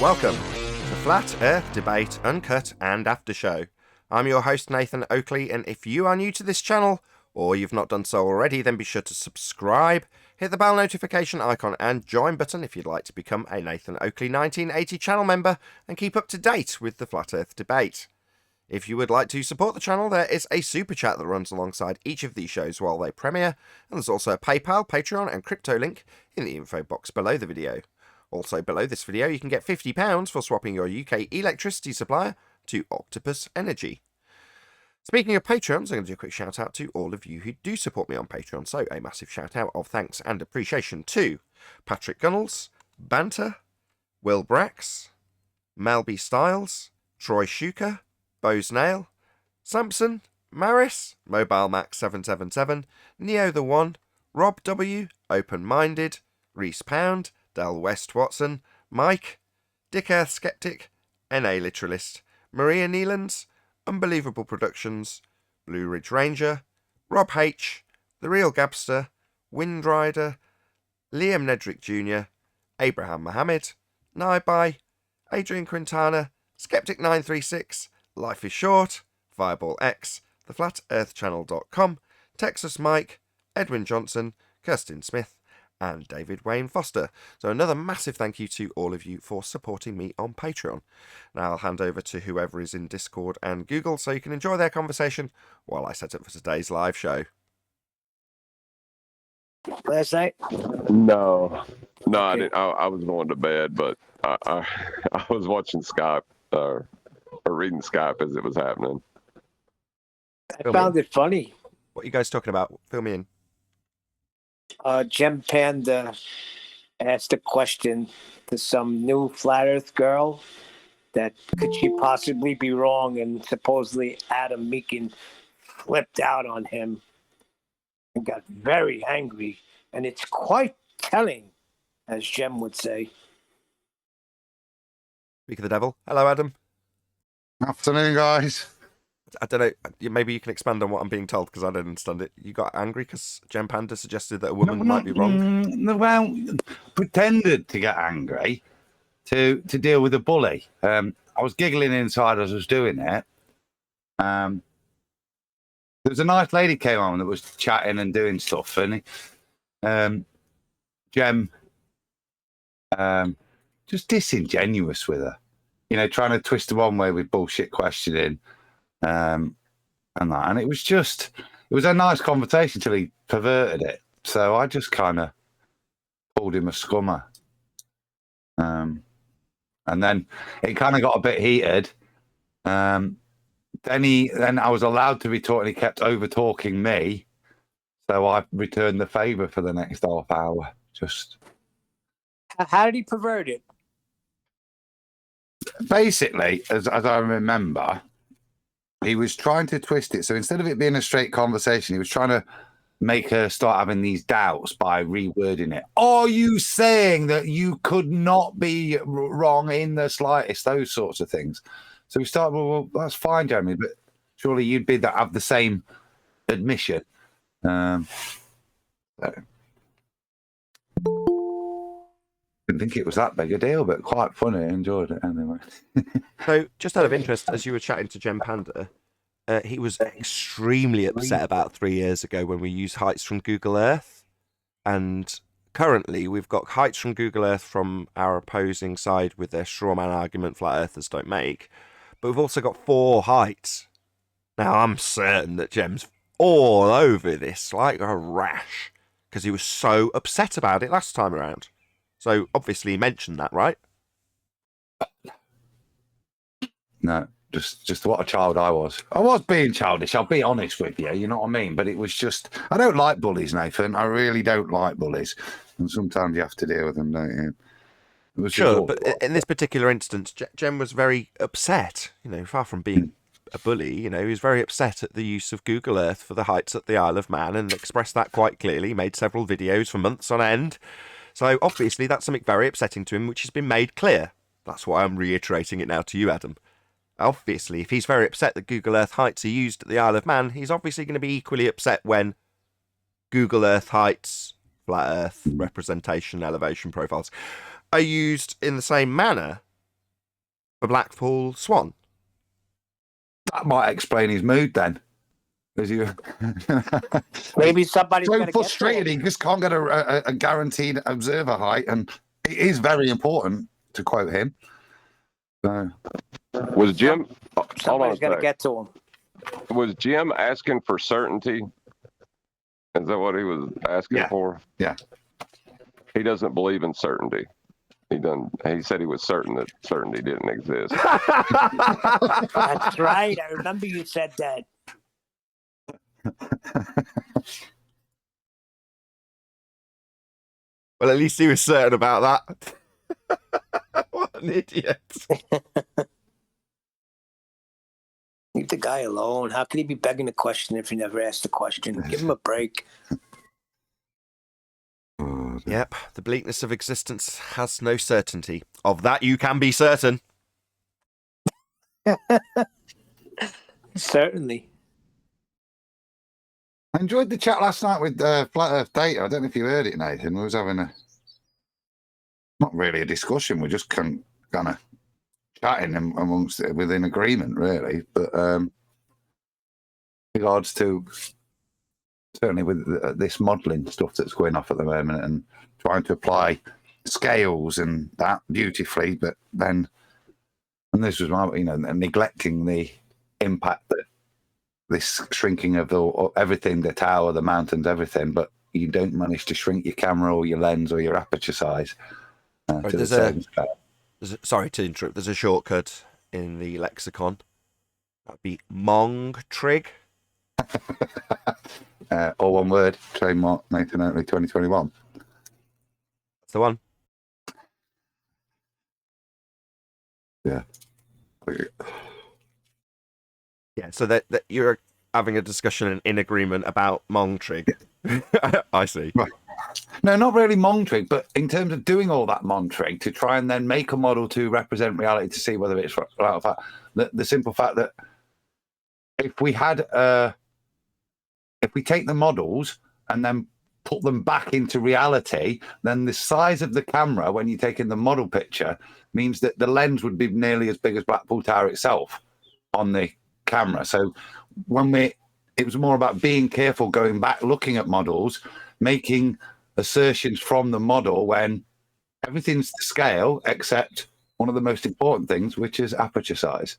Welcome to Flat Earth Debate, Uncut and Aftershow. I'm your host Nathan Oakley, and if you are new to this channel, or you've not done so already, then be sure to subscribe, hit the bell notification icon and join button if you'd like to become a Nathan Oakley 1980 channel member and keep up to date with the Flat Earth Debate. If you would like to support the channel, there is a super chat that runs alongside each of these shows while they premiere, and there's also a PayPal, Patreon and crypto link in the info box below the video. Also below this video you can get £50 for swapping your UK electricity supplier to Octopus Energy. Speaking of Patreons, I'm going to do a quick shout out to all of you who do support me on Patreon, so a massive shout out of thanks and appreciation to Patrick Gunnels, Banter, Will Brax, Melby Styles, Troy Shuker, Bose Nail, Samson, Maris, Mobile Max 777, Neo the One, Rob W, Open Minded, Reese Pound, Del West Watson, Mike, Dick Earth Skeptic, NA Literalist, Maria Neelands, Unbelievable Productions, Blue Ridge Ranger, Rob H, The Real Gabster, Windrider, Liam Nedrick Jr., Abraham Mohammed, Naibai, Adrian Quintana, Skeptic936, Life is Short, Fireball X, TheFlatEarthChannel.com, Texas Mike, Edwin Johnson, Kirsten Smith, and David Wayne Foster. So another massive thank you to all of you for supporting me on Patreon. Now I'll hand over to whoever is in Discord and Google so you can enjoy their conversation while I set up for today's live show. Last night? No, Okay. I didn't. I was going to bed, but I was watching Skype or reading Skype as it was happening. I found it funny. What are you guys talking about? Fill me in. Gem Panda asked a question to some new flat earth girl that could she possibly be wrong, and supposedly Adam Meakin flipped out on him and got very angry, and it's quite telling, as Gem would say. Speak of the devil. Hello, Adam. Afternoon, guys. I don't know, maybe you can expand on what I'm being told because I don't understand it. You got angry because Gem Panda suggested that a woman might be wrong? Well, pretended to get angry to deal with a bully. I was giggling inside as I was doing it. There was a nice lady came on that was chatting and doing stuff, and Gem just disingenuous with her. You know, trying to twist her one way with bullshit questioning. And it was a nice conversation till he perverted it. So I just kind of called him a scummer. And then it kind of got a bit heated. Then I was allowed to be talking. He kept over talking me, so I returned the favour for the next half hour. Just How did he pervert it? basically, as I remember, he was trying to twist it. So instead of it being a straight conversation, he was trying to make her start having these doubts by rewording it. Are you saying that you could not be wrong in the slightest? Those sorts of things. So we started, well, that's fine, Jeremy, but surely you'd have the same admission. Didn't think it was that big a deal, but quite funny. I enjoyed it anyway. So, just out of interest, as you were chatting to Gem Panda, he was extremely upset about 3 years ago when we used heights from Google Earth. And currently, we've got heights from Google Earth from our opposing side with their straw man argument flat earthers don't make. But we've also got 4 heights. Now, I'm certain that Gem's all over this like a rash because he was so upset about it last time around. So, obviously, he mentioned that, right? No, just what a child I was. I was being childish, I'll be honest with you, you know what I mean? But it was just, I don't like bullies, Nathan. I really don't like bullies. And sometimes you have to deal with them, don't you? It was Sure, but in this particular instance, Gem was very upset. You know, far from being a bully, you know, he was very upset at the use of Google Earth for the heights at the Isle of Man and expressed that quite clearly. He made several videos for months on end. So obviously that's something very upsetting to him, which has been made clear. That's why I'm reiterating it now to you, Adam. Obviously, if he's very upset that Google Earth heights are used at the Isle of Man, he's obviously going to be equally upset when Google Earth heights, flat Earth representation, elevation profiles are used in the same manner For Black Swan. That might explain his mood then. Maybe somebody's so going to get to frustrated. He him. just can't get a guaranteed observer height, and it is very important to quote him. So. Was Jim? Somebody's going to get to him. Was Jim asking for certainty? Is that what he was asking for? Yeah. He doesn't believe in certainty. He said he was certain that certainty didn't exist. That's right. I remember you said that. Well, at least he was certain about that. What an idiot. Leave the guy alone. How can he be begging a question if he never asked a question? Give him a break. Yep, the bleakness of existence has no certainty. Of that you can be certain. Certainly. I enjoyed the chat last night with Flat Earth Data. I don't know if you heard it, Nathan. We was having not really a discussion. We're just kind of chatting amongst it within agreement, really. But regards to certainly with this modelling stuff that's going off at the moment and trying to apply scales and that beautifully, but then, and this was my, neglecting the impact that this shrinking of everything, the tower, the mountains, everything, but you don't manage to shrink your camera or your lens or your aperture size. Sorry to interrupt. There's a shortcut in the lexicon. That'd be Mong Trig. All one word. Trademark Nathan Oakley 2021. That's the one. Yeah. Yeah. So that you're having a discussion in agreement about Mong Trig. I see. Right. No, not really Mong Trig, but in terms of doing all that Mong Trig to try and then make a model to represent reality to see whether it's right or fact. The simple fact that if we take the models and then put them back into reality, then the size of the camera when you're taking the model picture means that the lens would be nearly as big as Blackpool Tower itself on the camera. So it was more about being careful, going back, looking at models, making assertions from the model when everything's to scale except one of the most important things, which is aperture size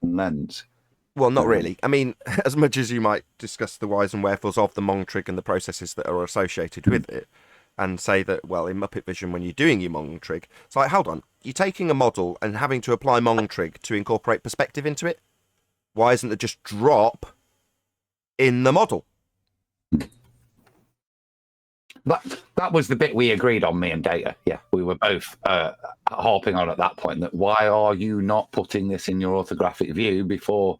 and lens. Well, not really. I mean, as much as you might discuss the whys and wherefores of the Mong Trig and the processes that are associated with it, and say that, well, in Muppet Vision, when you're doing your Mong Trig, it's like, hold on, you're taking a model and having to apply Mong Trig to incorporate perspective into it. Why isn't it just drop in the model? That was the bit we agreed on, me and Data. Yeah, we were both harping on at that point that why are you not putting this in your orthographic view before?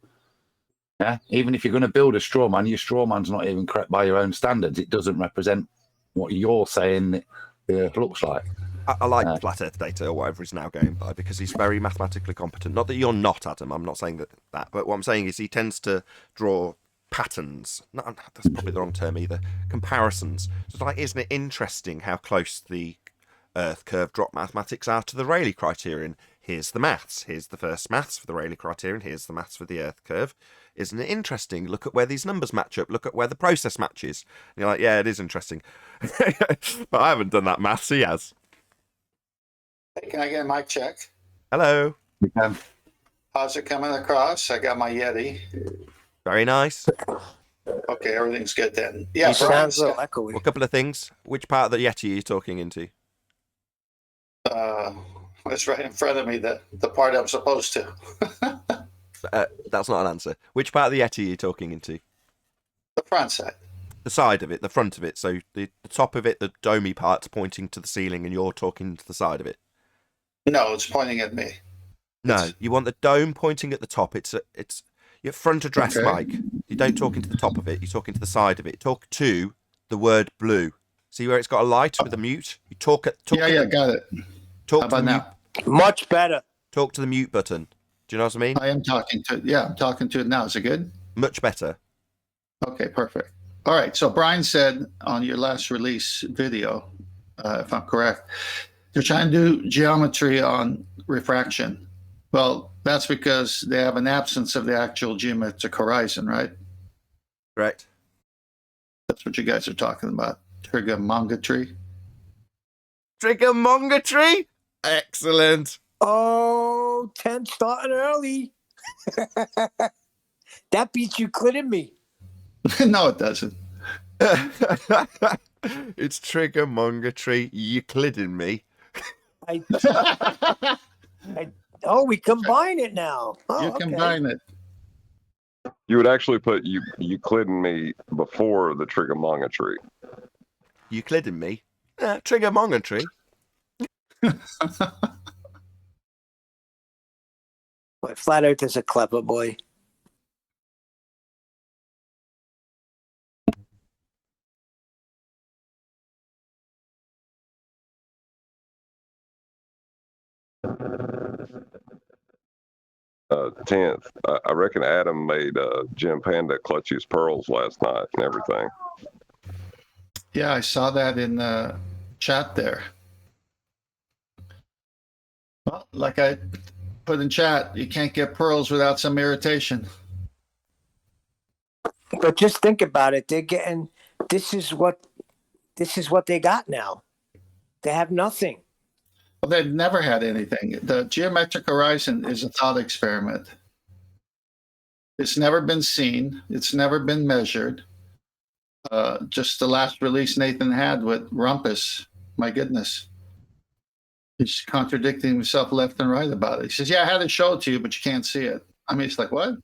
Yeah, even if you're going to build a straw man, your straw man's not even correct by your own standards. It doesn't represent what you're saying the Earth looks like. I like Flat Earth Data or whatever he's now going by because he's very mathematically competent. Not that you're not, Adam. I'm not saying that. But what I'm saying is he tends to draw patterns. No, that's probably the wrong term either. Comparisons. So like, isn't it interesting how close the Earth curve drop mathematics are to the Rayleigh criterion? Here's the maths. Here's the first maths for the Rayleigh criterion. Here's the maths for the Earth curve. Isn't it interesting? Look at where these numbers match up. Look at where the process matches. And you're like, yeah, it is interesting. But I haven't done that maths. He has. Hey, can I get a mic check? Hello. We can. How's it coming across? I got my Yeti. Very nice. Okay, everything's good then. Yeah, He sounds a little echoey. Well, a couple of things. Which part of the Yeti are you talking into? It's right in front of me, the part I'm supposed to. That's not an answer. Which part of the Yeti are you talking into? The front side. The side of it, the front of it. So the top of it, the domey part's pointing to the ceiling and you're talking to the side of it. No, it's pointing at me. No, you want the dome pointing at the top. It's your front address mic. You don't talk into the top of it. You're talking to the side of it. Talk to the word blue. See where it's got a light with a mute? You talk at. Got it. Talk How about now? Much better. Talk to the mute button. Do you know what I mean? I am talking to it. Yeah, I'm talking to it now. Is it good? Much better. Okay, perfect. All right. So Brian said on your last release video, if I'm correct, they're trying to do geometry on refraction. Well, that's because they have an absence of the actual geometric horizon, right? Correct. That's what you guys are talking about. Trigonometry. Trigonometry? Excellent. Oh, 10 starting early. That beats Euclid and me. No, it doesn't. It's trigonometry. Euclid me. Oh, we combine it now. Oh, You combine it. You would actually put Euclid and me before the trigonometry. Euclid me? Trigonometry. Boy, Flat Earth is a clever boy. Tenth, I reckon Adam made Jim Panda clutch his pearls last night and everything. Yeah, I saw that in the chat there. Well, like I put in chat, you can't get pearls without some irritation. But just think about it. They're getting this is what they got now. They have nothing. Well, they've never had anything. The geometric horizon is a thought experiment. It's never been seen. It's never been measured. Just the last release Nathan had with Rumpus, my goodness. He's contradicting himself left and right about it. He says, yeah, I had to show it to you, but you can't see it. I mean, it's like, what?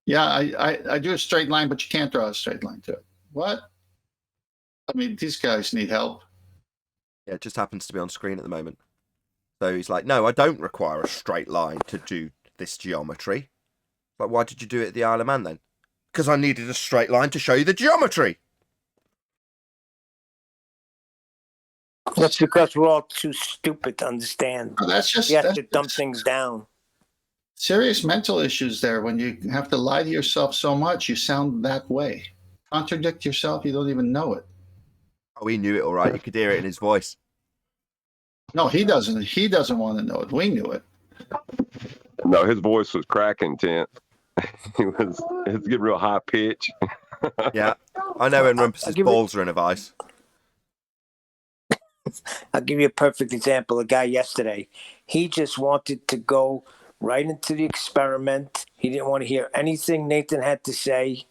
Yeah, I do a straight line, but you can't draw a straight line to it. What? I mean, these guys need help. Yeah, it just happens to be on screen at the moment. So he's like, no, I don't require a straight line to do this geometry. Like, why did you do it at the Isle of Man then? Because I needed a straight line to show you the geometry. That's because we're all too stupid to understand. Well, that's just You have to dumb things down. Serious mental issues there. When you have to lie to yourself so much, you sound that way. Contradict yourself, you don't even know it. Oh, he knew it all right. You could hear it in his voice. No, he doesn't. He doesn't want to know it. We knew it. No, his voice was cracking, Tenth. It's getting real high pitch. Yeah, I know when Rumpus's balls are in a vice. I'll give you a perfect example. A guy yesterday, he just wanted to go right into the experiment. He didn't want to hear anything Nathan had to say.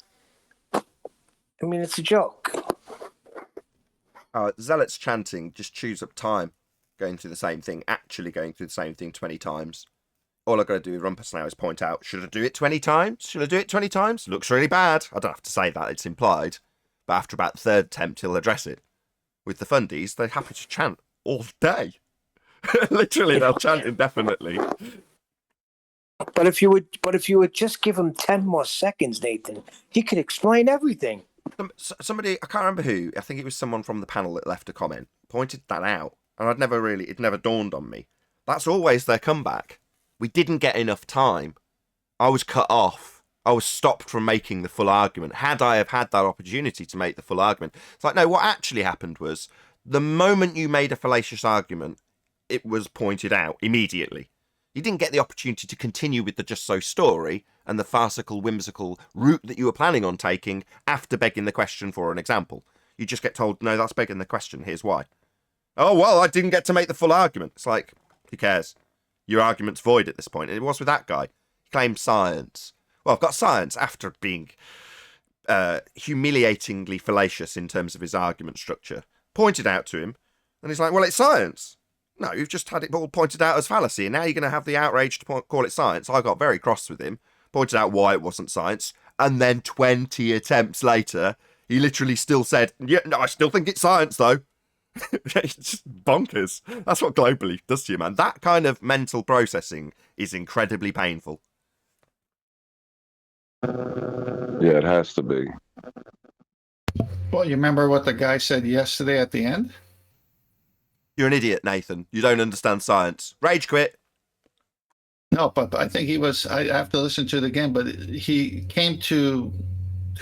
I mean, it's a joke. Zealots chanting just chews up time, going through the same thing, actually going through the same thing 20 times. All I've got to do with Rumpus now is point out, should I do it 20 times? Should I do it 20 times? Looks really bad. I don't have to say that, it's implied. But after about the third attempt, he'll address it. With the fundies, they're happy to chant all day. Literally, they'll chant indefinitely. But if you would just give him 10 more seconds, Nathan, he could explain everything. Somebody, I can't remember who, I think it was someone from the panel that left a comment, pointed that out. And it never dawned on me. That's always their comeback. We didn't get enough time. I was cut off. I was stopped from making the full argument. Had I have had that opportunity to make the full argument. It's like, no, what actually happened was the moment you made a fallacious argument, it was pointed out immediately. You didn't get the opportunity to continue with the just so story and the farcical, whimsical route that you were planning on taking after begging the question for an example. You just get told, no, that's begging the question. Here's why. Oh, well, I didn't get to make the full argument. It's like, who cares? Your argument's void at this point. And it was with that guy. He claimed science. Well, I've got science after being humiliatingly fallacious in terms of his argument structure. Pointed out to him. And he's like, well, it's science. No, you've just had it all pointed out as fallacy. And now you're going to have the outrage to call it science. I got very cross with him. Pointed out why it wasn't science. And then 20 attempts later, he literally still said, yeah, no, I still think it's science, though. It's just bonkers. That's what global belief does to you, man. That kind of mental processing is incredibly painful. Yeah, it has to be. Well, you remember what the guy said yesterday at the end? You're an idiot, Nathan. You don't understand science. Rage quit. No, but I think he was, I have to listen to it again, but he came to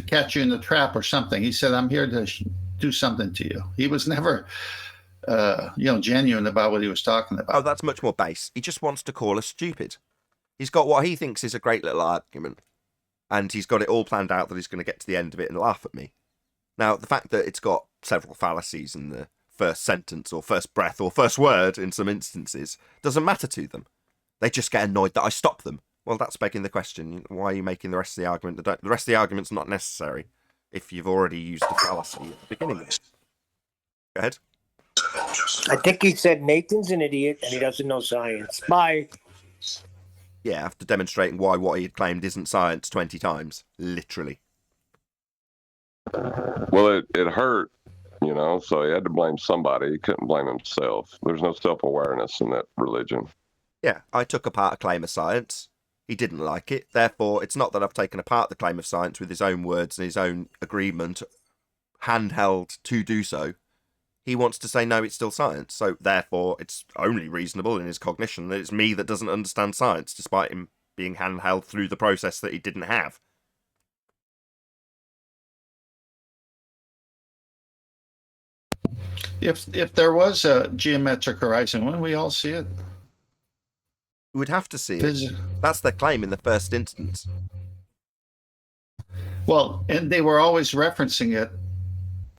catch you in the trap or something. He said, I'm here to do something to you. He was never, genuine about what he was talking about. Oh, that's much more base. He just wants to call us stupid. He's got what he thinks is a great little argument, and he's got it all planned out that he's going to get to the end of it and laugh at me. Now, the fact that it's got several fallacies in the first sentence or first breath or first word in some instances doesn't matter to them. They just get annoyed that I stop them. Well, that's begging the question. Why are you making the rest of the argument? The rest of the argument's not necessary if you've already used the fallacy at the beginning of it. Go ahead. I think he said Nathan's an idiot and he doesn't know science. Bye. Yeah, after demonstrating why what he had claimed isn't science 20 times. Literally. Well, it hurt, you know, so he had to blame somebody. He couldn't blame himself. There's no self-awareness in that religion. Yeah, I took apart a claim of science. He didn't like it. Therefore, it's not that I've taken apart the claim of science with his own words and his own agreement, handheld to do so. He wants to say, no, it's still science. So, therefore, it's only reasonable in his cognition that it's me that doesn't understand science, despite him being handheld through the process that he didn't have. If there was a geometric horizon, wouldn't we all see it? We would have to see it. That's their claim in the first instance. Well, and they were always referencing it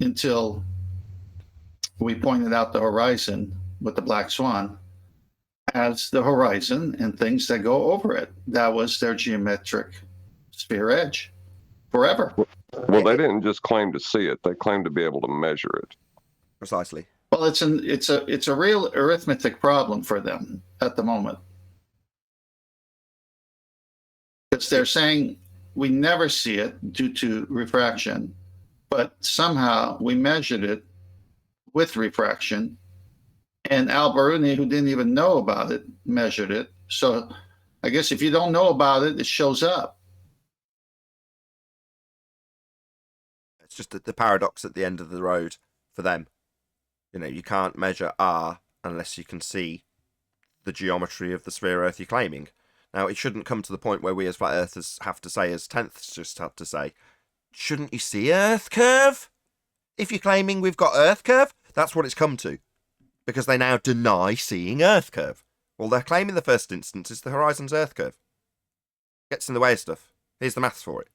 until we pointed out the horizon with the Black Swan as the horizon and things that go over it. That was their geometric sphere edge forever. Well, they didn't just claim to see it; they claimed to be able to measure it. Precisely. Well, it's a real arithmetic problem for them at the moment. Because they're saying we never see it due to refraction, but somehow we measured it with refraction, and Al-Biruni, who didn't even know about it, measured it. So I guess if you don't know about it, it shows up. It's just the paradox at the end of the road for them. You know, you can't measure R unless you can see the geometry of the sphere Earth you're claiming. Now, it shouldn't come to the point where we as flat earthers have to say, as tenths just have to say, shouldn't you see Earth curve? If you're claiming we've got Earth curve, that's what it's come to. Because they now deny seeing Earth curve. Well, their claim in the first instance is the horizon's Earth curve. Gets in the way of stuff. Here's the maths for it.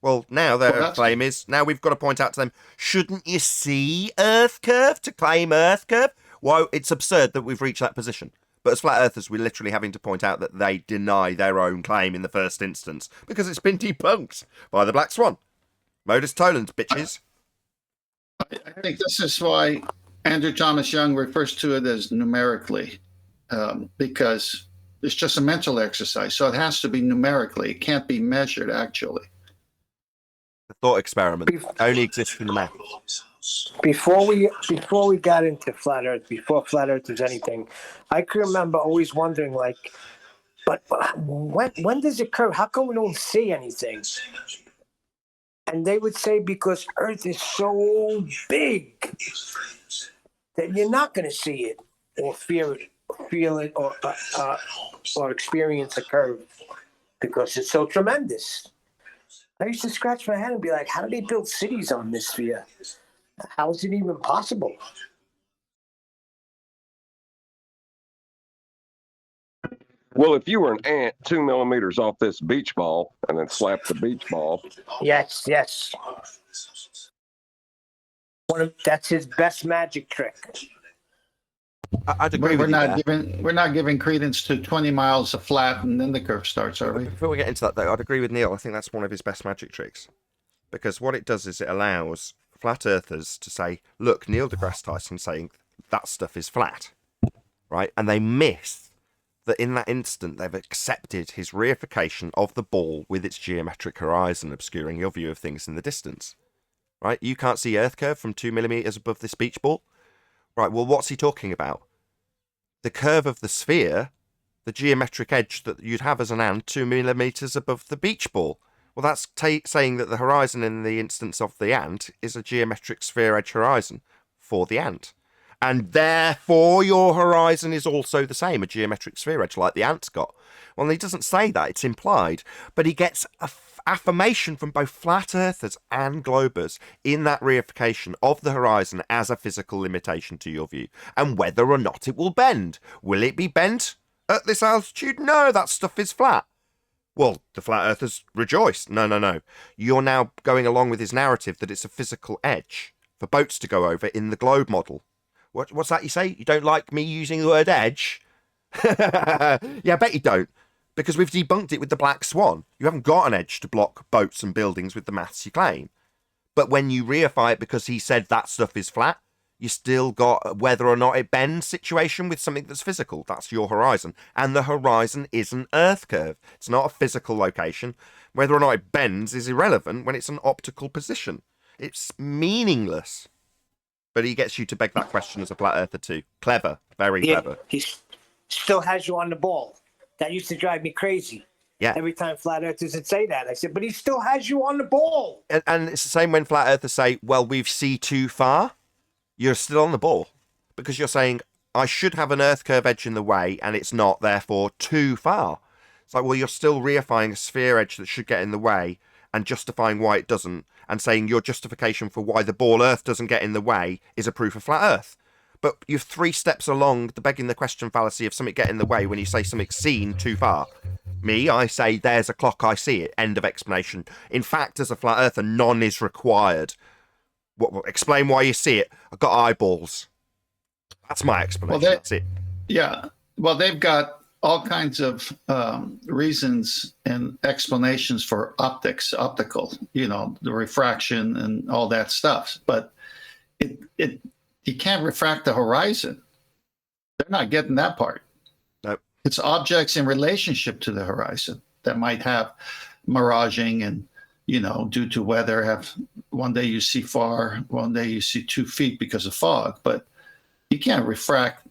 Well, now their claim is, now we've got to point out to them, shouldn't you see Earth curve to claim Earth curve? Well, it's absurd that we've reached that position. But as flat earthers, we're literally having to point out that they deny their own claim in the first instance because it's been debunked by the Black Swan. Modus tollens, bitches. I think this is why Andrew Thomas Young refers to it as numerically, because it's just a mental exercise. So it has to be numerically. It can't be measured, actually. The thought experiment only exists in the math. Before we got into flat Earth, before flat Earth was anything, I can remember always wondering, like, but when does it occur? How come we don't see anything? And they would say because Earth is so big that you're not going to see it or feel it or experience a curve because it's so tremendous. I used to scratch my head and be like, how do they build cities on this sphere? How is it even possible? Well, if you were an ant 2 millimeters off this beach ball and then slapped the beach ball. Yes. That's his best magic trick. I'd agree with you. We're not giving credence to 20 miles of flat and then the curve starts, are we? Before we get into that, though, I'd agree with Neil. I think that's one of his best magic tricks. Because what it does is it allows flat earthers to say, look, Neil deGrasse Tyson saying that stuff is flat, right? And they miss that in that instant they've accepted his reification of the ball with its geometric horizon obscuring your view of things in the distance, right? You can't see Earth curve from 2 millimeters above this beach ball, right? Well, what's he talking about? The curve of the sphere, the geometric edge that you'd have as an ant 2 millimeters above the beach ball. Well, that's saying that the horizon in the instance of the ant is a geometric sphere edge horizon for the ant. And therefore, your horizon is also the same, a geometric sphere edge like the ant's got. Well, he doesn't say that, it's implied. But he gets affirmation from both flat earthers and globers in that reification of the horizon as a physical limitation to your view. And whether or not it will bend. Will it be bent At this altitude, no, that stuff is flat. Well, the flat earthers rejoice. No. You're now going along with his narrative that it's a physical edge for boats to go over in the globe model. What's that you say? You don't like me using the word edge? Yeah, I bet you don't. Because we've debunked it with the Black Swan. You haven't got an edge to block boats and buildings with the maths you claim. But when you reify it because he said that stuff is flat, you still got whether or not it bends situation with something that's physical. That's your horizon. And the horizon is an Earth curve. It's not a physical location. Whether or not it bends is irrelevant when it's an optical position. It's meaningless. But he gets you to beg that question as a flat earther too. Clever. Very clever. He still has you on the ball. That used to drive me crazy. Yeah. Every time flat earthers would say that, I said, but he still has you on the ball. And it's the same when flat earthers say, well, we've seen too far. You're still on the ball. Because you're saying, I should have an Earth curve edge in the way, and it's not, therefore, too far. It's like, well, you're still reifying a sphere edge that should get in the way and justifying why it doesn't, and saying your justification for why the ball Earth doesn't get in the way is a proof of flat Earth. But you're 3 steps along the begging the question fallacy of something getting in the way when you say something's seen too far. Me, I say, there's a clock, I see it. End of explanation. In fact, as a flat earther, none is required. Explain why you see it. I've got eyeballs. That's my explanation. Well, that's it. Yeah. Well, they've got all kinds of reasons and explanations for optical, the refraction and all that stuff. But you can't refract the horizon. They're not getting that part. Nope. It's objects in relationship to the horizon that might have miraging and, due to weather, have one day you see far, one day you see 2 feet because of fog. But you can't refract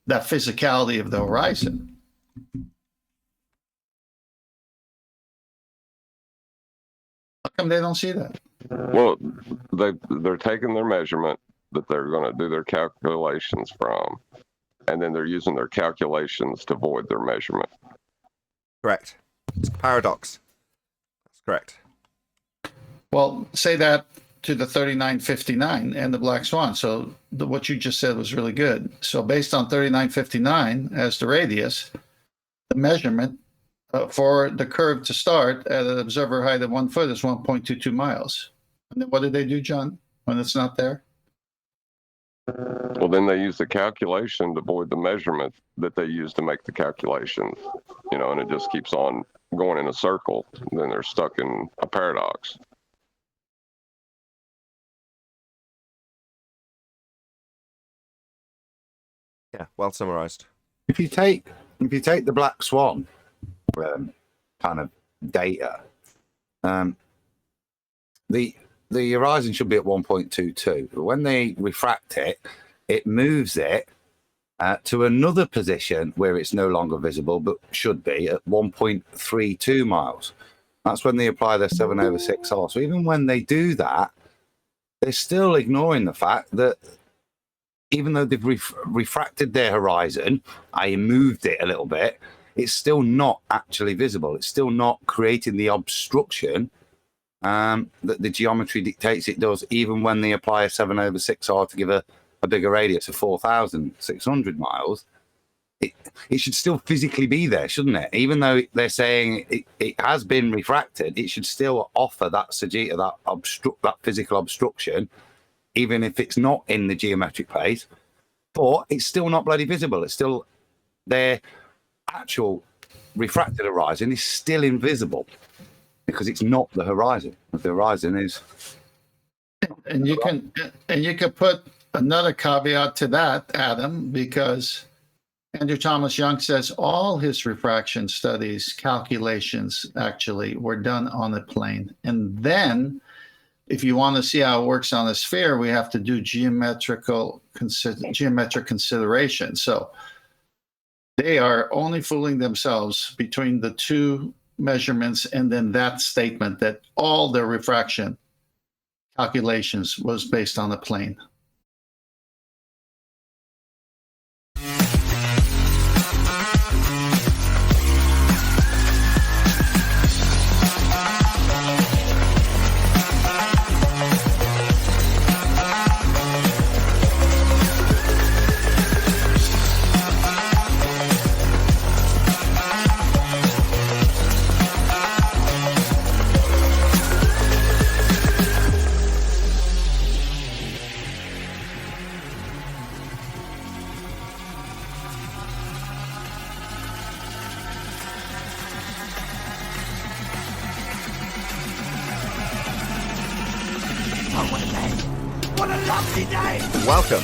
that physicality of the horizon. How come they don't see that? Well, they're taking their measurement that they're going to do their calculations from, and then they're using their calculations to void their measurement. Correct. It's a paradox. That's correct. Well, say that to the 3959 and the Black Swan. So what you just said was really good. So based on 3959 as the radius, the measurement for the curve to start at an observer height of 1 foot is 1.22 miles. And then what did they do, John, when it's not there? Well, then they use the calculation to void the measurement that they use to make the calculation, and it just keeps on going in a circle. And then they're stuck in a paradox. Yeah, well summarized. If you take the Black Swan kind of data, the horizon should be at 1.22, but when they refract it, it moves it to another position where it's no longer visible, but should be at 1.32 miles. That's when they apply their 7/6R. So even when they do that, they're still ignoring the fact that even though they've refracted their horizon, i.e. moved it a little bit, it's still not actually visible. It's still not creating the obstruction that the geometry dictates it does, even when they apply a 7/6R to give a bigger radius of 4,600 miles. It should still physically be there, shouldn't it? Even though they're saying it has been refracted, it should still offer that Sagitta, that physical obstruction, even if it's not in the geometric place. But it's still not bloody visible. It's still their actual refracted horizon is still invisible because it's not the horizon. The horizon is. And you can put another caveat to that, Adam, because Andrew Thomas Young says all his refraction studies, calculations actually were done on a plane. And then if you want to see how it works on a sphere, we have to do geometric consideration. So they are only fooling themselves between the 2 measurements and then that statement that all the refraction calculations was based on a plane. What a lovely day! Welcome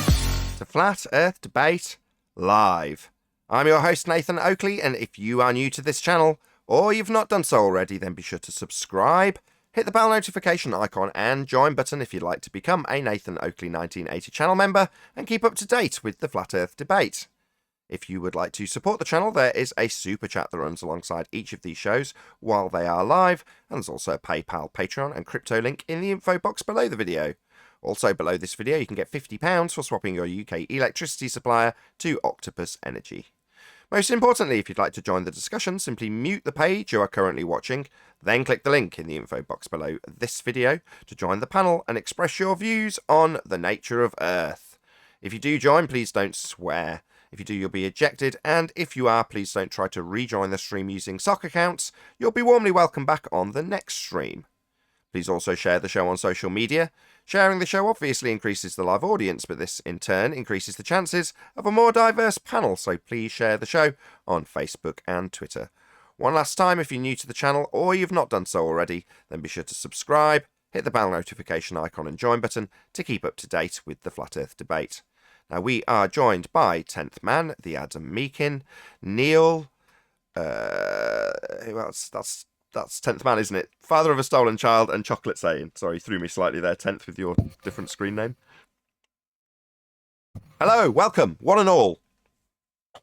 to Flat Earth Debate Live. I'm your host, Nathan Oakley, and if you are new to this channel, or you've not done so already, then be sure to subscribe, hit the bell notification icon and join button if you'd like to become a Nathan Oakley 1980 channel member and keep up to date with the Flat Earth debate. If you would like to support the channel, there is a super chat that runs alongside each of these shows while they are live, and there's also a PayPal, Patreon and crypto link in the info box below the video. Also below this video, you can get £50 for swapping your UK electricity supplier to Octopus Energy. Most importantly, if you'd like to join the discussion, simply mute the page you are currently watching, then click the link in the info box below this video to join the panel and express your views on the nature of Earth. If you do join, please don't swear. If you do, you'll be ejected, and if you are, please don't try to rejoin the stream using sock accounts. You'll be warmly welcome back on the next stream. Please also share the show on social media. Sharing the show obviously increases the live audience, but this in turn increases the chances of a more diverse panel, so please share the show on Facebook and Twitter. One last time, if you're new to the channel or you've not done so already, then be sure to subscribe, hit the bell notification icon and join button to keep up to date with the Flat Earth debate. Now, we are joined by 10th Man, the Adam Meakin, Neil, who else? That's 10th Man, isn't it? Father of a Stolen Child and Chocolate Saying. Sorry, threw me slightly there, 10th with your different screen name. Hello, welcome, one and all.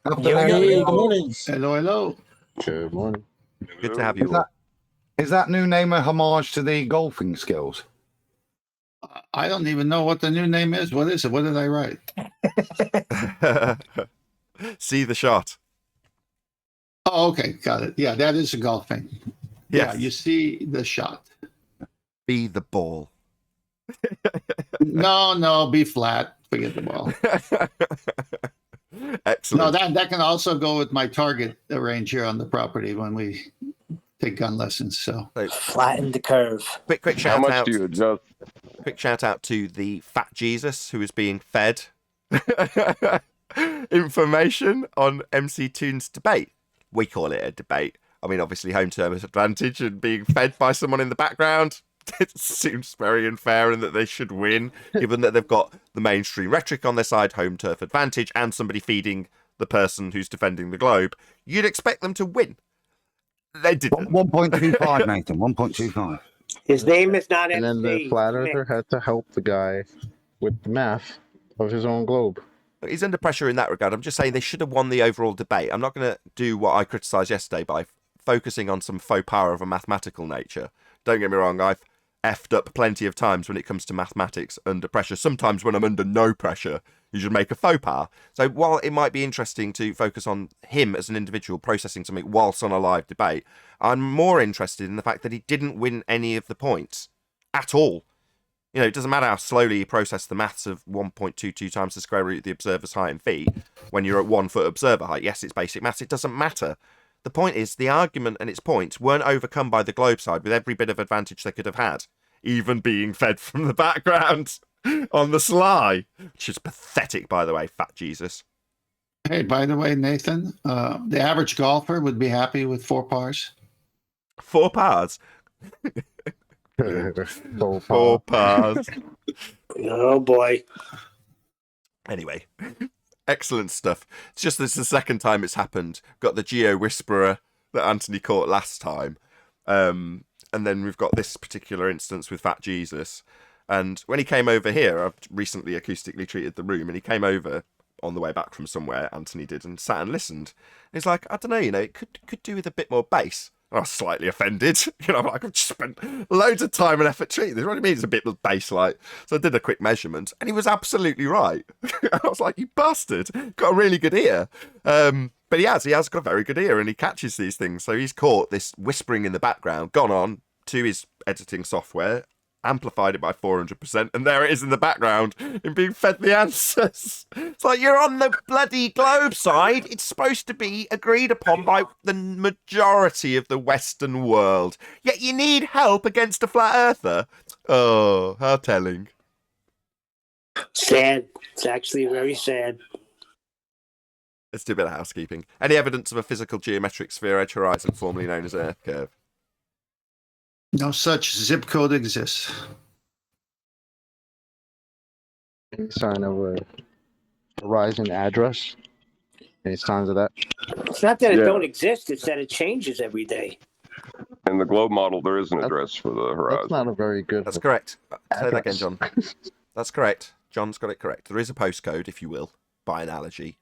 Hey, good morning. Hello. Good morning. Good to have you all. Is that new name a homage to the golfing skills? I don't even know what the new name is. What is it? What did I write? See the shot. Oh, okay. Got it. Yeah, that is a golfing. Yes. Yeah, you see the shot. Be the ball. No, be flat. Forget the ball. Excellent. No, that can also go with my target range here on the property when we take gun lessons. So Flatten the curve. Quick How shout much out. do you adjust? Quick shout out to the fat Jesus who is being fed information on MC Toon's debate. We call it a debate. I mean, obviously, home turf advantage and being fed by someone in the background. It seems very unfair and that they should win, given that they've got the mainstream rhetoric on their side, home turf advantage, and somebody feeding the person who's defending the globe. You'd expect them to win. They didn't. 1.25, Nathan. 1.25. His name is not And then the MC. flat earther had to help the guy with the math of his own globe. He's under pressure in that regard. I'm just saying they should have won the overall debate. I'm not going to do what I criticised yesterday by focusing on some faux power of a mathematical nature. Don't get me wrong, I've effed up plenty of times when it comes to mathematics under pressure. Sometimes when I'm under no pressure, you should make a faux pas. So while it might be interesting to focus on him as an individual processing something whilst on a live debate, I'm more interested in the fact that he didn't win any of the points at all. You know, it doesn't matter how slowly you process the maths of 1.22 times the square root of the observer's height and feet when you're at 1 foot observer height. Yes, it's basic maths. It doesn't matter. The point is the argument and its points weren't overcome by the globe side with every bit of advantage they could have had, even being fed from the background on the sly, which is pathetic, by the way, fat Jesus. hey, by the way, Nathan, the average golfer would be happy with 4 pars. 4 pars. So 4 pars. Oh boy. Anyway, excellent stuff. It's just this is the second time it's happened. Got the Geo Whisperer that Anthony caught last time. And then we've got this particular instance with Fat Jesus. And when he came over here, I've recently acoustically treated the room, and he came over on the way back from somewhere, Anthony did, and sat and listened. And he's like, I don't know, it could do with a bit more bass. And I was slightly offended. I'm like, I've just spent loads of time and effort treating this. What do you mean it's a bit of bass like? So I did a quick measurement, and he was absolutely right. I was like, you bastard, got a really good ear. But he has got a very good ear, and he catches these things. So he's caught this whispering in the background, gone on to his editing software, amplified it by 400%, and there it is in the background, him being fed the answers. It's like, you're on the bloody globe side. It's supposed to be agreed upon by the majority of the Western world. Yet you need help against a flat earther. Oh, how telling. Sad. It's actually very sad. Let's do a bit of housekeeping. Any evidence of a physical geometric sphere edge horizon, formerly known as Earth curve? No such zip code exists. Any sign of a horizon address? Any signs of that? It's not that it Yeah. don't exist; it's that it changes every day. In the globe model, there is an address for the That's horizon. not a very good. That's correct. Say that again, address. John. That's correct. John's got it correct. There is a postcode, if you will, by analogy,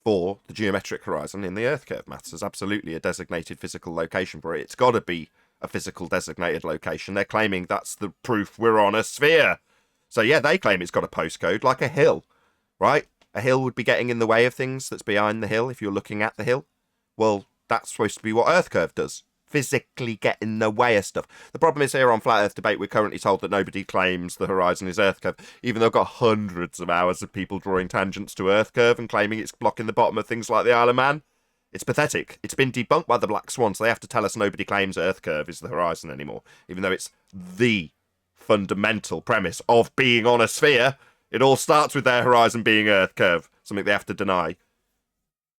for the geometric horizon in the Earth curve maths. There's absolutely a designated physical location for it. It's got to be a physical designated location. They're claiming that's the proof we're on a sphere. So yeah, they claim it's got a postcode, like a hill, right? A hill would be getting in the way of things that's behind the hill if you're looking at the hill. Well, that's supposed to be what Earth curve does. Physically get in the way of stuff. The problem is here on Flat Earth Debate, we're currently told that nobody claims the horizon is Earth curve, even though I've got hundreds of hours of people drawing tangents to Earth curve and claiming it's blocking the bottom of things like the Isle of Man. It's pathetic. It's been debunked by the Black Swan, so they have to tell us nobody claims Earth curve is the horizon anymore, even though it's the fundamental premise of being on a sphere. It all starts with their horizon being Earth curve, something they have to deny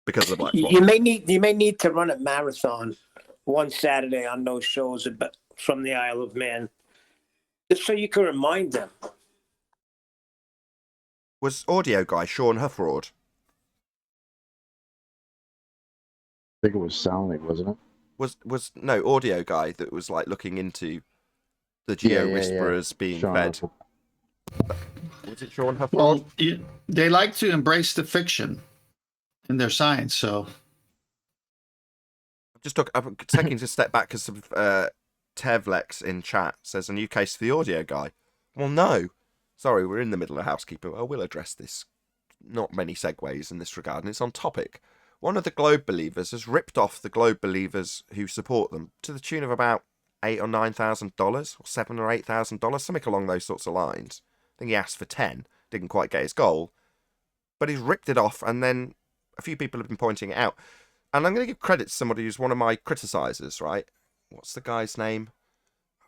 because of the Black Swan. You may need to run a marathon one Saturday on those shows from the Isle of Man, just so you can remind them. Was audio guy Sean Huffroad? I think it was sounding, wasn't it? Was no audio guy that was like looking into the geo whisperers being Sean fed? Hufford. Was it Sean Huffroad? Well, they like to embrace the fiction in their science, so I'm taking a step back because Tevlex in chat says a new case for the audio guy. Well, no. Sorry, we're in the middle of housekeeping. I will address this. Not many segues in this regard, and it's on topic. One of the Globe Believers has ripped off the Globe Believers who support them to the tune of about $8,000 or $9,000, or $7,000 or $8,000, something along those sorts of lines. I think he asked for 10, didn't quite get his goal, but he's ripped it off, and then a few people have been pointing it out. And I'm going to give credit to somebody who's one of my criticisers, right? What's the guy's name?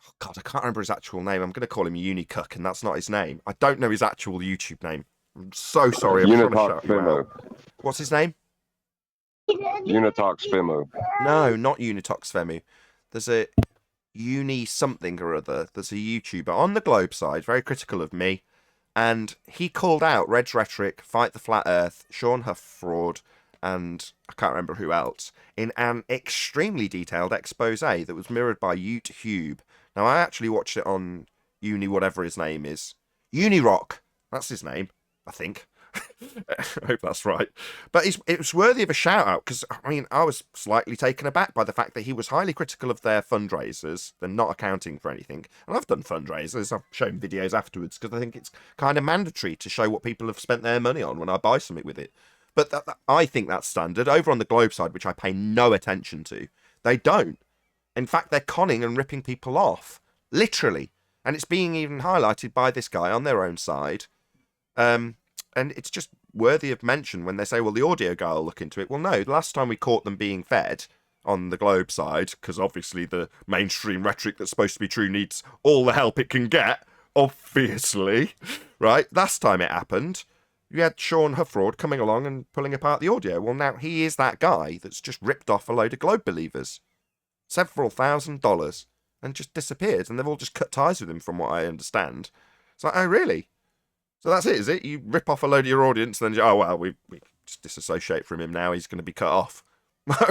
Oh, God, I can't remember his actual name. I'm going to call him Unicuck, and that's not his name. I don't know his actual YouTube name. I'm so sorry. I'm trying to shut you out. What's his name? Unitox Femu. No, not Unitox Femu. There's a Uni something or other. There's a YouTuber on the Globe side, very critical of me. And he called out Red's Rhetoric, Fight the Flat Earth, Sean Huff Fraud, and I can't remember who else, in an extremely detailed expose that was mirrored by YouTube. Now, I actually watched it on Uni, whatever his name is. Unirock. That's his name, I think. I hope that's right. But it was worthy of a shout out because, I mean, I was slightly taken aback by the fact that he was highly critical of their fundraisers. They're not accounting for anything. And I've done fundraisers. I've shown videos afterwards because I think it's kind of mandatory to show what people have spent their money on when I buy something with it. But I think that's standard. Over on the Globe side, which I pay no attention to, they don't. In fact, they're conning and ripping people off. Literally. And it's being even highlighted by this guy on their own side. And it's just worthy of mention when they say, well, the audio guy will look into it. Well, no, the last time we caught them being fed on the Globe side, because obviously the mainstream rhetoric that's supposed to be true needs all the help it can get, obviously, right? Last time it happened, you had Sean Huffroad coming along and pulling apart the audio. Well, now he is that guy that's just ripped off a load of Globe believers. Several $1,000s and just disappeared. And they've all just cut ties with him from what I understand. It's like, oh, really? So that's it, is it? You rip off a load of your audience and then, oh, well, we just disassociate from him now. He's going to be cut off.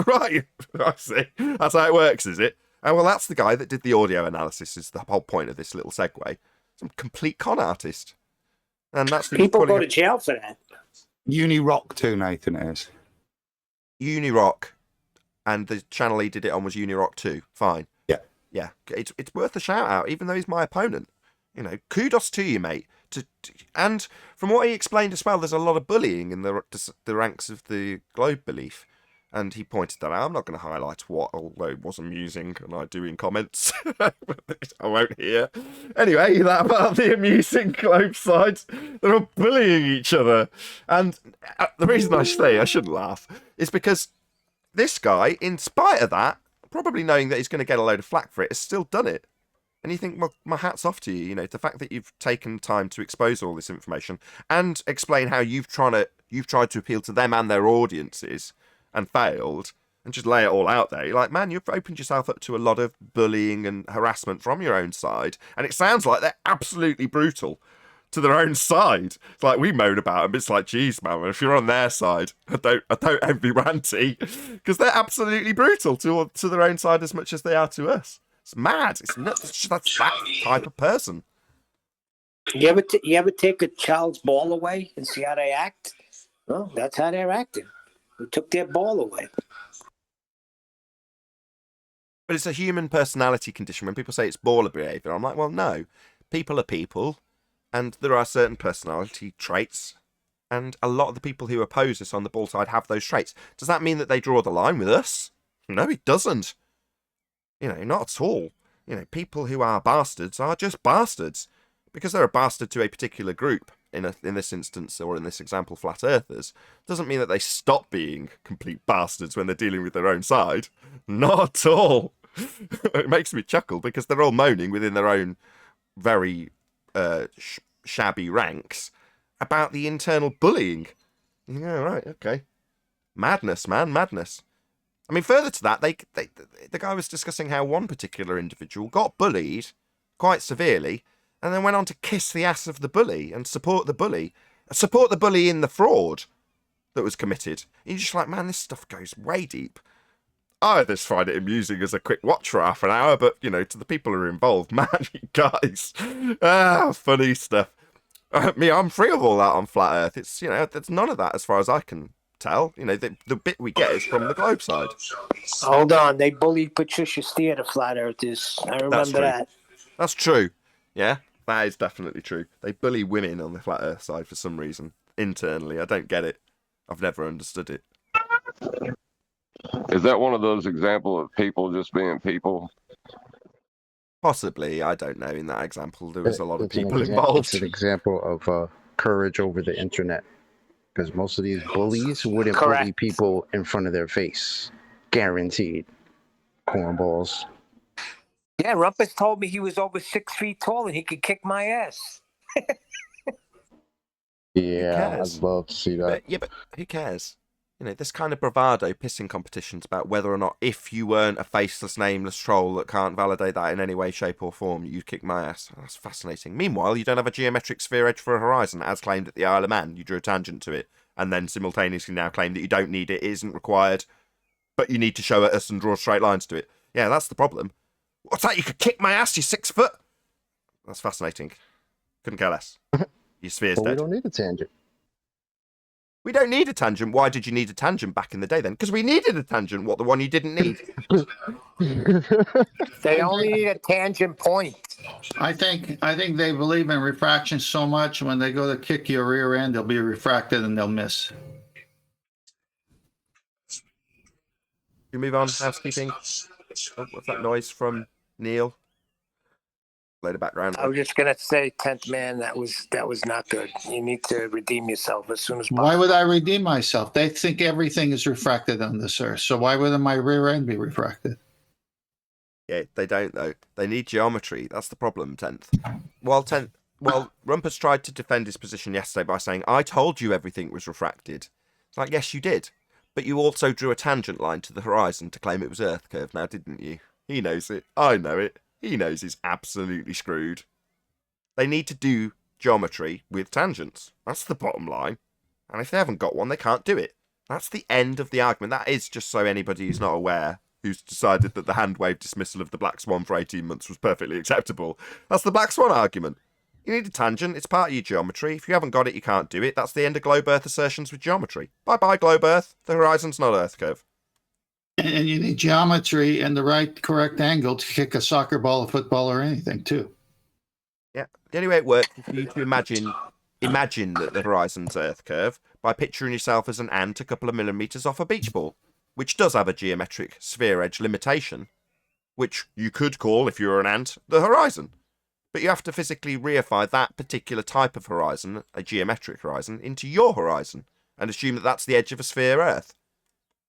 Right. I see. That's how it works, is it? Oh, well, that's the guy that did the audio analysis is the whole point of this little segue. Some complete con artist. And that's people go to jail for that. Unirock too, Nathan, it is. Unirock. And the channel he did it on was Unirock 2. Fine. Yeah. Yeah. It's worth a shout out, even though he's my opponent. You know, kudos to you, mate. And from what he explained as well, there's a lot of bullying in the ranks of the Globe belief. And he pointed that out. I'm not going to highlight what, although it was amusing, and I do in comments. I won't hear. Anyway, that about the amusing Globe sides. They're all bullying each other. And the reason I say I shouldn't laugh is because this guy, in spite of that, probably knowing that he's going to get a load of flack for it, has still done it. And you think, well, my hat's off to you, you know, the fact that you've taken time to expose all this information and explain how you've tried to appeal to them and their audiences and failed, and just lay it all out there. You're like, man, you've opened yourself up to a lot of bullying and harassment from your own side, and it sounds like they're absolutely brutal. to their own side. It's like we moan about them. It's like, geez, man, if you're on their side, I don't envy Ranty, because they're absolutely brutal to their own side as much as they are to us. It's mad. It's nuts. That's that type of person. You ever take a child's ball away and see how they act? Well, that's how they're acting. We took their ball away. But it's a human personality condition. When people say it's baller behaviour, I'm like, well, no. People are people, and there are certain personality traits, and a lot of the people who oppose us on the ball side have those traits. Does that mean that they draw the line with us? No, it doesn't. You know, not at all. You know, people who are bastards are just bastards. Because they're a bastard to a particular group, in this instance, or in this example, flat earthers, doesn't mean that they stop being complete bastards when they're dealing with their own side. Not at all. It makes me chuckle because they're all moaning within their own very shabby ranks about the internal bullying. Yeah, right, okay. Madness, man, madness. I mean, further to that, the guy was discussing how one particular individual got bullied quite severely, and then went on to kiss the ass of the bully and support the bully in the fraud that was committed. And you're just like, man, this stuff goes way deep. I just find it amusing as a quick watch for half an hour, but, you know, to the people who are involved, man, you guys, funny stuff. I'm free of all that on Flat Earth. It's, you know, there's none of that as far as I can tell. You know, the bit we get is from the globe side. Hold on, they bullied Patricia Steer, the Flat Earthers. I remember that. That's true. Yeah, that is definitely true. They bully women on the Flat Earth side for some reason. Internally, I don't get it. I've never understood it. Is that one of those examples of people just being people? Possibly, I don't know. In that example, there was a lot of people involved. It's an example of courage over the internet. Because most of these bullies wouldn't bully people in front of their face. Guaranteed. Cornballs. Yeah, Rumpus told me he was over 6 feet tall and he could kick my ass. Yeah, I'd love to see that. But who cares? You know, this kind of bravado pissing competitions about whether or not, if you weren't a faceless, nameless troll that can't validate that in any way, shape or form, you'd kick my ass. That's fascinating. Meanwhile, you don't have a geometric sphere edge for a horizon, as claimed at the Isle of Man. You drew a tangent to it, and then simultaneously now claim that you don't need it, it isn't required, but you need to show it us and draw straight lines to it. Yeah, that's the problem. What's that? You could kick my ass, you 6 foot? That's fascinating. Couldn't care less. Your sphere's dead. We don't need a tangent. We don't need a tangent. Why did you need a tangent back in the day then? Because we needed a tangent. What, the one you didn't need? They only need a tangent point. I think they believe in refraction so much when they go to kick your rear end, they'll be refracted and they'll miss. We move on. Housekeeping. Oh, what's that noise from Neil? Play the background. I was just gonna say, 10th man, that was not good. You need to redeem yourself as soon as possible. Why would I redeem myself? They think everything is refracted on this earth. So why wouldn't my rear end be refracted? Yeah, they don't though. They need geometry. That's the problem, 10th. Well, Rumpus tried to defend his position yesterday by saying, I told you everything was refracted. It's like, yes, you did. But you also drew a tangent line to the horizon to claim it was Earth curve now, didn't you? He knows it. I know it. He knows he's absolutely screwed. They need to do geometry with tangents. That's the bottom line. And if they haven't got one, they can't do it. That's the end of the argument. That is just so anybody who's not aware, who's decided that the hand wave dismissal of the Black Swan for 18 months was perfectly acceptable. That's the Black Swan argument. You need a tangent. It's part of your geometry. If you haven't got it, you can't do it. That's the end of globe Earth assertions with geometry. Bye-bye, globe Earth. The horizon's not Earth curve. And you need geometry and the right correct angle to kick a soccer ball, a football, or anything, too. Yeah. The only way it works is for you to imagine that the horizon's Earth curve by picturing yourself as an ant a couple of millimeters off a beach ball, which does have a geometric sphere edge limitation, which you could call, if you're an ant, the horizon. But you have to physically reify that particular type of horizon, a geometric horizon, into your horizon, and assume that that's the edge of a sphere Earth.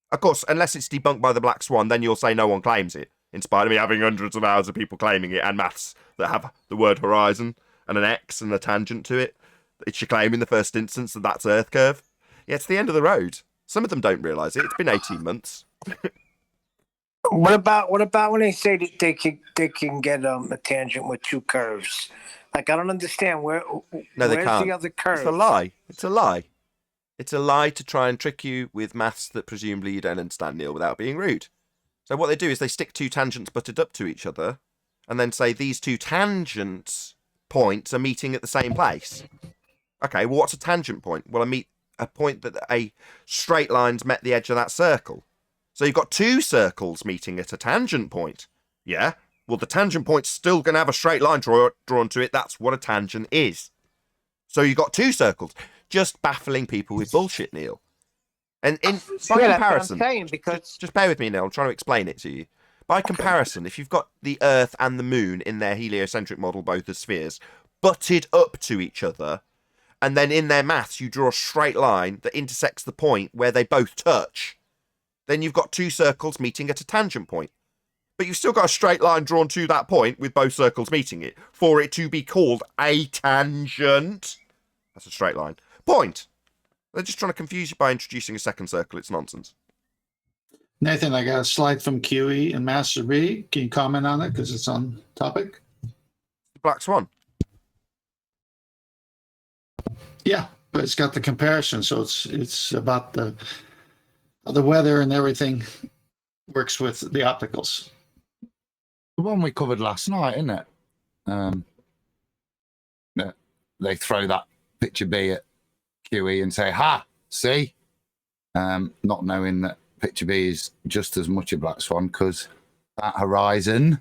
Of course, unless it's debunked by the Black Swan, then you'll say no one claims it, in spite of me having hundreds of hours of people claiming it, and maths that have the word horizon, and an X and a tangent to it. It's your claim in the first instance that that's Earth curve. Yeah, it's the end of the road. Some of them don't realise it. It's been 18 months. What about when they say that they can get a tangent with two curves? Like, I don't understand No, they where's can't. the other curve? It's a lie. It's a lie. It's a lie to try and trick you with maths that presumably you don't understand, Neil, without being rude. So what they do is they stick two tangents butted up to each other and then say these two tangent points are meeting at the same place. Okay, well, what's a tangent point? Well, I meet a point that a straight line's met the edge of that circle. So you've got two circles meeting at a tangent point. Yeah? Well, the tangent point's still going to have a straight line drawn to it. That's what a tangent is. So you've got two circles. Just baffling people with bullshit, Neil. And by comparison, that's what I'm saying, because just bear with me, Neil. I'm trying to explain it to you. By comparison, if you've got the Earth and the Moon in their heliocentric model, both as spheres, butted up to each other, and then in their maths you draw a straight line that intersects the point where they both touch, then you've got two circles meeting at a tangent point. But you've still got a straight line drawn to that point with both circles meeting it for it to be called a tangent. That's a straight line. Point. They're just trying to confuse you by introducing a second circle. It's nonsense. Nathan, I got a slide from QE and Master B. Can you comment on it because it's on topic? Black Swan. Yeah, but it's got the comparison, so it's about the weather and everything works with the opticals. The one we covered last night, isn't it? They throw that picture B at QE and say, "Ha, see," not knowing that picture B is just as much a black swan because that horizon,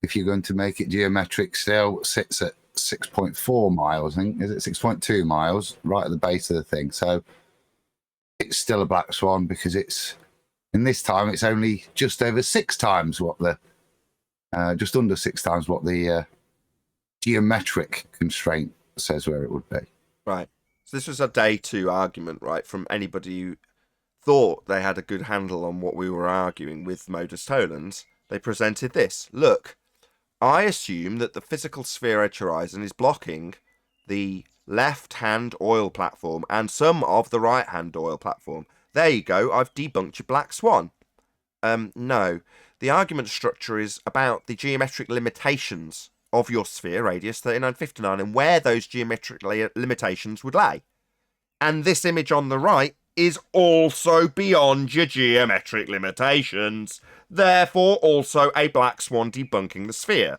if you're going to make it geometric, still sits at 6.4 miles. I think, is it 6.2 miles, right at the base of the thing? So it's still a black swan because it's, in this time, it's only just over 6 times what the, just under 6 times what the geometric constraint says where it would be. Right. So this was a day 2 argument, right, from anybody who thought they had a good handle on what we were arguing with Modus Tollens. They presented this. Look, I assume that the physical sphere edge horizon is blocking the left-hand oil platform and some of the right-hand oil platform. There you go. I've debunked your black swan. No. The argument structure is about the geometric limitations of your sphere radius 3959 and where those geometric limitations would lay. And this image on the right is also beyond your geometric limitations, therefore also a black swan debunking the sphere.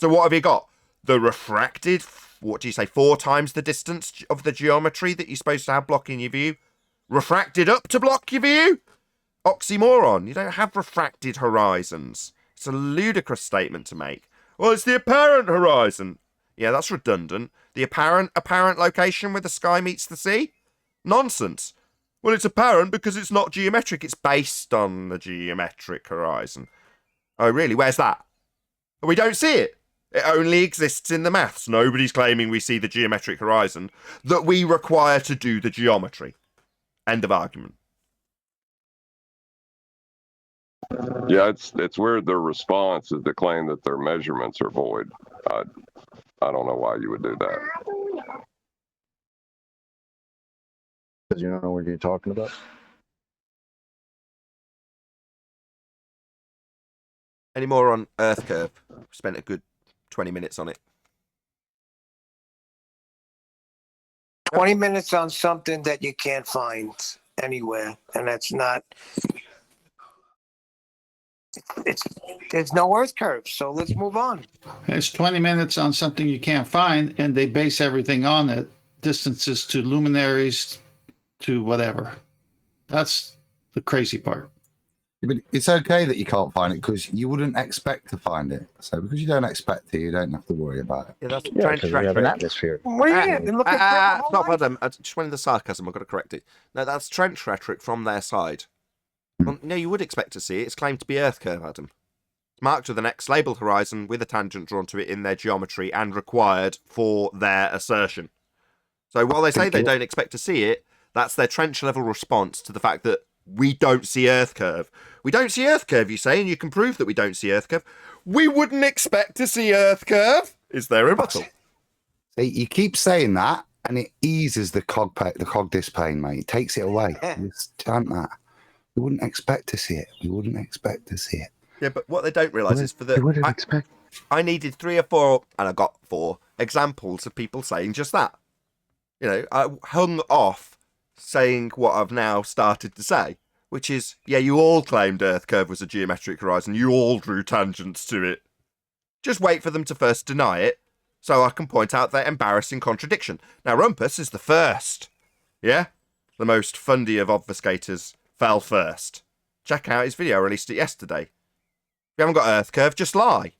So what have you got? The refracted, what do you say, 4 times the distance of the geometry that you're supposed to have blocking your view, refracted up to block your view? Oxymoron. You don't have refracted horizons. It's a ludicrous statement to make. Well, it's the apparent horizon. Yeah, that's redundant. The apparent location where the sky meets the sea? Nonsense. Well, it's apparent because it's not geometric. It's based on the geometric horizon. Oh, really? Where's that? We don't see it. It only exists in the maths. Nobody's claiming we see the geometric horizon that we require to do the geometry. End of argument. Yeah, it's weird. Their response is to claim that their measurements are void. I don't know why you would do that. Because you don't know what you're talking about. Any more on Earth curve? Spent a good 20 minutes on it. 20 minutes on something that you can't find anywhere, and that's not. There's no Earth curve, so let's move on. It's 20 minutes on something you can't find, and they base everything on it. Distances to luminaries to whatever. That's the crazy part. But it's okay that you can't find it because you wouldn't expect to find it. So because you don't expect to, you don't have to worry about it. Yeah, that's Yeah, because we have an atmosphere. What are you doing? Look at stop, Adam. Just went in the sarcasm. I've got to correct it. No, that's trench rhetoric from their side. Well, no, you would expect to see it. It's claimed to be Earth curve, Adam. It's marked with an X labelled horizon with a tangent drawn to it in their geometry and required for their assertion. So while they say they don't expect to see it, that's their trench level response to the fact that we don't see Earth curve. We don't see Earth curve, you say, and you can prove that we don't see Earth curve. We wouldn't expect to see Earth curve, is their rebuttal. See, you keep saying that, and it eases the cog disc pain, mate. It takes it away. You just chant that. We wouldn't expect to see it. We wouldn't expect to see it. Yeah, but what they don't realise is for the... You wouldn't expect. I needed 3 or 4, and I got 4 examples of people saying just that. You know, I hung off saying what I've now started to say, which is, yeah, you all claimed Earth curve was a geometric horizon. You all drew tangents to it. Just wait for them to first deny it, so I can point out their embarrassing contradiction. Now, Rumpus is the first. Yeah? The most fundy of obfuscators fell first. Check out his video, I released it yesterday. If you haven't got Earth curve, just lie.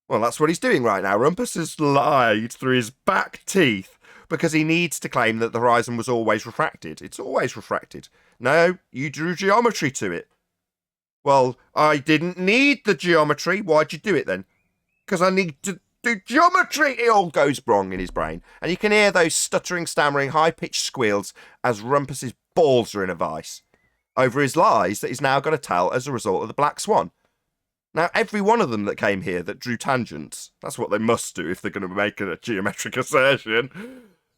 Well, that's what he's doing right now. Rumpus has lied through his back teeth because he needs to claim that the horizon was always refracted. It's always refracted. No, you drew geometry to it. Well, I didn't need the geometry. Why'd you do it then? Because I need to do geometry. It all goes wrong in his brain. And you can hear those stuttering, stammering, high-pitched squeals as Rumpus's balls are in a vice over his lies that he's now got to tell as a result of the Black Swan. Now, every one of them that came here that drew tangents, that's what they must do if they're going to make a geometric assertion,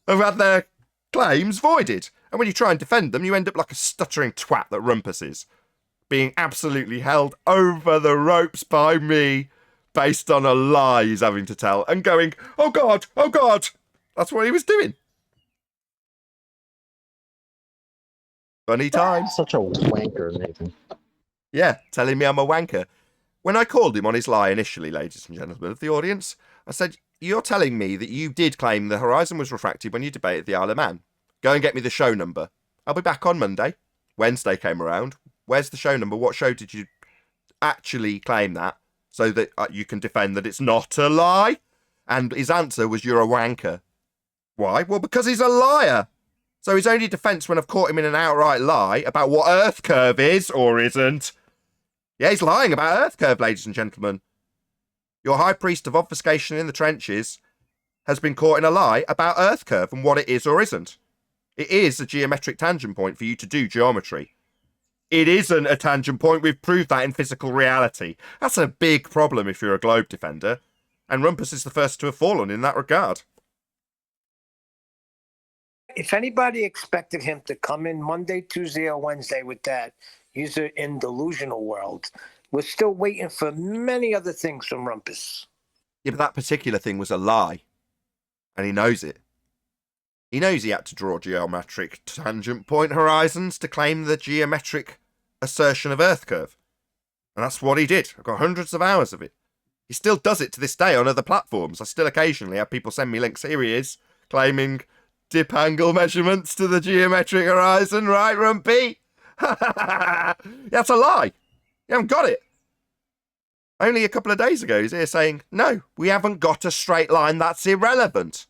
have had their claims voided. And when you try and defend them, you end up like a stuttering twat that Rumpus is, being absolutely held over the ropes by me based on a lie he's having to tell and going, oh God, oh God. That's what he was doing. Funny time. Such a wanker, Nathan. Yeah, telling me I'm a wanker. When I called him on his lie initially, ladies and gentlemen of the audience, I said, you're telling me that you did claim the horizon was refracted when you debated the Isle of Man. Go and get me the show number. I'll be back on Monday. Wednesday came around. Where's the show number? What show did you actually claim that so that you can defend that it's not a lie? And his answer was, you're a wanker. Why? Well, because he's a liar. So his only defence when I've caught him in an outright lie about what Earth curve is or isn't. Yeah, he's lying about Earth curve, ladies and gentlemen. Your high priest of obfuscation in the trenches has been caught in a lie about Earth curve and what it is or isn't. It is a geometric tangent point for you to do geometry. It isn't a tangent point. We've proved that in physical reality. That's a big problem if you're a globe defender. And Rumpus is the first to have fallen in that regard. If anybody expected him to come in Monday, Tuesday, or Wednesday with that, he's in delusional world. We're still waiting for many other things from Rumpus. Yeah, but that particular thing was a lie. And he knows it. He knows he had to draw geometric tangent point horizons to claim the geometric assertion of Earth curve. And that's what he did. I've got hundreds of hours of it. He still does it to this day on other platforms. I still occasionally have people send me links. Here he is, claiming dip angle measurements to the geometric horizon, right, Rumpy? That's a lie. You haven't got it. Only a couple of days ago, he's here saying, no, we haven't got a straight line. That's irrelevant.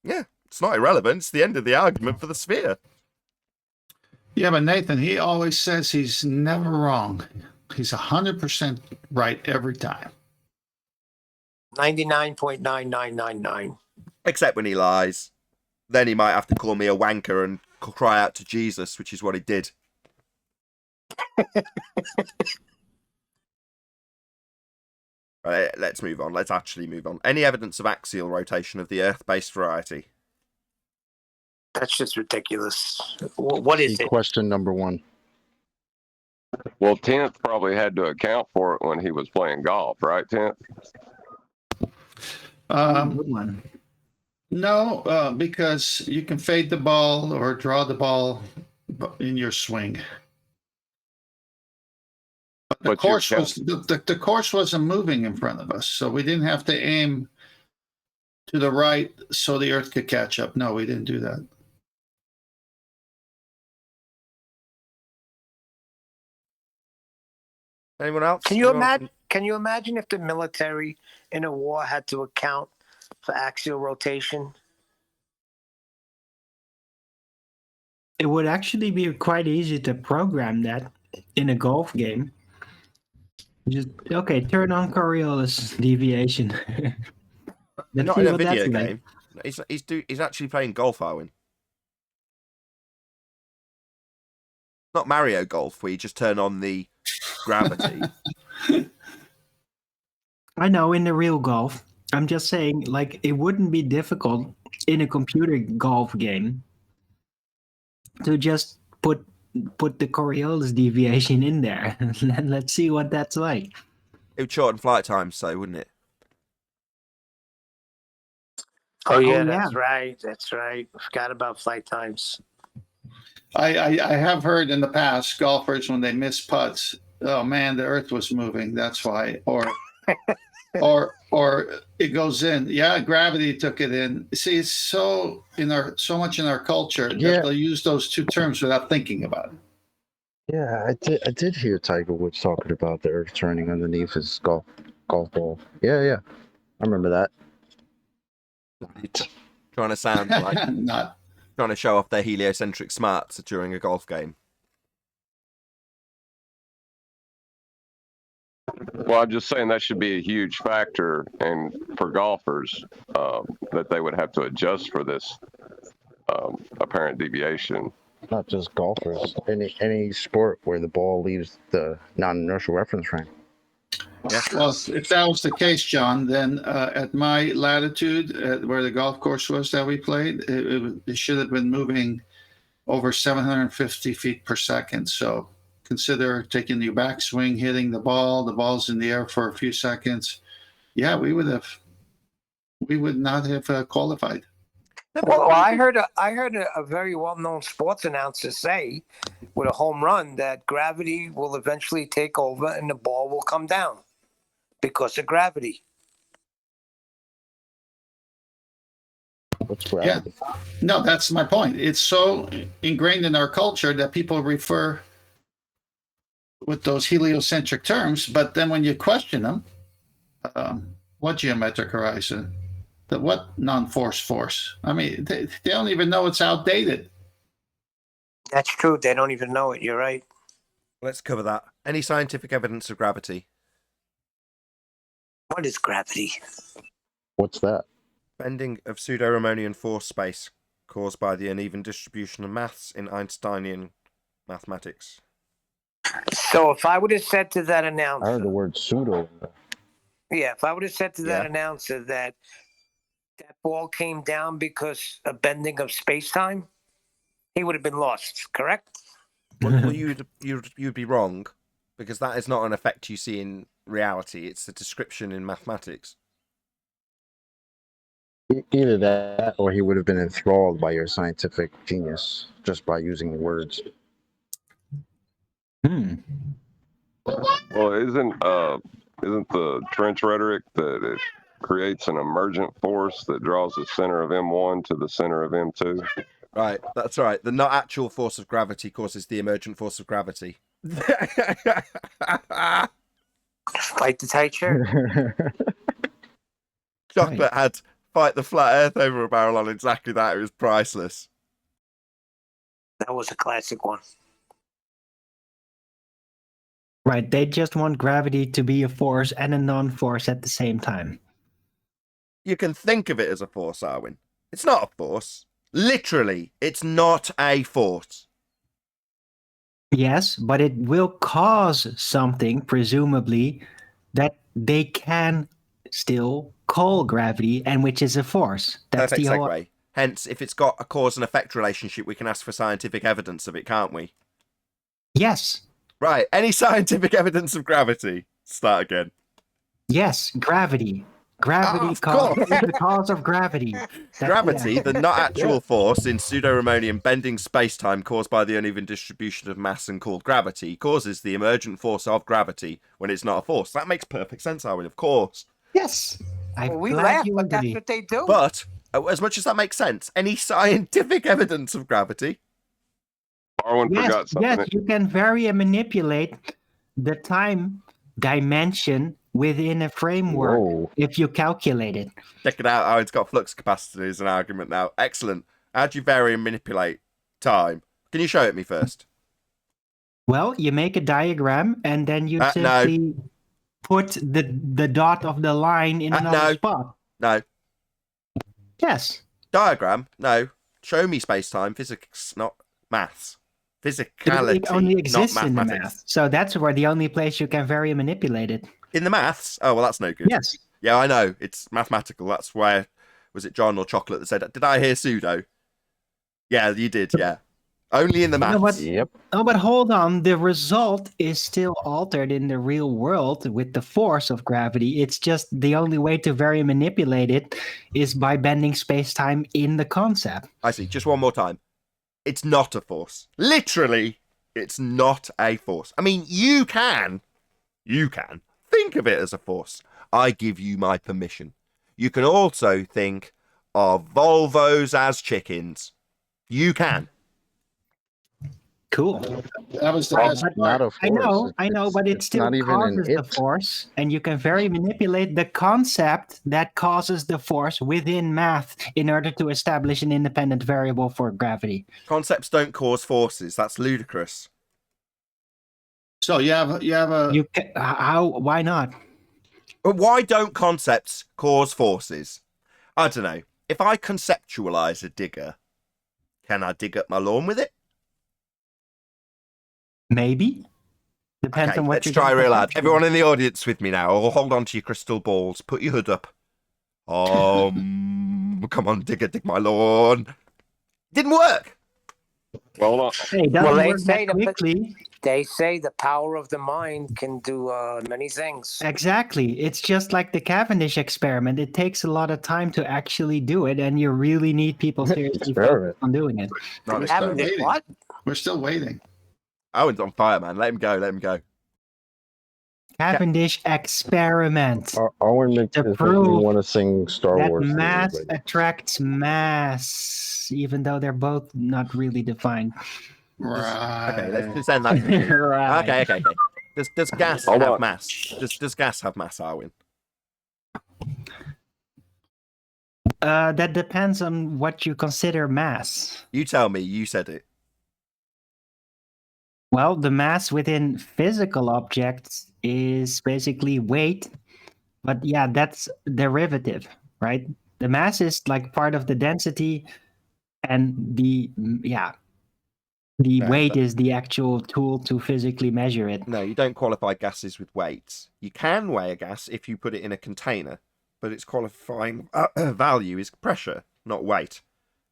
Yeah, it's not irrelevant. It's the end of the argument for the sphere. Yeah, but Nathan, he always says he's never wrong. He's 100% right every time. 99.9999. Except when he lies. Then he might have to call me a wanker and cry out to Jesus, which is what he did. Right, let's move on. Let's actually move on. Any evidence of axial rotation of the Earth-based variety? That's just ridiculous. What is it? Question number 1. Well, 10th probably had to account for it when he was playing golf, right, 10th? Good one. No, because you can fade the ball or draw the ball in your swing. But the course was the course wasn't moving in front of us, so we didn't have to aim to the right so the Earth could catch up. No, we didn't do that. Anyone else? Can you imagine? Can you imagine if the military in a war had to account for axial rotation? It would actually be quite easy to program that in a golf game. Just okay, turn on Coriolis deviation. Not in a video game. He's actually playing golf, Owen. Not Mario Golf, where you just turn on the gravity. I know, in the real golf. I'm just saying, like, it wouldn't be difficult in a computer golf game to just put put the Coriolis deviation in there. Let's see what that's like. It would shorten flight times, so wouldn't it? Oh yeah, yeah. that's right. That's right. Forgot about flight times. I have heard in the past golfers when they miss putts, oh man, the earth was moving. That's why. Or it goes in. Yeah, gravity took it in. See, it's so much in our culture that they'll use those two terms without thinking about it. Yeah, I did hear Tiger Woods talking about the earth turning underneath his golf ball. Yeah. I remember that. Trying to sound like Not. trying to show off their heliocentric smarts during a golf game. Well, I'm just saying that should be a huge factor, and for golfers, that they would have to adjust for this apparent deviation. Not just golfers. Any sport where the ball leaves the non-inertial reference frame. Yeah. Well, if that was the case, John, then at my latitude, where the golf course was that we played, it should have been moving over 750 feet per second. So consider taking your backswing, hitting the ball's in the air for a few seconds. Yeah, we would not have qualified. Well, I heard a very well-known sports announcer say, with a home run, that gravity will eventually take over and the ball will come down because of gravity. What's gravity? Yeah. No, that's my point. It's so ingrained in our culture that people refer with those heliocentric terms, but then when you question them, what geometric horizon? What non-force force? I mean, they don't even know it's outdated. That's true. They don't even know it. You're right. Let's cover that. Any scientific evidence of gravity? What is gravity? What's that? Bending of pseudo-Riemannian force space caused by the uneven distribution of mass in Einsteinian mathematics. So if I would have said to that I heard announcer, the word pseudo. yeah, if I would have said to that announcer that ball came down because of bending of space-time, he would have been lost, correct? Well, you'd be wrong, because that is not an effect you see in reality. It's a description in mathematics. Either that, or he would have been enthralled by your scientific genius just by using the words. Well, isn't the trench rhetoric that it creates an emergent force that draws the center of M1 to the center of M2? Right, that's right. The not actual force of gravity causes the emergent force of gravity. Fight the tight shirt. Chocolate had Fight the Flat Earth Over a Barrel on exactly that. It was priceless. That was a classic one. Right, they just want gravity to be a force and a non-force at the same time. You can think of it as a force, Arwin. It's not a force. Literally, it's not a force. Yes, but it will cause something, presumably, that they can still call gravity, and which is a force. That's Perfect the whole... segue. Hence, if it's got a cause and effect relationship, we can ask for scientific evidence of it, can't we? Yes. Right, any scientific evidence of gravity? Start again. Yes, gravity. Gravity is the cause of gravity. Gravity, the not actual force in pseudo-Riemannian bending space-time caused by the uneven distribution of mass and called gravity, causes the emergent force of gravity when it's not a force. That makes perfect sense, Arwen, of course. Yes. We laugh, but that's what they do. But, as much as that makes sense, any scientific evidence of gravity? Arwen forgot something. Yes, you can vary and manipulate the time dimension within a framework if you calculate it. Check it out. Oh, it's got flux capacity as an argument now. Excellent. How do you vary and manipulate time? Can you show it me first? Well, you make a diagram and then you simply put the dot of the line in another spot. No. Yes. Diagram? No. Show me space-time. Physics, not maths. Physicality, it only exists not in the mathematics. math. So that's where the only place you can vary and manipulate it. In the maths? Oh, well, that's no good. Yes. Yeah, I know. It's mathematical. That's where, was it John or Chocolate that said, did I hear pseudo? Yeah, you did, yeah. Only in the maths. No, but, Yep. oh, but hold on. The result is still altered in the real world with the force of gravity. It's just the only way to very manipulate it is by bending space-time in the concept. I see. Just one more time. It's not a force. Literally, it's not a force. I mean, you can think of it as a force. I give you my permission. You can also think of Volvos as chickens. You can. Cool. That was the Right, best but Not part. a force. I know, but it it's still not even an causes the it. force, and you can very manipulate the concept that causes the force within math in order to establish an independent variable for gravity. Concepts don't cause forces. That's ludicrous. So you have a You can, how? Why not? But why don't concepts cause forces? I don't know. If I conceptualize a digger, can I dig up my lawn with it? Maybe. Depends Okay, on what let's you're try gonna real loud. conceptualize. Everyone in the audience with me now. Or hold on to your crystal balls. Put your hood up. Come on, digger, dig my lawn. Didn't work. Well, hold on. Hey, it doesn't they work say that that- quickly. They say the power of the mind can do many things. Exactly. It's just like the Cavendish experiment. It takes a lot of time to actually do it, and you really need people seriously Experiment. focused on doing it. Not We're this still time. waiting. What? We're still waiting. Owen's on fire, man. Let him go. Let him go. Cavendish experiment. Owen makes To me prove want to sing Star That Wars. mass music. attracts mass, even though they're both not really defined. Right. Okay, let's just end that. quickly. Right. Okay. Does gas Hold have on. mass? Does gas have mass, Arwin? That depends on what you consider mass. You tell me. You said it. Well, the mass within physical objects is basically weight, but yeah, that's derivative, right? The mass is like part of the density, and the No, weight that- is the actual tool to physically measure it. No, you don't qualify gases with weights. You can weigh a gas if you put it in a container, but its qualifying value is pressure, not weight.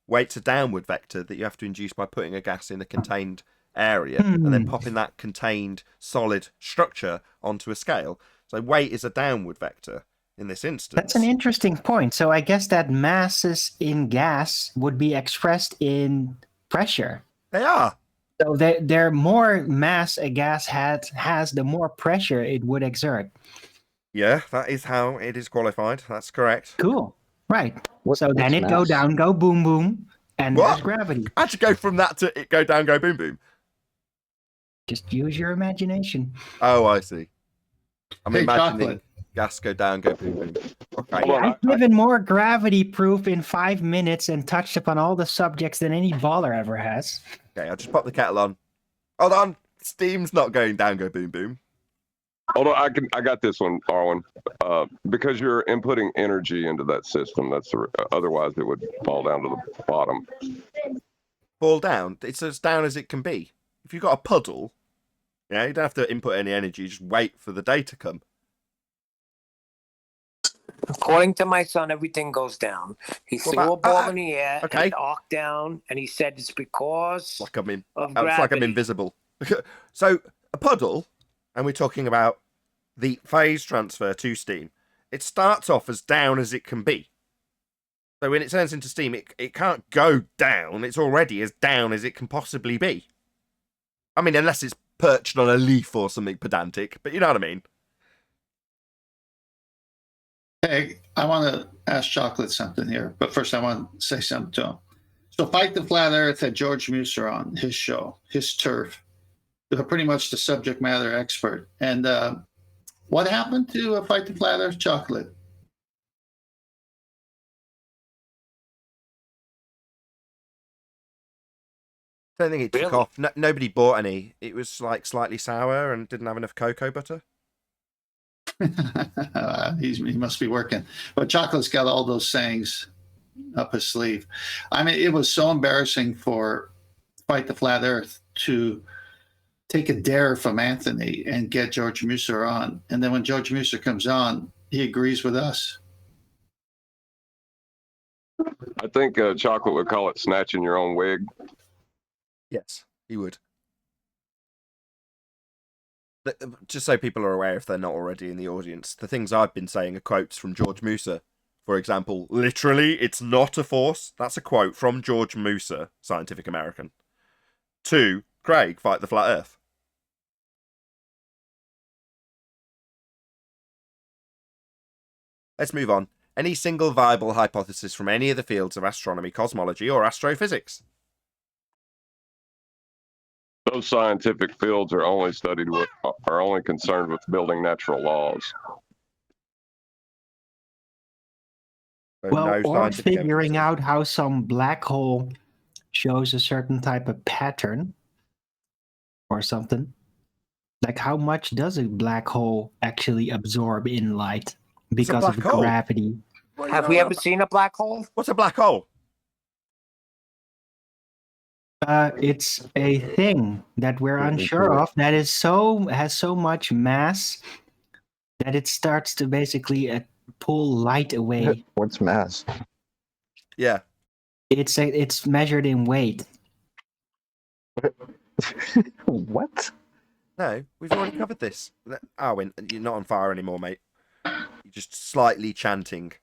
Weight's a downward vector that you have to induce by putting a gas in a contained area and then popping that contained solid structure onto a scale. So weight is a downward vector in this instance. That's an interesting point. So I guess that masses in gas would be expressed in pressure. They are. So the more mass a gas has, the more pressure it would exert. Yeah, that is how it is qualified. That's correct. Cool. Right. What- So then what's it go mass? down, go boom, boom, and What? there's gravity. How'd you go from that to it go down, go boom, boom? Just use your imagination. Oh, I see. I'm Hey, imagining chocolate. gas go down, go boom, boom. Okay. Hold on. I've given more gravity proof in 5 minutes and touched upon all the subjects than any baller ever has. Okay, I'll just pop the kettle on. Hold on. Steam's not going down, go boom, boom. Hold on, I got this one, Arwen. Because you're inputting energy into that system, otherwise it would fall down to the bottom. Fall down. It's as down as it can be. If you've got a puddle, you don't have to input any energy. You just wait for the day to come. According to my son, everything goes down. He What threw about- a ball in the air okay. and it arced down, and he said it's because Like I'm in. of It's like I'm gravity. invisible. So a puddle, and we're talking about the phase transfer to steam. It starts off as down as it can be. So when it turns into steam, it can't go down. It's already as down as it can possibly be. I mean, unless it's perched on a leaf or something pedantic, but you know what I mean. Hey, I want to ask Chocolate something here, but first I want to say something to him. So Fight the Flat Earth had George Muser on his show, his turf. They're pretty much the subject matter expert. And what happened to Fight the Flat Earth, Chocolate? I don't think it took Really? off. No, nobody bought any. It was like slightly sour and didn't have enough cocoa butter. He must be working. But Chocolate's got all those sayings up his sleeve. I mean, it was so embarrassing for Fight the Flat Earth to take a dare from Anthony and get George Muser on. And then when George Muser comes on, he agrees with us. I think Chocolate would call it snatching your own wig. Yes, he would. Just so people are aware, if they're not already in the audience, the things I've been saying are quotes from George Musa. For example, literally, it's not a force. That's a quote from George Musa, Scientific American. 2, Craig, fight the flat earth. Let's move on. Any single viable hypothesis from any of the fields of astronomy, cosmology, or astrophysics? Those scientific fields are only concerned with building natural laws. So Well, no or scientific figuring evidence. out how some black hole shows a certain type of pattern or something. Like, how much does a black hole actually absorb in light because black of hole? gravity? Well, Have we ever seen a black hole? What's a black hole? It's a thing that we're unsure of that has so much mass that it starts to basically pull light away. What's mass? Yeah. It's measured in weight. What? No, we've already covered this. Arwin, you're not on fire anymore, mate. You're just slightly chanting.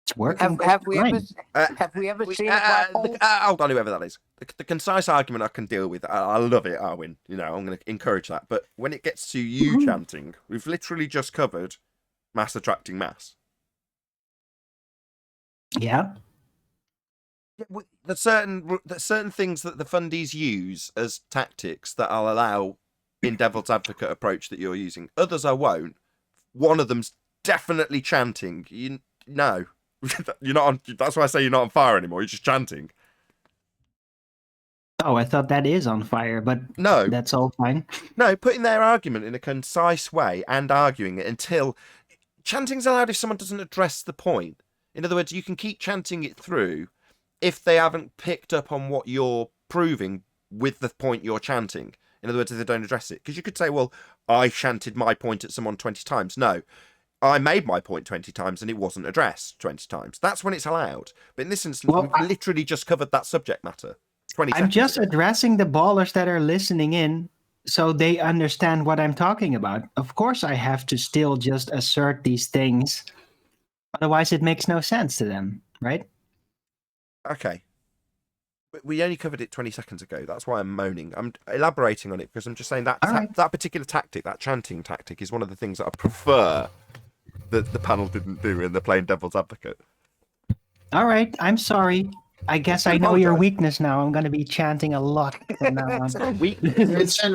It's working. Have we ever seen a black hole? Hold on, whoever that is. The concise argument I can deal with. I love it, Arwin. You know, I'm going to encourage that. But when it gets to you chanting, we've literally just covered mass attracting mass. Yeah. There's certain things that the fundies use as tactics that I'll allow in devil's advocate approach that you're using. Others I won't. One of them's definitely chanting. No. You're not on. That's why I say you're not on fire anymore. You're just chanting. Oh, I thought that is on fire, but no, that's all fine. No, putting their argument in a concise way and arguing it until chanting's allowed if someone doesn't address the point. In other words, you can keep chanting it through if they haven't picked up on what you're proving with the point you're chanting. In other words, if they don't address it, because you could say, "Well, I chanted my point at someone 20 times." No. I made my point 20 times and it wasn't addressed 20 times. That's when it's allowed. But in this instance, we've literally just covered that subject matter. I'm just addressing the ballers that are listening in so they understand what I'm talking about. Of course, I have to still just assert these things. Otherwise, it makes no sense to them, right? Okay. But we only covered it 20 seconds ago. That's why I'm moaning. I'm elaborating on it because I'm just saying that that particular tactic, that chanting tactic, is one of the things that I prefer that the panel didn't do in the plain devil's advocate. All right, I'm sorry. I guess I know your weakness now. I'm going to be chanting a lot from now on. Rinse and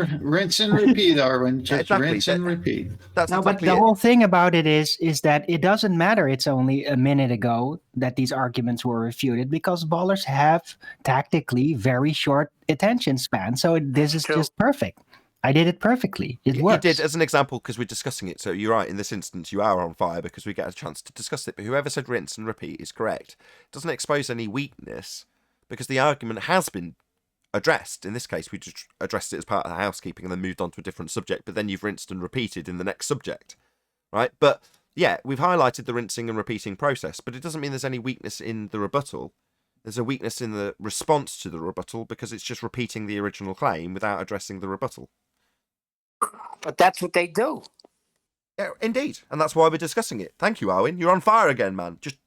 repeat, Arwen. Just rinse and repeat. That's but the whole thing about it is that it doesn't matter. It's only a minute ago that these arguments were refuted because ballers have tactically very short attention span. So this is just perfect. I did it perfectly. It works. You did as an example because we're discussing it. So you're right. In this instance, you are on fire because we get a chance to discuss it. But whoever said rinse and repeat is correct. It doesn't expose any weakness because the argument has been addressed. In this case, we just addressed it as part of the housekeeping and then moved on to a different subject. But then you've rinsed and repeated in the next subject, right? But yeah, we've highlighted the rinsing and repeating process, but it doesn't mean there's any weakness in the rebuttal. There's a weakness in the response to the rebuttal because it's just repeating the original claim without addressing the rebuttal. But that's what they do. Yeah, indeed. And that's why we're discussing it. Thank you, Arwen. You're on fire again, man. Just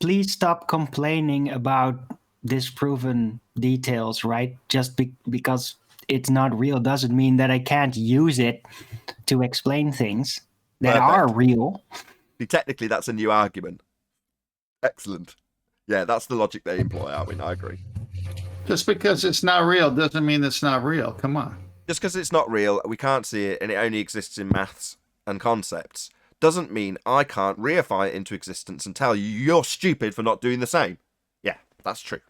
please stop complaining about disproven details, right? Just because it's not real doesn't mean that I can't use it to explain things that are real. Technically, that's a new argument. Excellent. Yeah, that's the logic they employ, Arwen. I agree. Just because it's not real doesn't mean it's not real. Come on. Just because it's not real, we can't see it, and it only exists in maths and concepts, doesn't mean I can't reify it into existence and tell you you're stupid for not doing the same. Yeah, that's true.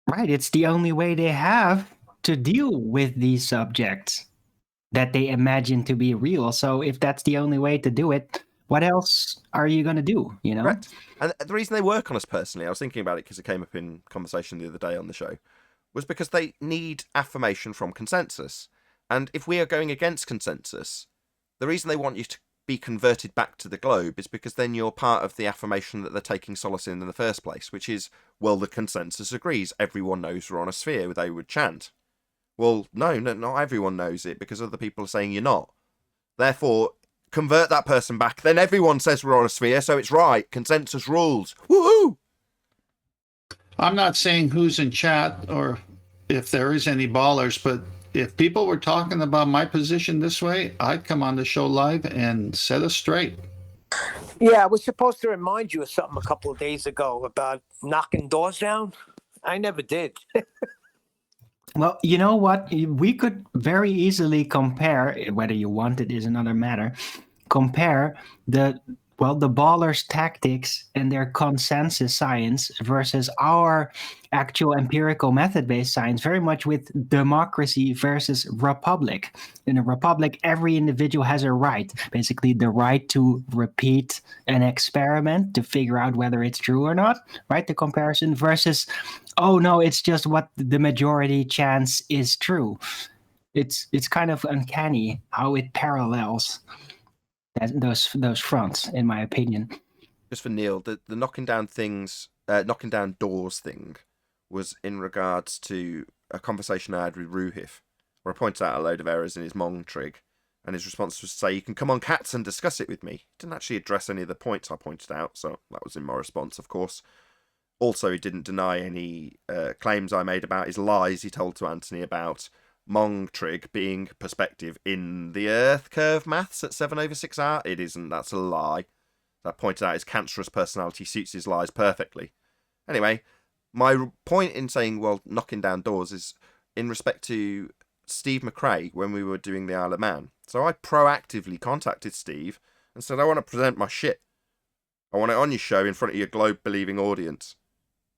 Right, it's the only way they have to deal with these subjects that they imagine to be real. So if that's the only way to do it, what else are you going to do, you know? Correct. And the reason they work on us personally, I was thinking about it because it came up in conversation the other day on the show, was because they need affirmation from consensus. And if we are going against consensus, the reason they want you to be converted back to the globe is because then you're part of the affirmation that they're taking solace in the first place, which is, well, the consensus agrees. Everyone knows we're on a sphere, they would chant. Well, no, not everyone knows it because other people are saying you're not. Therefore, convert that person back. Then everyone says we're on a sphere, so it's right. Consensus rules. Woohoo! I'm not saying who's in chat or if there is any ballers, but if people were talking about my position this way, I'd come on the show live and set us straight. Yeah, I was supposed to remind you of something a couple of days ago about knocking doors down. I never did. Well, you know what? We could very easily compare, whether you want it is another matter, compare the ballers' tactics and their consensus science versus our actual empirical method-based science, very much with democracy versus republic. In a republic, every individual has a right, basically the right to repeat an experiment to figure out whether it's true or not, right? The comparison versus, oh no, it's just what the majority chance is true. It's kind of uncanny how it parallels those fronts, in my opinion. Just for Neil, the knocking down doors thing was in regards to a conversation I had with Ruhif, where I pointed out a load of errors in his Mong trig, and his response was to say, you can come on Cats and discuss it with me. He didn't actually address any of the points I pointed out, so that was in my response, of course. Also, he didn't deny any claims I made about his lies he told to Anthony about Mong trig being perspective in the Earth curve maths at 7/6R. It isn't, that's a lie. I pointed out his cancerous personality suits his lies perfectly. Anyway, my point in saying, well, knocking down doors is in respect to Steve McRae when we were doing the Isle of Man. So I proactively contacted Steve and said, I want to present my shit. I want it on your show in front of your globe-believing audience.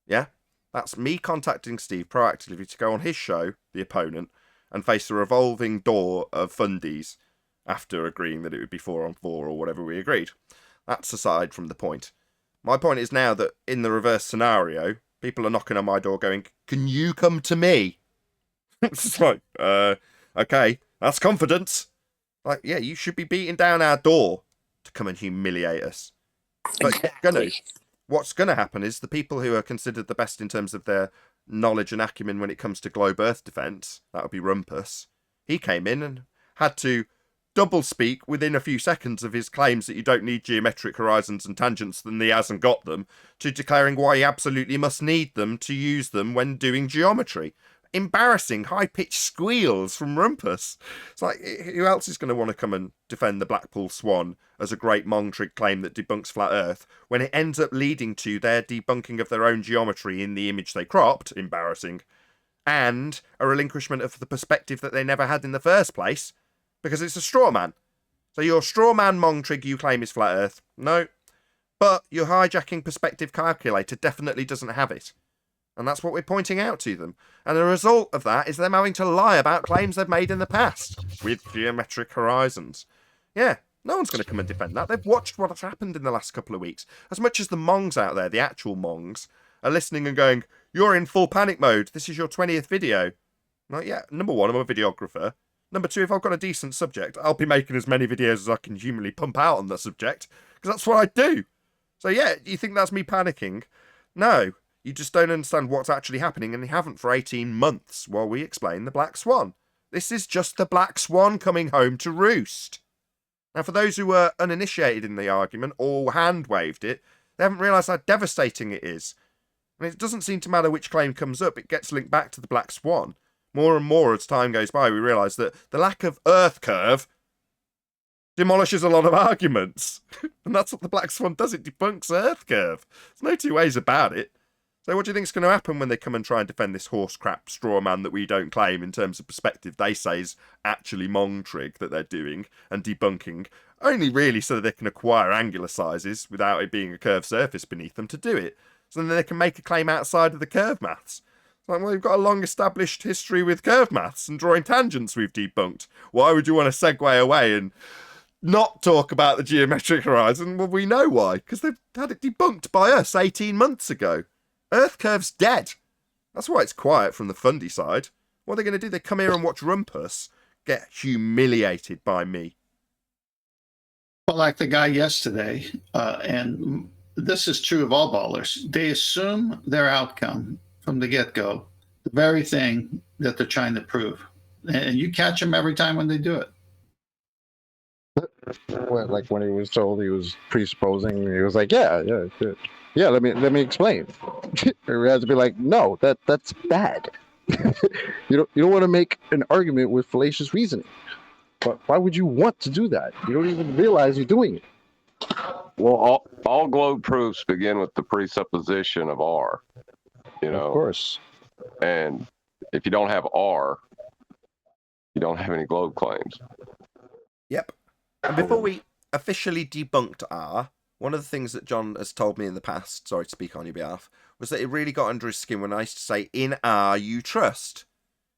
Yeah? That's me contacting Steve proactively to go on his show, The Opponent, and face the revolving door of fundies after agreeing that it would be 4-on-4 or whatever we agreed. That's aside from the point. My point is now that in the reverse scenario, people are knocking on my door going, can you come to me? It's like, okay, that's confidence. Like, yeah, you should be beating down our door to come and humiliate us. But Exactly. what's going to happen is the people who are considered the best in terms of their knowledge and acumen when it comes to globe Earth defense, that would be Rumpus. He came in and had to double speak within a few seconds of his claims that you don't need geometric horizons and tangents, and he hasn't got them, to declaring why he absolutely must need them to use them when doing geometry. Embarrassing high-pitched squeals from Rumpus. It's like, who else is going to want to come and defend the Blackpool Swan as a great Mong trig claim that debunks flat Earth when it ends up leading to their debunking of their own geometry in the image they cropped, embarrassing, and a relinquishment of the perspective that they never had in the first place, because it's a straw man. So your straw man Mong trig you claim is flat Earth. No. But your hijacking perspective calculator definitely doesn't have it. And that's what we're pointing out to them. And the result of that is them having to lie about claims they've made in the past with geometric horizons. Yeah, no one's going to come and defend that. They've watched what has happened in the last couple of weeks. As much as the Mongs out there, the actual Mongs, are listening and going, you're in full panic mode. This is your 20th video. Like, yeah, number one, I'm a videographer. Number two, if I've got a decent subject, I'll be making as many videos as I can humanly pump out on that subject, because that's what I do. So yeah, you think that's me panicking? No. You just don't understand what's actually happening, and you haven't for 18 months while we explain the Black Swan. This is just the Black Swan coming home to roost. Now, for those who were uninitiated in the argument or hand-waved it, they haven't realised how devastating it is. And it doesn't seem to matter which claim comes up, it gets linked back to the Black Swan. More and more as time goes by, we realise that the lack of Earth curve demolishes a lot of arguments. And that's what the Black Swan does, it debunks Earth curve. There's no two ways about it. So what do you think is going to happen when they come and try and defend this horse crap straw man that we don't claim in terms of perspective they say is actually Mong trig that they're doing and debunking, only really so that they can acquire angular sizes without it being a curved surface beneath them to do it. So then they can make a claim outside of the curve maths. It's like, well, we've got a long established history with curve maths and drawing tangents we've debunked. Why would you want to segue away and not talk about the geometric horizon? Well, we know why, because they've had it debunked by us 18 months ago. Earth curve's dead. That's why it's quiet from the fundy side. What are they going to do? They come here and watch Rumpus get humiliated by me. Well, like the guy yesterday, and this is true of all ballers, they assume their outcome from the get-go, the very thing that they're trying to prove. And you catch them every time when they do it. What, like when he was told he was presupposing, he was like, yeah. Let me explain. He has to be like, no, that's bad. You don't want to make an argument with fallacious reasoning. But why would you want to do that? You don't even realize you're doing it. Well, all globe proofs begin with the presupposition of R. You know, of course. And if you don't have R, you don't have any globe claims. Yep. And before we officially debunked R, one of the things that John has told me in the past, sorry to speak on your behalf, was that it really got under his skin when I used to say, in R you trust.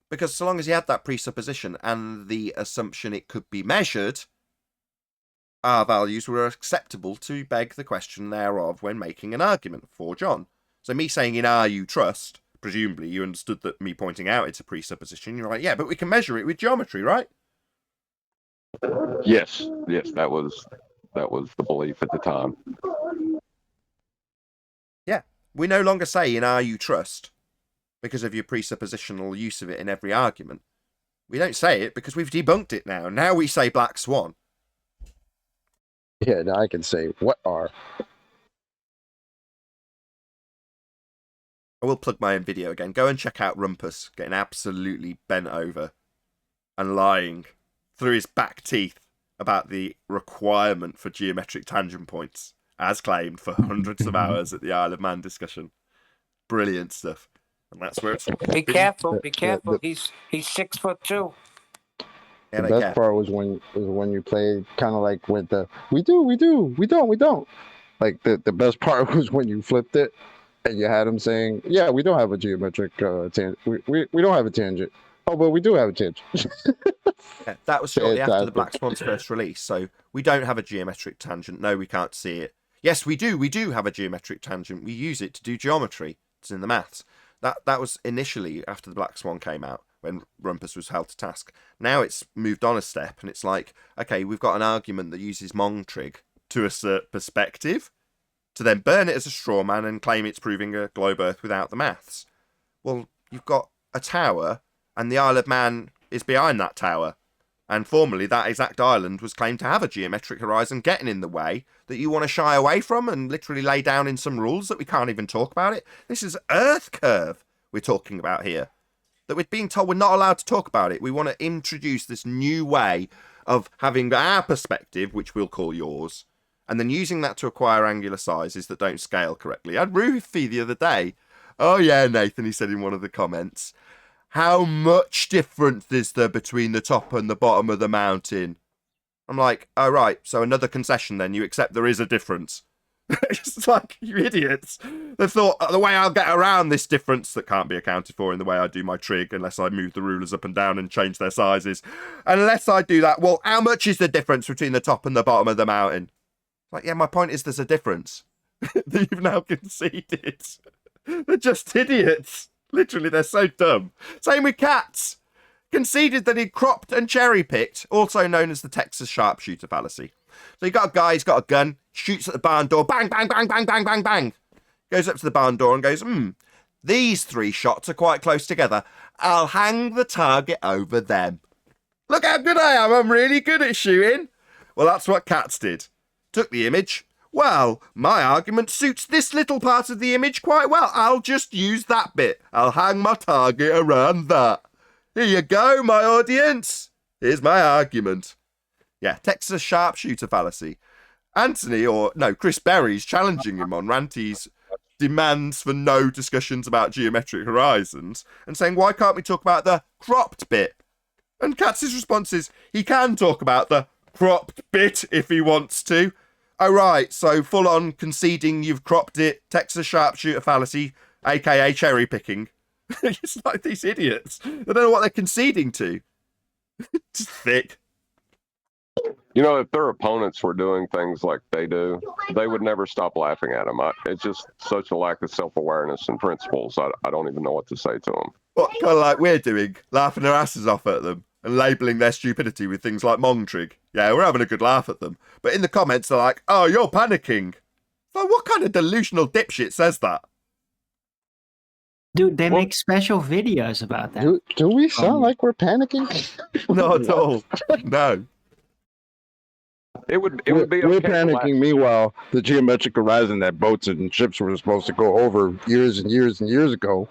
Because so long as he had that presupposition and the assumption it could be measured, R values were acceptable to beg the question thereof when making an argument for John. So me saying in R you trust, presumably you understood that me pointing out it's a presupposition. You're like, yeah, but we can measure it with geometry, right? Yes, that was the belief at the time. Yeah, we no longer say in R you trust because of your presuppositional use of it in every argument. We don't say it because we've debunked it now. Now we say Black Swan. Yeah, now I can say what are. I will plug my own video again. Go and check out Rumpus getting absolutely bent over and lying through his back teeth about the requirement for geometric tangent points, as claimed for hundreds of hours at the Isle of Man discussion. Brilliant stuff. And that's where it's... Be careful. He's 6'2". The best part was when you played kind of like with the we don't. Like the best part was when you flipped it and you had him saying, yeah, we don't have a geometric tangent. We don't have a tangent. Oh, but we do have a tangent. Yeah, that was shortly after the Black Swan's first release. So we don't have a geometric tangent. No, we can't see it. Yes, we do. We do have a geometric tangent. We use it to do geometry. It's in the maths. That was initially after the Black Swan came out, when Rumpus was held to task. Now it's moved on a step, and it's like, okay, we've got an argument that uses Mong trig to assert perspective, to then burn it as a straw man and claim it's proving a globe Earth without the maths. Well, you've got a tower, and the Isle of Man is behind that tower. And formerly, that exact island was claimed to have a geometric horizon getting in the way that you want to shy away from and literally lay down in some rules that we can't even talk about it. This is Earth curve we're talking about here. That we're being told we're not allowed to talk about it. We want to introduce this new way of having our perspective, which we'll call yours, and then using that to acquire angular sizes that don't scale correctly. I had Rufi the other day. Oh yeah, Nathan, he said in one of the comments, how much difference is there between the top and the bottom of the mountain? I'm like, oh right, so another concession then, you accept there is a difference. It's like, you idiots. They thought, the way I'll get around this difference that can't be accounted for in the way I do my trig, unless I move the rulers up and down and change their sizes. Unless I do that, well, how much is the difference between the top and the bottom of the mountain? Like, yeah, my point is there's a difference. That you've now conceded. They're just idiots. Literally, they're so dumb. Same with cats. Conceded that he cropped and cherry-picked, also known as the Texas Sharpshooter fallacy. So you got a guy, he's got a gun, shoots at the barn door, bang, bang, bang, bang, bang, bang, bang. Goes up to the barn door and goes, these three shots are quite close together. I'll hang the target over them. Look how good I am. I'm really good at shooting. Well, that's what cats did. Took the image. Well, my argument suits this little part of the image quite well. I'll just use that bit. I'll hang my target around that. Here you go, my audience. Here's my argument. Yeah, Texas Sharpshooter fallacy. Chris Berry's challenging him on Ranty's demands for no discussions about geometric horizons and saying, why can't we talk about the cropped bit? And Katz's response is, he can talk about the cropped bit if he wants to. Oh, right, so full-on conceding you've cropped it, Texas Sharpshooter fallacy, a.k.a. cherry-picking. It's like these idiots. They don't know what they're conceding to. It's thick. You know, if their opponents were doing things like they do, they would never stop laughing at them. It's just such a lack of self-awareness and principles. I don't even know what to say to them. What, kind of like we're doing, laughing our asses off at them and labelling their stupidity with things like Mong trig. Yeah, we're having a good laugh at them. But in the comments, they're like, oh, you're panicking. So what kind of delusional dipshit says that? Dude, they make special videos about that. Do we sound like we're panicking? Not at all. No. It would We're be okay. panicking. Meanwhile, the geometric horizon that boats and ships were supposed to go over years and years and years ago,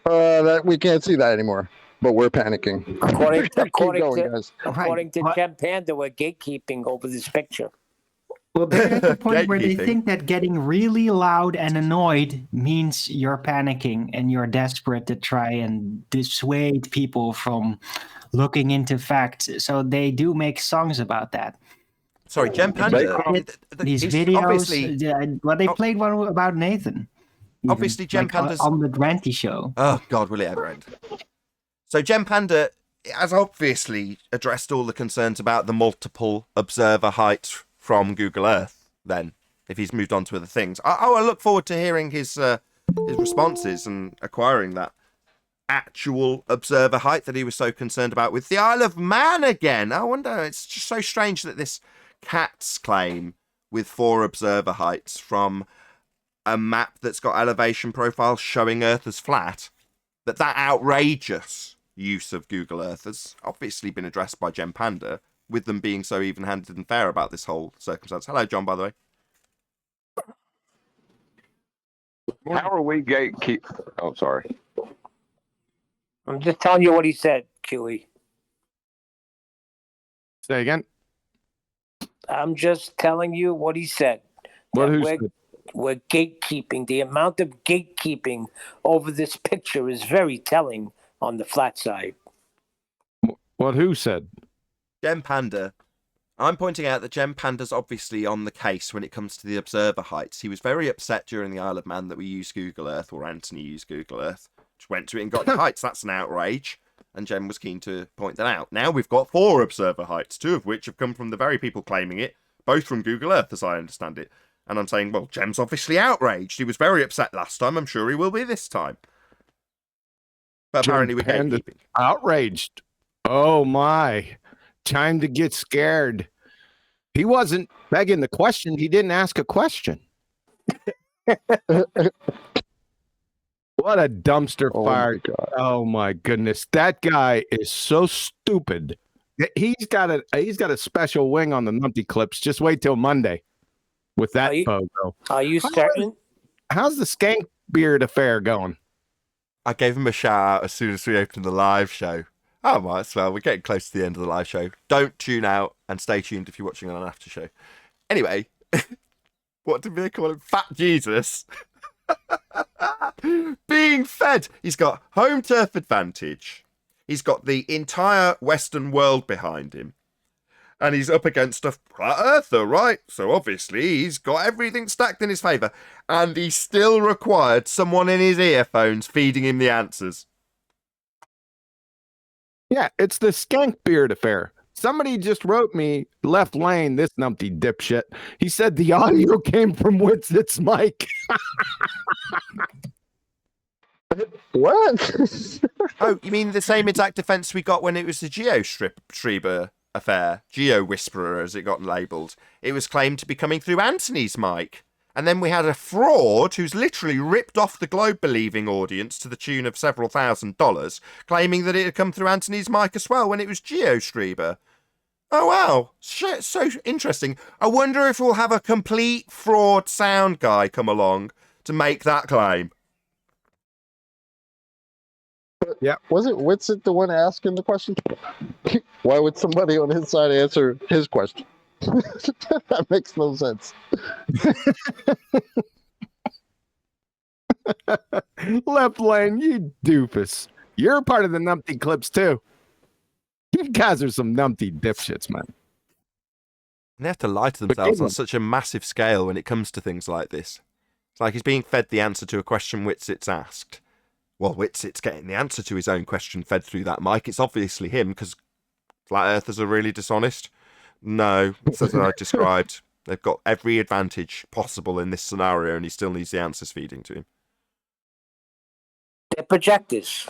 that we can't see that anymore. But we're panicking. According to Jem Panda, we're gatekeeping over this picture. Well, they're at the point where they Gatekeeping. think that getting really loud and annoyed means you're panicking and you're desperate to try and dissuade people from looking into facts. So they do make songs about that. Sorry, Jem Panda. These he's videos, obviously, they played one about Nathan. even, obviously Jem Panda's on the Ranty show. Oh God, will it ever end? So Jem Panda has obviously addressed all the concerns about the multiple observer height from Google Earth. Then, if he's moved on to other things, I look forward to hearing his responses and acquiring that actual observer height that he was so concerned about with the Isle of Man again. I wonder, it's just so strange that this CATS claim with 4 observer heights from a map that's got elevation profiles showing Earth as flat, that outrageous use of Google Earth has obviously been addressed by Jem Panda, with them being so even-handed and fair about this whole circumstance. Hello, John, by the way. How are we gatekeep? Oh, sorry. I'm just telling you what he said, QE. Say again. I'm just telling you what he said. What? We're gatekeeping. The amount of gatekeeping over this picture is very telling on the flat side. What? Who said? Jem Panda. I'm pointing out that Jem Panda's obviously on the case when it comes to the observer heights. He was very upset during the Isle of Man that we used Google Earth, or Anthony used Google Earth. Just went to it and got the heights. That's an outrage. And Jem was keen to point that out. Now we've got 4 observer heights, 2 of which have come from the very people claiming it, both from Google Earth, as I understand it. And I'm saying, well, Jem's obviously outraged. He was very upset last time. I'm sure he will be this time. But apparently we're gatekeeping. Outraged. Oh, my. Time to get scared. He wasn't begging the question. He didn't ask a question. What a dumpster fire. Oh, my goodness. That guy is so stupid. He's got a special wing on the Numpty clips. Just wait till Monday with that photo. Are you certain? How's the skank beard affair going? I gave him a shout out as soon as we opened the live show. Oh, might as well. We're getting close to the end of the live show. Don't tune out and stay tuned if you're watching on an after show. Anyway, what did we call him? Fat Jesus. Being fed. He's got home turf advantage. He's got the entire Western world behind him. And he's up against a flat earther, right? So obviously he's got everything stacked in his favour. And he still required someone in his earphones feeding him the answers. Yeah, it's the skank beard affair. Somebody just wrote me, left lane, this numpty dipshit. He said the audio came from Witzit's mic. What? Oh, you mean the same exact defence we got when it was the Geo-Strieber affair? Geo-Whisperer, as it got labelled. It was claimed to be coming through Anthony's mic. And then we had a fraud who's literally ripped off the globe-believing audience to the tune of several $1,000s, claiming that it had come through Anthony's mic as well when it was Geo-Strieber. Oh, wow. Shit, so interesting. I wonder if we'll have a complete fraud sound guy come along to make that claim. Yeah. Wasn't Witsit the one asking the question? Why would somebody on his side answer his question? That makes no sense. Left lane, you doofus. You're part of the numpty clips too. You guys are some numpty dipshits, man. They have to lie to themselves on such a massive scale when it comes to things like this. It's like he's being fed the answer to a question Witsit's asked. Well, Witsit's getting the answer to his own question fed through that mic. It's obviously him, because flat earthers are really dishonest. No, as I described, they've got every advantage possible in this scenario, and he still needs the answers feeding to him. They're projectors.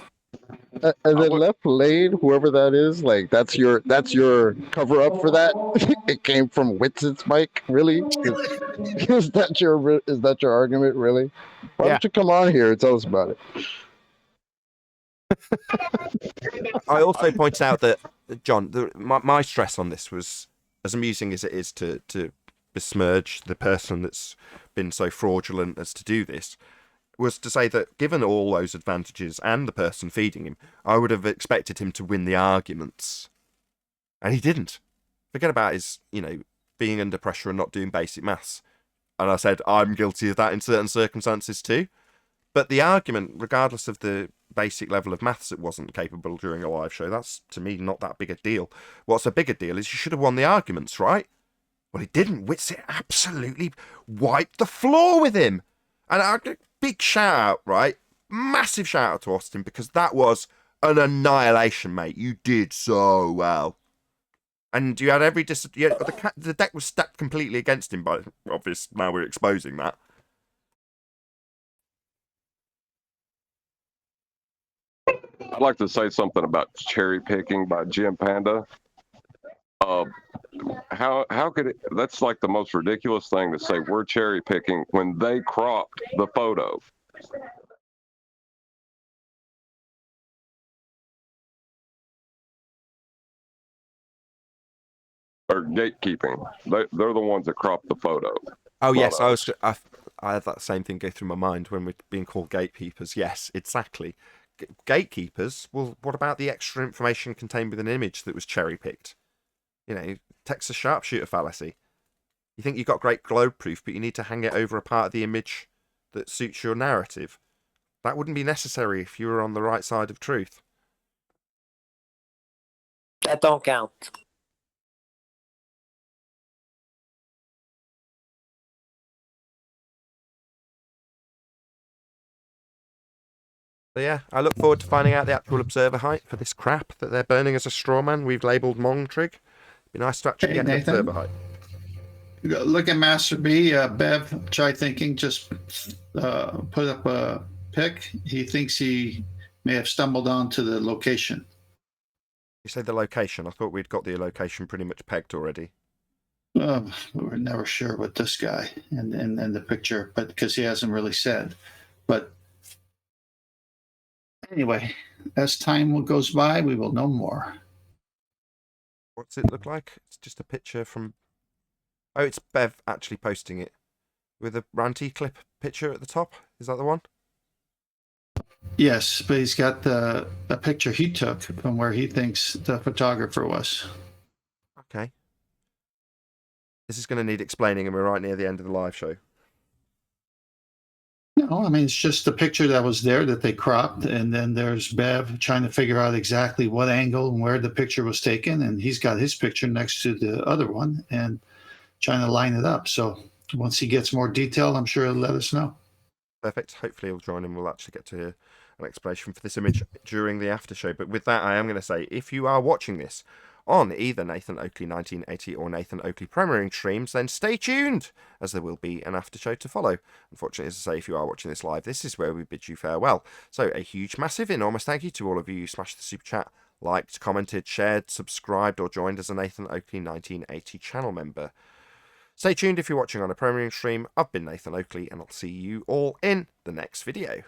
And then left lane, whoever that is, like that's your cover up for that. It came from Whitson's mic, really? Is that your argument, really? Why don't you come on here and tell us about it? I also pointed out that, John, my stress on this was, as amusing as it is to besmirch the person that's been so fraudulent as to do this, was to say that given all those advantages and the person feeding him, I would have expected him to win the arguments. And he didn't. Forget about his, being under pressure and not doing basic maths. And I said, I'm guilty of that in certain circumstances too. But the argument, regardless of the basic level of maths it wasn't capable during a live show, that's, to me, not that big a deal. What's a bigger deal is you should have won the arguments, right? Well, he didn't. Whitsit absolutely wiped the floor with him. And big shout out, right? Massive shout out to Austin, because that was an annihilation, mate. You did so well. And you had every the deck was stacked completely against him, but obviously now we're exposing that. I'd like to say something about cherry picking by Jim Panda. How could it? That's like the most ridiculous thing to say. We're cherry picking when they cropped the photo. Or gatekeeping. They're the ones that cropped the photo. Oh yes, I had that same thing go through my mind when we're being called gatekeepers. Yes, exactly. Gatekeepers. Well, what about the extra information contained within an image that was cherry picked? Texas Sharpshooter fallacy. You think you've got great globe proof, but you need to hang it over a part of the image that suits your narrative. That wouldn't be necessary if you were on the right side of truth. That don't count. So yeah, I look forward to finding out the actual observer height for this crap that they're burning as a straw man we've labelled Mongtrig. Be nice to actually get an observer height. Look at Master B. Bev, try thinking, just put up a pic. He thinks he may have stumbled onto the location. You say the location? I thought we'd got the location pretty much pegged already. We were never sure with this guy and the picture, but because he hasn't really said. But anyway, as time goes by, we will know more. What's it look like? It's just a picture from... Oh, it's Bev actually posting it with a Ranty clip picture at the top. Is that the one? Yes, but he's got a picture he took from where he thinks the photographer was. Okay. This is going to need explaining, and we're right near the end of the live show. No, I mean, it's just the picture that was there that they cropped, and then there's Bev trying to figure out exactly what angle and where the picture was taken, and he's got his picture next to the other one and trying to line it up. So once he gets more detail, I'm sure he'll let us know. Perfect. Hopefully he'll join and we'll actually get to hear an explanation for this image during the after show. But with that, I am going to say, if you are watching this on either Nathan Oakley 1980 or Nathan Oakley premiering streams, then stay tuned, as there will be an after show to follow. Unfortunately, as I say, if you are watching this live, this is where we bid you farewell. So a huge, massive, enormous thank you to all of you who smashed the super chat, liked, commented, shared, subscribed, or joined as a Nathan Oakley 1980 channel member. Stay tuned if you're watching on a premiering stream. I've been Nathan Oakley, and I'll see you all in the next video.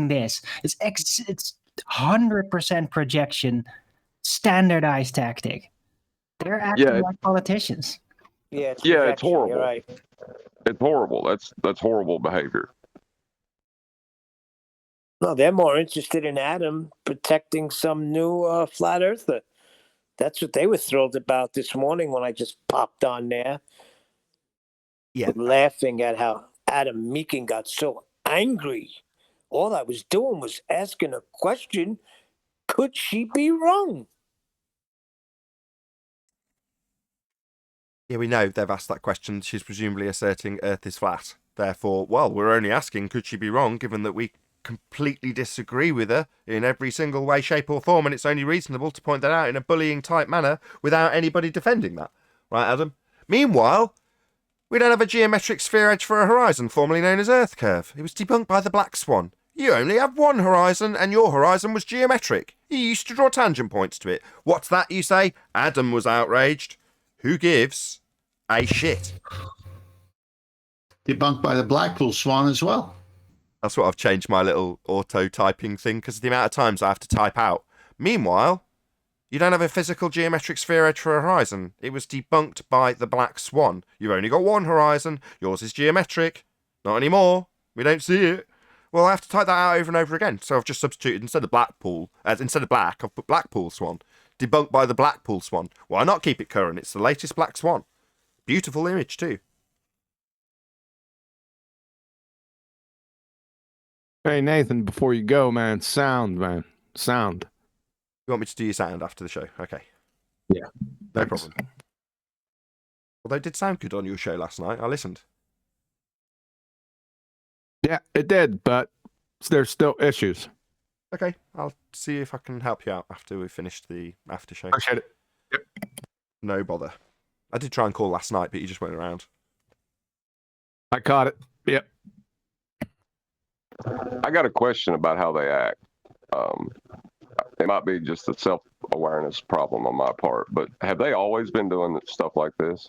This it's 100% projection, standardized tactic. They're acting like politicians. Yeah, it's horrible. You're right. It's horrible. That's horrible behavior. No, they're more interested in Adam protecting some new flat earther. That's what they were thrilled about this morning when I just popped on there. Yeah. Laughing at how Adam Meekin got so angry. All I was doing was asking a question. Could she be wrong? Yeah, we know they've asked that question. She's presumably asserting Earth is flat. Therefore, well, we're only asking, could she be wrong, given that we completely disagree with her in every single way, shape or form, and it's only reasonable to point that out in a bullying type manner without anybody defending that. Right, Adam? Meanwhile, we don't have a geometric sphere edge for a horizon, formerly known as Earth curve. It was debunked by the Black Swan. You only have one horizon, and your horizon was geometric. You used to draw tangent points to it. What's that, you say? Adam was outraged. Who gives a shit? Debunked by the Blackpool Swan as well. That's what I've changed my little auto-typing thing, because of the amount of times I have to type out. Meanwhile, you don't have a physical geometric sphere edge for a horizon. It was debunked by the Black Swan. You've only got one horizon. Yours is geometric. Not anymore. We don't see it. Well, I have to type that out over and over again. So I've just substituted, instead of Blackpool, instead of black, I've put Blackpool Swan. Debunked by the Blackpool Swan. Why not keep it current? It's the latest Black Swan. Beautiful image too. Hey, Nathan, before you go, man, sound. You want me to do your sound after the show? Okay. Yeah. No problem. Although it did sound good on your show last night. I listened. Yeah, it did, but there's still issues. Okay. I'll see if I can help you out after we've finished the after show. Appreciate it. Yep. No bother. I did try and call last night, but you just went around. I caught it. Yep. I got a question about how they act. It might be just a self-awareness problem on my part, but have they always been doing stuff like this?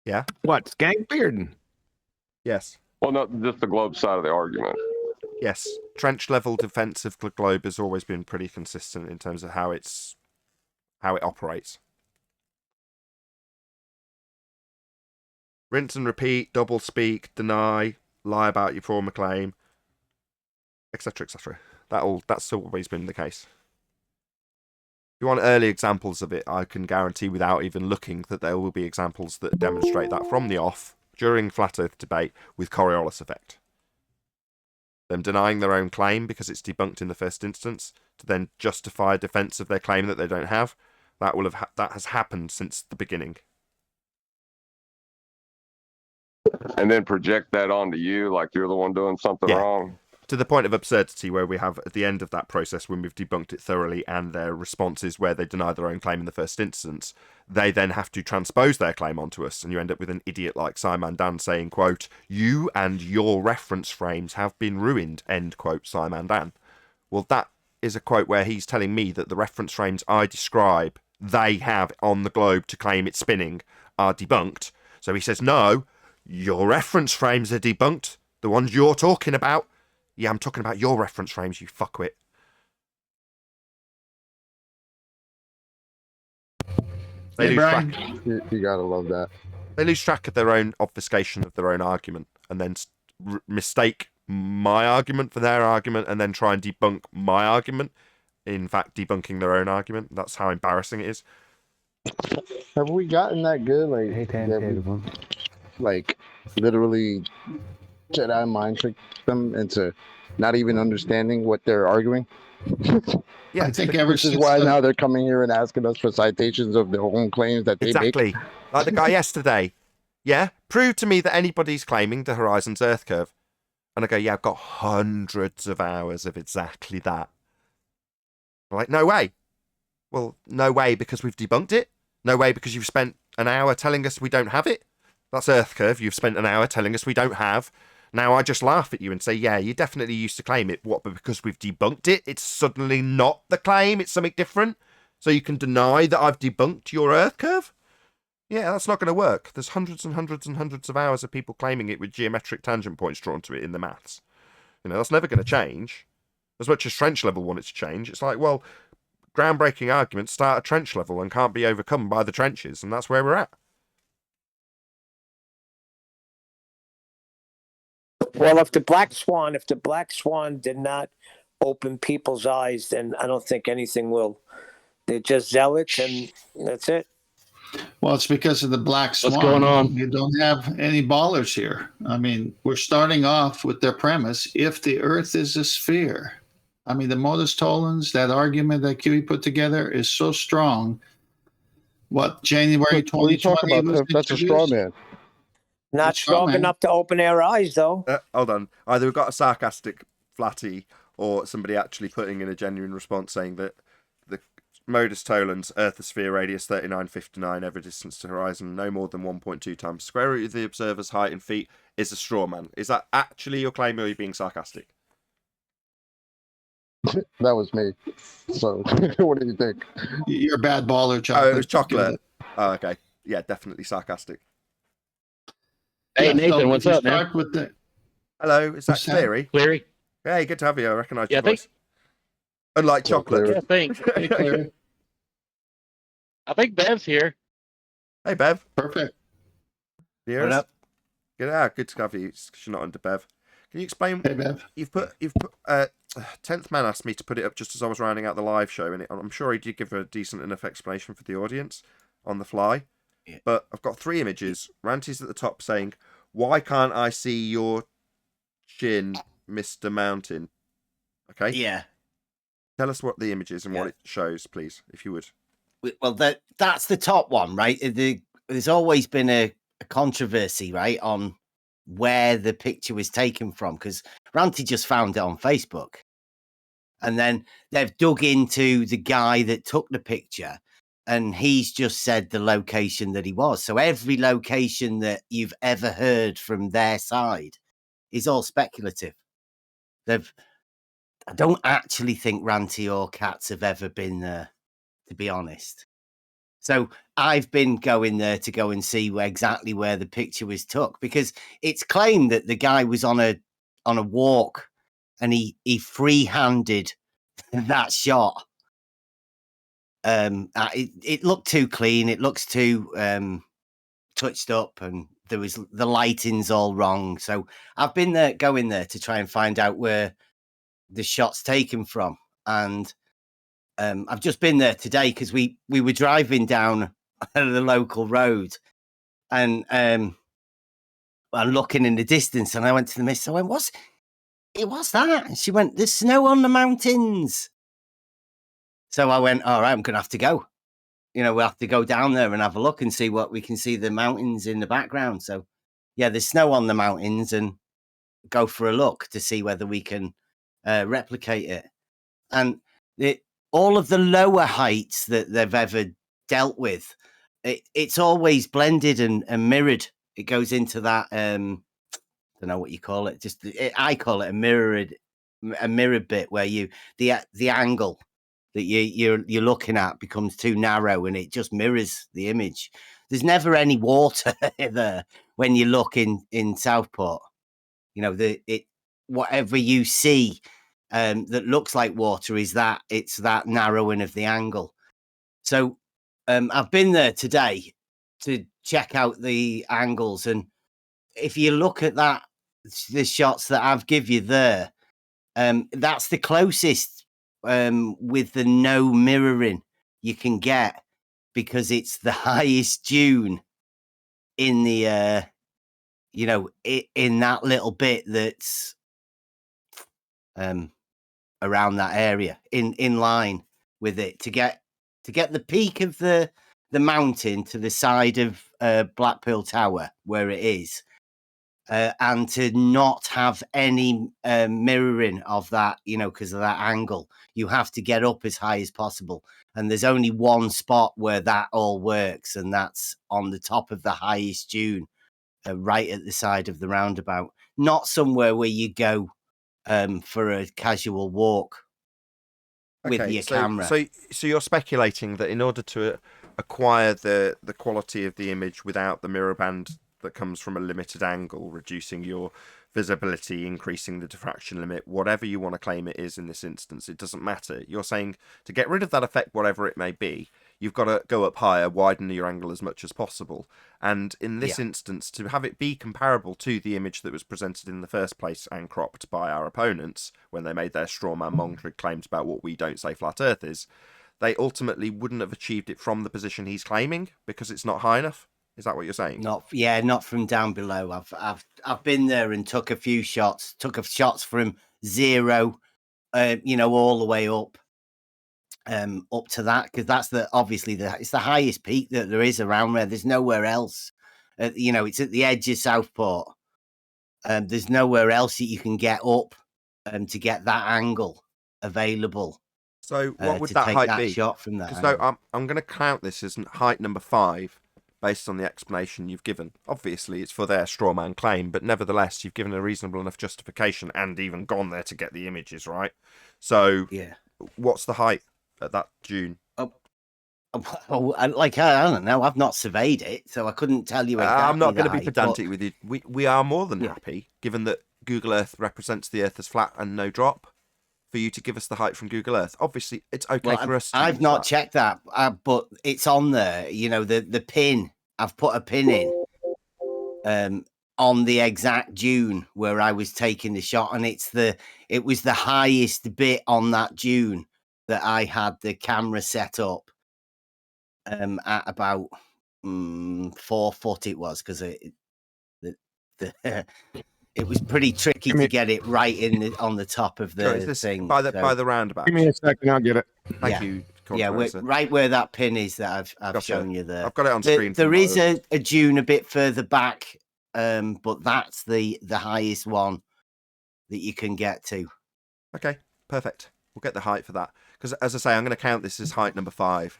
Yeah. What, skank bearding? Yes. Well, no, just the globe side of the argument. Yes. Trench level defense of the globe has always been pretty consistent in terms of how it operates. Rinse and repeat, double speak, deny, lie about your former claim, etc., etc. That's always been the case. If you want early examples of it, I can guarantee without even looking that there will be examples that demonstrate that from the off during Flat Earth debate with Coriolis effect. Them denying their own claim because it's debunked in the first instance to then justify a defense of their claim that they don't have. That has happened since the beginning. And then project that onto you like you're the one doing something wrong. To the point of absurdity where we have at the end of that process when we've debunked it thoroughly and their responses where they deny their own claim in the first instance, they then have to transpose their claim onto us, and you end up with an idiot like Simon Dan saying, quote, "You and your reference frames have been ruined," end quote, Simon Dan. Well, that is a quote where he's telling me that the reference frames I describe they have on the globe to claim it's spinning are debunked. So he says, no, your reference frames are debunked. The ones you're talking about. Yeah, I'm talking about your reference frames, you fuckwit. They lose Brian. track. You gotta love that. They lose track of their own obfuscation of their own argument, and then mistake my argument for their argument, and then try and debunk my argument. In fact, debunking their own argument. That's how embarrassing it is. Have we gotten that good? Like literally Jedi mind trick them into not even understanding what they're arguing. Yeah, I think this is why now they're coming here and asking us for citations of their own claims that they make. Exactly. Like the guy yesterday. Yeah, prove to me that anybody's claiming the horizon's Earth curve. And I go, yeah, I've got hundreds of hours of exactly that. I'm like, no way. Well, no way because we've debunked it. No way because you've spent an hour telling us we don't have it. That's Earth curve. You've spent an hour telling us we don't have. Now I just laugh at you and say, yeah, you definitely used to claim it. What, but because we've debunked it, it's suddenly not the claim, it's something different? So you can deny that I've debunked your Earth curve? Yeah, that's not going to work. There's hundreds and hundreds and hundreds of hours of people claiming it with geometric tangent points drawn to it in the maths. You know, that's never going to change. As much as trench level wanted to change, it's like, well, groundbreaking arguments start at trench level and can't be overcome by the trenches, and that's where we're at. Well, if the Black Swan did not open people's eyes, then I don't think anything will. They're just zealots, and that's it. Well, it's because of the Black Swan. What's going on? You don't have any ballers here. I mean, we're starting off with their premise: if the Earth is a sphere. I mean, the modus tollens, that argument that Kiwi put together is so strong. What, January 2020? What are you talking about, Tim? That's a straw man. Not strong enough to open their eyes, though. Hold on. Either we've got a sarcastic flatty or somebody actually putting in a genuine response saying that the modus tollens, Earth a sphere, radius 3959, every distance to horizon, no more than 1.2 times square root of the observer's height in feet, is a straw man. Is that actually your claim, or are you being sarcastic? That was me. So, what do you think? You're a bad baller, Chocolate. Oh, it was Chocolate. Oh, okay. Yeah, definitely sarcastic. Hey, Nathan, what's up, man? Hello, is that Cleary? Cleary? Hey, good to have you. I recognise your Yeah, voice. Unlike Chocolate. Yeah, thanks. Hey, Cleary. I think Bev's here. Hey, Bev. Perfect. What up? Good to have you. Because you're not under Bev. Can you explain? Hey, Bev. You've put 10th Man asked me to put it up just as I was rounding out the live show, and I'm sure he did give a decent enough explanation for the audience on the fly. Yeah. But I've got 3 images. Ranty's at the top saying, "Why can't I see your chin, Mr. Mountain?" Okay. Yeah. Tell us what the image is and what it shows, please, if you would. Well, that's the top one, right? There's always been a controversy, right, on where the picture was taken from, because Ranty just found it on Facebook. And then they've dug into the guy that took the picture, and he's just said the location that he was. So every location that you've ever heard from their side is all speculative. I don't actually think Ranty or Katz have ever been there, to be honest. So I've been going there to go and see exactly where the picture was took, because it's claimed that the guy was on a walk and he free-handed that shot. It looked too clean. It looks too touched up, and the lighting's all wrong. So I've been going there to try and find out where the shot's taken from, and I've just been there today because we were driving down the local road, and I'm looking in the distance, and I went to the missus. I went, what's that? And she went, "There's snow on the mountains." So I went, all right, I'm going to have to go. We'll have to go down there and have a look and see what we can see, the mountains in the background. So, yeah, there's snow on the mountains, and go for a look to see whether we can replicate it. And all of the lower heights that they've ever dealt with, it's always blended and mirrored. It goes into that, I don't know what you call it. I call it a mirrored bit, where the angle that you're looking at becomes too narrow, and it just mirrors the image. There's never any water there when you look in Southport. Whatever you see that looks like water it's that narrowing of the angle. So I've been there today to check out the angles, and if you look at the shots that I've give you there, that's the closest with the no mirroring you can get, because it's the highest dune in the in that little bit that's around that area, in line with it, to get the peak of the mountain to the side of Blackpool Tower where it is, and to not have any mirroring of that, because of that angle. You have to get up as high as possible, and there's only one spot where that all works, and that's on the top of the highest dune, right at the side of the roundabout, not somewhere where you go for a casual walk with your camera. So you're speculating that in order to acquire the quality of the image without the mirror band that comes from a limited angle, reducing your visibility, increasing the diffraction limit, whatever you want to claim it is in this instance, it doesn't matter. You're saying to get rid of that effect, whatever it may be, you've got to go up higher, widen your angle as much as possible. And in this instance, to have it be comparable to the image that was presented in the first place and cropped by our opponents when they made their strawman mongering claims about what we don't say flat Earth is, they ultimately wouldn't have achieved it from the position he's claiming because it's not high enough. Is that what you're saying? Not from down below. I've been there and took a few shots. Took shots from 0, all the way up to that, because that's it's the highest peak that there is around there. There's nowhere else. It's at the edge of Southport. There's nowhere else that you can get up to get that angle available. So what would that height be? Shot from that. So I'm going to count this as height number 5. Based on the explanation you've given. Obviously, it's for their strawman claim, but nevertheless, you've given a reasonable enough justification and even gone there to get the images, right? So, what's the height at that dune? I don't know. I've not surveyed it, so I couldn't tell you exactly. I'm not going to be pedantic with you. We are more than happy, given that Google Earth represents the Earth as flat and no drop, for you to give us the height from Google Earth. Obviously, it's okay for us. I've not checked that, but it's on there. The pin. I've put a pin in on the exact dune where I was taking the shot, and it was the highest bit on that dune that I had the camera set up at about 4 foot. It was because it was pretty tricky to get it right on the top of the thing by the roundabout. Give me a second, I'll get it. Thank you. Right where that pin is that I've shown you there. I've got it on screen. There is a dune a bit further back, but that's the highest one that you can get to. Okay, perfect. We'll get the height for that because, as I say, I'm going to count this as height number 5.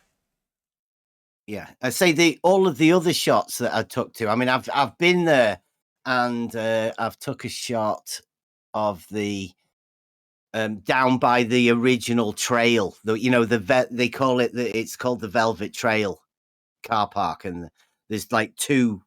Yeah, I say all of the other shots that I took to. I mean, I've been there and I've took a shot of the. Down by the original trail, they call it. It's called the Velvet Trail car park, and there's like 2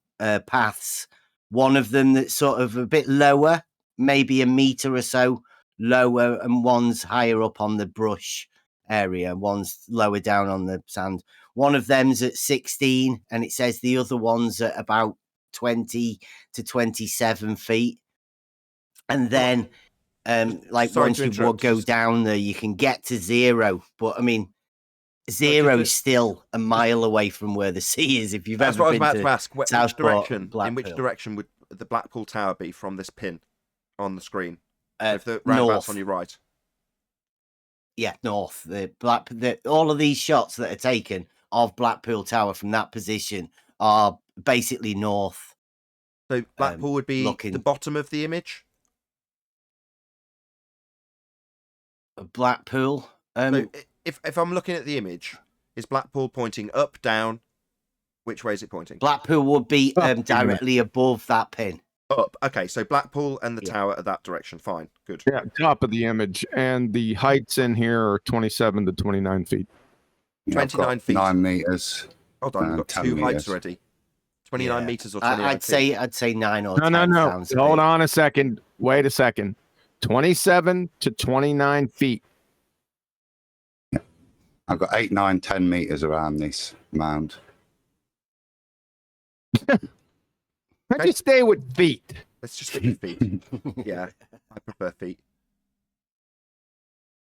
paths. One of them that's sort of a bit lower, maybe a meter or so lower, and one's higher up on the brush area. One's lower down on the sand. One of them's at 16, and it says the other one's at about 20 to 27 feet, and then. Once you go down there, you can get to 0. But I mean, 0 is still a mile away from where the sea is. If you've ever been to ask. In which direction would the Blackpool Tower be from this pin on the screen? If the roundabout's on your right. Yeah, north. All of these shots that are taken of Blackpool Tower from that position are basically north. So Blackpool would be the bottom of the image. Blackpool. So if I'm looking at the image, is Blackpool pointing up, down? Which way is it pointing? Blackpool would be directly above that pin. Up. Okay, so Blackpool and the tower are that direction. Fine. Good. Yeah, top of the image. And the heights in here are 27 to 29 feet. 29 feet. 9 meters. Hold on, we've got 2 heights already. 29 meters or 29 feet? I'd say 9 or 10. No. Hold on a second. Wait a second. 27 to 29 feet. I've got 8, 9, 10 meters around this mound. Let's just stay with feet. Let's just stick with feet. Yeah, I prefer feet.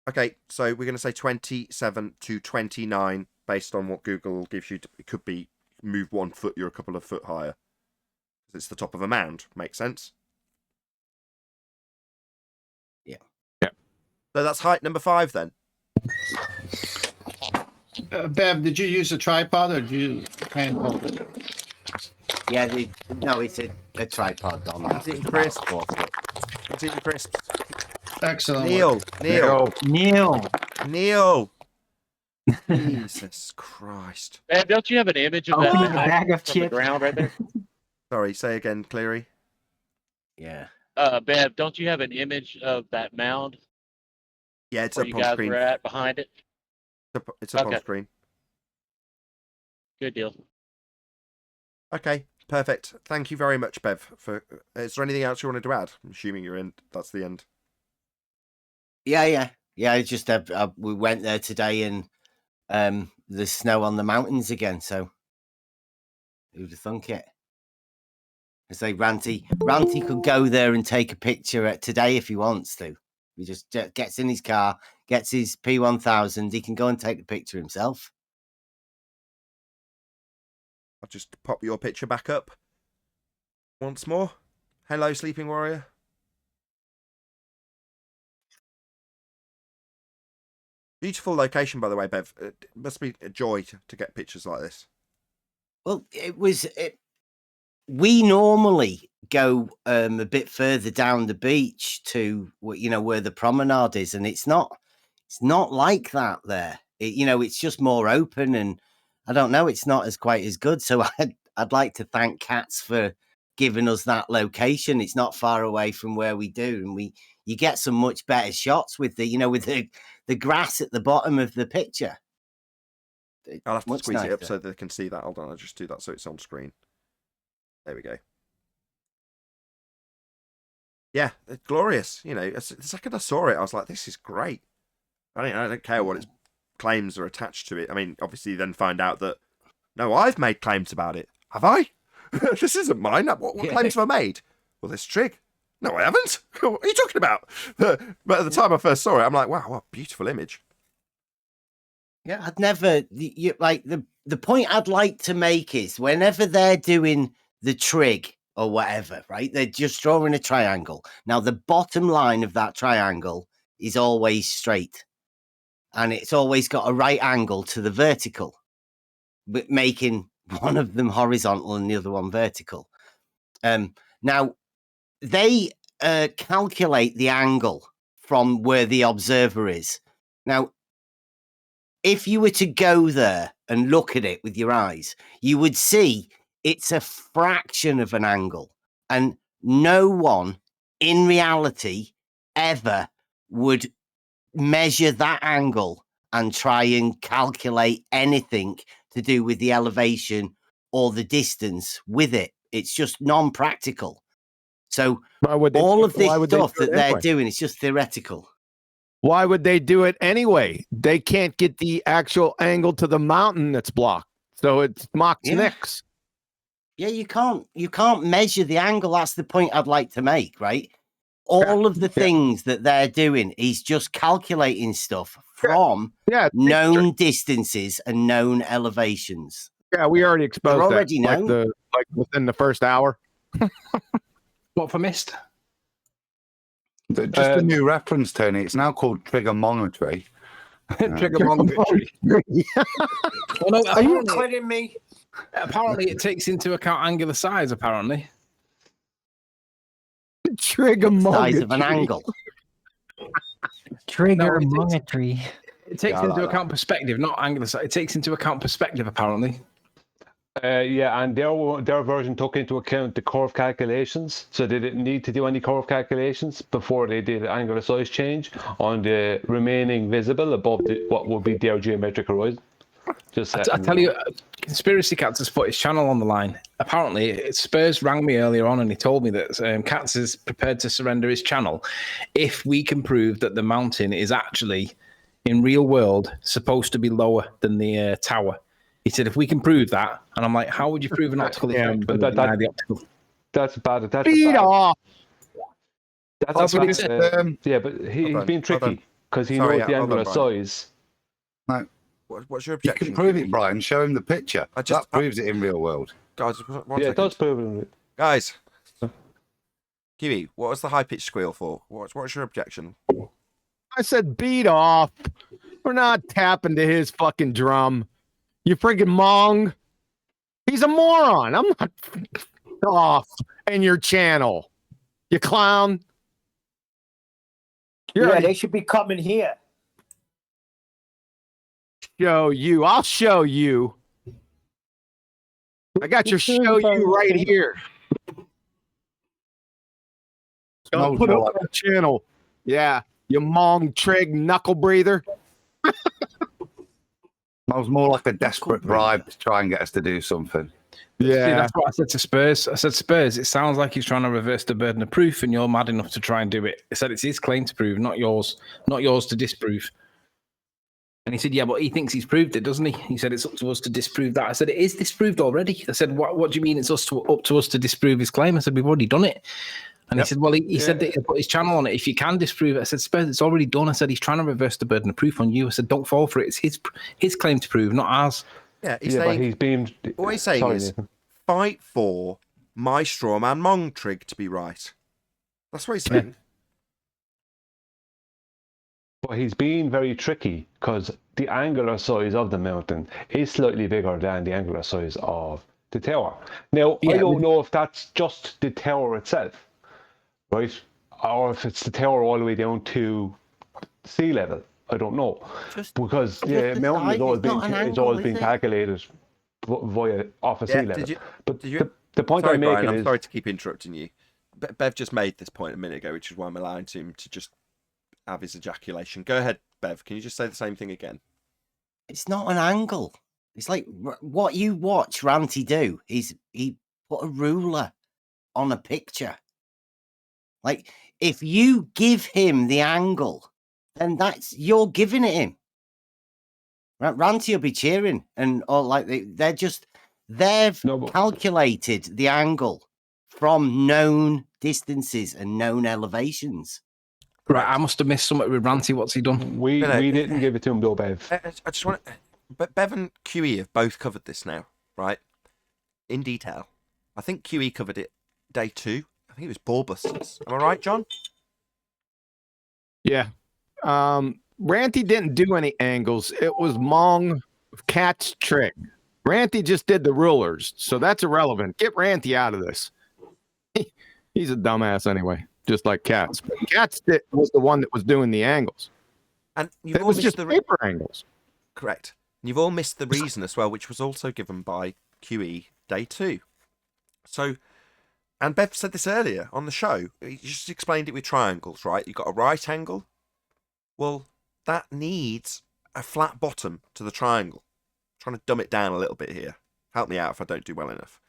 Okay, so we're going to say 27 to 29 based on what Google gives you. It could be move 1 foot, you're a couple of foot higher. It's the top of a mound. Makes sense? Yeah. So that's height number 5 then. Bev, did you use a tripod or did you hand hold it? Yeah, it's a tripod on that. Is it crisp? Is it crisp? Excellent. Neil. Jesus Christ. Man, don't you have an image of that bag of chips? The ground right there? Sorry, say again, Cleary. Yeah. Bev, don't you have an image of that mound? Yeah, it's where up you on guys screen. were at behind it? It's up on screen. Good deal. Okay, perfect. Thank you very much, Bev. Is there anything else you wanted to add? I'm assuming you're in. That's the end. Yeah. I just we went there today and the snow on the mountains again. So who'd have thunk it? I say Ranty could go there and take a picture today if he wants to. He just gets in his car, gets his P1000. He can go and take the picture himself. I'll just pop your picture back up once more. Hello, Sleeping Warrior. Beautiful location, by the way, Bev. It must be a joy to get pictures like this. Well, we normally go a bit further down the beach to where the promenade is, and it's not like that there. It's just more open, and I don't know, it's not as quite as good. So I'd like to thank Cats for giving us that location. It's not far away from where we do, and you get some much better shots with the grass at the bottom of the picture. I'll have to Much squeeze it up nicer. so they can see that. Hold on, I'll just do that so it's on screen. There we go. Yeah, it's glorious. The second I saw it, I was like, this is great. I don't care what its claims are attached to it. I mean, obviously, then find out that, no, I've made claims about it. Have I? This isn't mine. What claims have I made? Well, this trig. No, I haven't. What are you talking about? But at the time I first saw it, I'm like, wow, what a beautiful image. Yeah, I'd never the point I'd like to make is whenever they're doing the trig or whatever, right? They're just drawing a triangle. Now, the bottom line of that triangle is always straight, and it's always got a right angle to the vertical, but making one of them horizontal and the other one vertical. Now, they calculate the angle from where the observer is. Now, if you were to go there and look at it with your eyes, you would see it's a fraction of an angle. And no one in reality ever would measure that angle and try and calculate anything to do with the elevation or the distance with it. It's just non-practical. So all of this stuff that they're doing is just theoretical. Why would they do it anyway? They can't get the actual angle to the mountain that's blocked. So it's Mach 6. Yeah, you can't measure the angle. That's the point I'd like to make, right? All of the things that they're doing is just calculating stuff from known distances and known elevations. Yeah, we already exposed They're already that, known. like within the first hour. What for missed? Just a new reference, Tony. It's now called trigonometry. Trigonometry. Well, no, Are you kidding me? Apparently, it takes into account angular size. Apparently, trigonometry. Size of an angle. Trigonometry. It takes into account perspective, not angular size. It takes into account perspective. Apparently. Yeah, and their version took into account the curve calculations, so they didn't need to do any curve calculations before they did angular size change on the remaining visible above what would be their geometric horizon. I tell you, Conspiracy Cats has put his channel on the line. Apparently, Spurs rang me earlier on and he told me that Cats is prepared to surrender his channel if we can prove that the mountain is actually, in real world, supposed to be lower than the tower. He said, if we can prove that, and I'm like, how would you prove an optical effect? But the optical? That's bad. That's Beat off. That's what he said. Yeah, but he's being tricky because he knows the angular size. No. What's your objection? You can prove it, Brian. Show him the picture. That proves it in real world. Guys, it does prove it. Guys, Kiwi, what was the high-pitched squeal for? What's your objection? I said beat off. We're not tapping to his fucking drum. You friggin' mong. He's a moron. I'm not off in your channel. You clown. They should be coming here. Show you. I'll show you. I got your show you right here. Gonna put it on the channel. Yeah, you mong trig knuckle breather. That was more like a desperate bribe to try and get us to do something. Yeah, see, that's what I said to Spurs. I said, Spurs, it sounds like he's trying to reverse the burden of proof, and you're mad enough to try and do it. I said it's his claim to prove, not yours to disprove. And he said, yeah, but he thinks he's proved it, doesn't he? He said, it's up to us to disprove that. I said, it is disproved already. I said, what do you mean it's up to us to disprove his claim? I said, we've already done it. And he said, well, he said that he'll put his channel on it if you can disprove it. I said, Spurs, it's already done. I said, he's trying to reverse the burden of proof on you. I said, don't fall for it. It's his claim to prove, not ours. Yeah, he's saying, but he's being... what he's saying is, Nathan. fight for my straw man Mongtrig to be right. That's what he's saying. But he's being very tricky because the angular size of the mountain is slightly bigger than the angular size of the tower. Now, I don't know if that's just the tower itself, right? Or if it's the tower all the way down to sea level. I don't know. Because the mountain is always being calculated via off of sea level. The point I'm making Brian, is... I'm sorry to keep interrupting you. Bev just made this point a minute ago, which is why I'm allowing him to just have his ejaculation. Go ahead, Bev. Can you just say the same thing again? It's not an angle. It's like what you watch Ranty do is he put a ruler on a picture. Like, if you give him the angle, then you're giving it him. Ranty will be cheering, and they've calculated the angle from known distances and known elevations. Right, I must have missed something with Ranty. What's he done? We didn't give it to him, though, Bev. I just want to... But Bev and QE have both covered this now, right? In detail. I think QE covered it day 2. I think it was ball busters. Am I right, John? Yeah. Ranty didn't do any angles. It was Mong Cat's trick. Ranty just did the rulers, so that's irrelevant. Get Ranty out of this. He's a dumbass anyway, just like Cats. But Cats was the one that was doing the angles. And it was just the paper angles. Correct. And you've all missed the reason as well, which was also given by QE day 2. So, and Bev said this earlier on the show. He just explained it with triangles, right? You've got a right angle. Well, that needs a flat bottom to the triangle. I'm trying to dumb it down a little bit here. Help me out if I don't do well enough.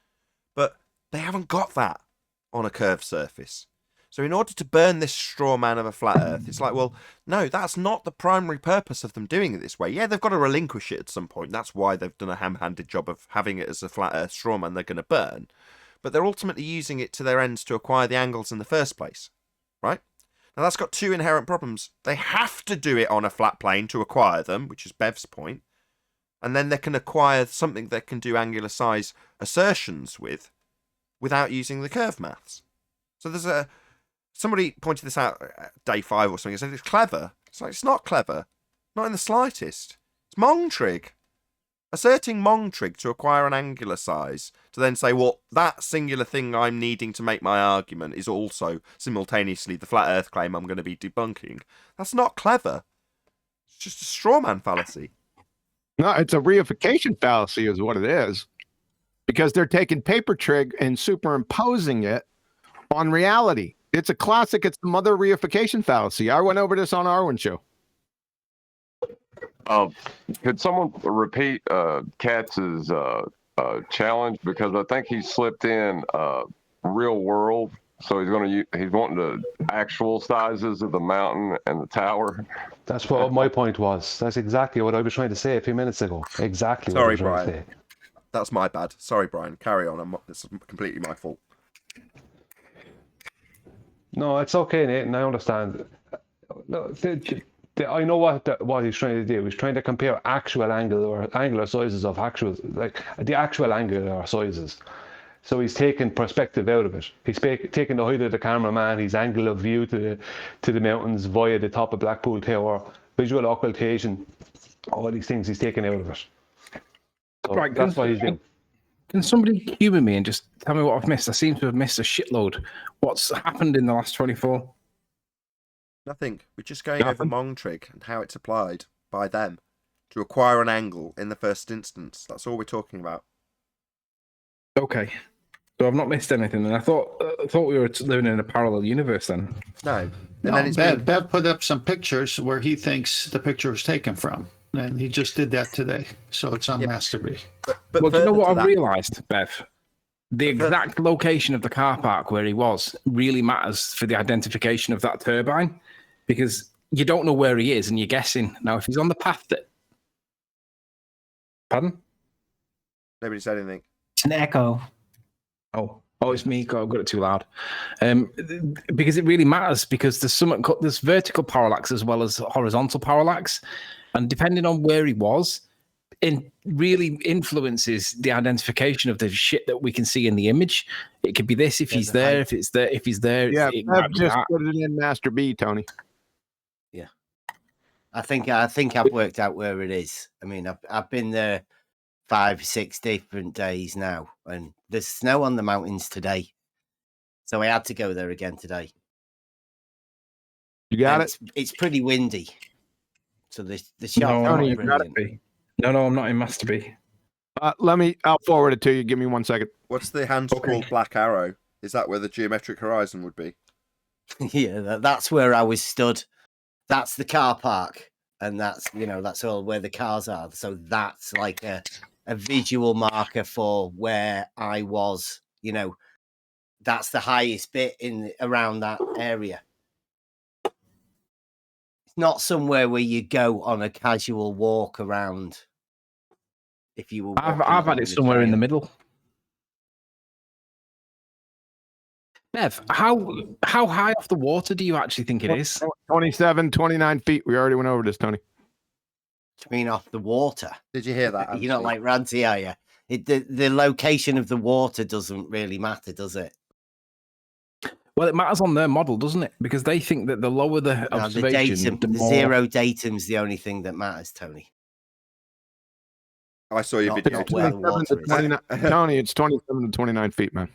But they haven't got that on a curved surface. So in order to burn this straw man of a flat earth, it's like, well, no, that's not the primary purpose of them doing it this way. Yeah, they've got to relinquish it at some point. That's why they've done a ham-handed job of having it as a flat earth straw man they're going to burn. But they're ultimately using it to their ends to acquire the angles in the first place, right? Now, that's got 2 inherent problems. They have to do it on a flat plane to acquire them, which is Bev's point. And then they can acquire something they can do angular size assertions with without using the curve maths. So there's somebody pointed this out day 5 or something and said it's clever. It's like, it's not clever. Not in the slightest. It's Mongtrig. Asserting Mongtrig to acquire an angular size, to then say, well, that singular thing I'm needing to make my argument is also simultaneously the flat earth claim I'm going to be debunking. That's not clever. It's just a straw man fallacy. No, it's a reification fallacy is what it is. Because they're taking paper trig and superimposing it on reality. It's a classic. It's the mother reification fallacy. I went over this on Arwen's show. Could someone repeat Katz's challenge? Because I think he slipped in real world. So he's wanting the actual sizes of the mountain and the tower. That's what my point was. That's exactly what I was trying to say a few minutes ago. Exactly. Sorry, what I was trying to Brian. say. That's my bad. Sorry, Brian. Carry on. It's completely my fault. No, it's okay, Nathan. I understand. No, I know what he's trying to do. He's trying to compare actual angular sizes of the actual angular sizes. So he's taking perspective out of it. He's taking the height of the cameraman, his angle of view to the mountains via the top of Blackpool Tower, visual occultation, all these things he's taking out of it. So right, that's what he's doing. Can somebody humour me and just tell me what I've missed? I seem to have missed a shitload. What's happened in the last 24? Nothing. We're just going over Mongtrig and how it's applied by them to acquire an angle in the first instance. That's all we're talking about. Okay. So I've not missed anything, and I thought we were living in a parallel universe then. No. Bev put up some pictures where he thinks the picture was taken from, and he just did that today. So it's on Masterby. But well, do you know what I've realised, Bev? The exact location of the car park where he was really matters for the identification of that turbine, because you don't know where he is and you're guessing. Now, if he's on the path that Pardon? Nobody said anything. It's an echo. Oh, it's me. God, I've got it too loud. Because it really matters, because there's vertical parallax as well as horizontal parallax, and depending on where he was, it really influences the identification of the shit that we can see in the image. It could be this if he's there, if he's there. Yeah, it I've just put it in Master B, Tony. Yeah, I think I've worked out where it is. I mean, I've been there 5-6 different days now, and there's snow on the mountains today, so I had to go there again today. You got it. It's pretty windy, so the shot's No, not you got brilliant. it. No, I'm not in Master B. I'll forward it to you. Give me 1 second. What's the handle called? Black Arrow? Is that where the geometric horizon would be? Yeah, that's where I was stood. That's the car park, and that's all where the cars are. So that's like a visual marker for where I was. That's the highest bit around that area. It's not somewhere where you go on a casual walk around. If you were, I've had it somewhere in the middle. Bev, how high off the water do you actually think it is? 27, 29 feet. We already went over this, Tony. Do you mean off the water? Did you hear that? You're not like Ranty, are you? The location of the water doesn't really matter, does it? Well, it matters on their model, doesn't it? Because they think that the lower the observation, the zero datum's the only thing that matters, Tony. I saw your video. Tony, it's 27 to 29 feet, man.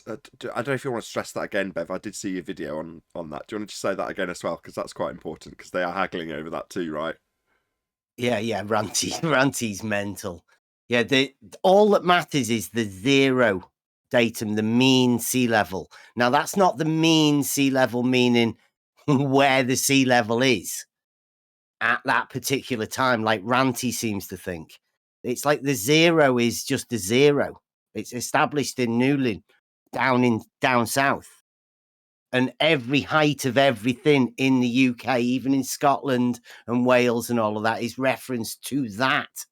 I don't know if you want to stress that again, Bev. I did see your video on that. Do you want to just say that again as well? Because that's quite important, because they are haggling over that too, right? Yeah, Ranty's mental. Yeah, all that matters is the zero datum, the mean sea level. Now, that's not the mean sea level, meaning where the sea level is at that particular time, like Ranty seems to think. It's like the zero is just a zero. It's established in Newlyn, down south. And every height of everything in the UK, even in Scotland and Wales and all of that, is referenced to that.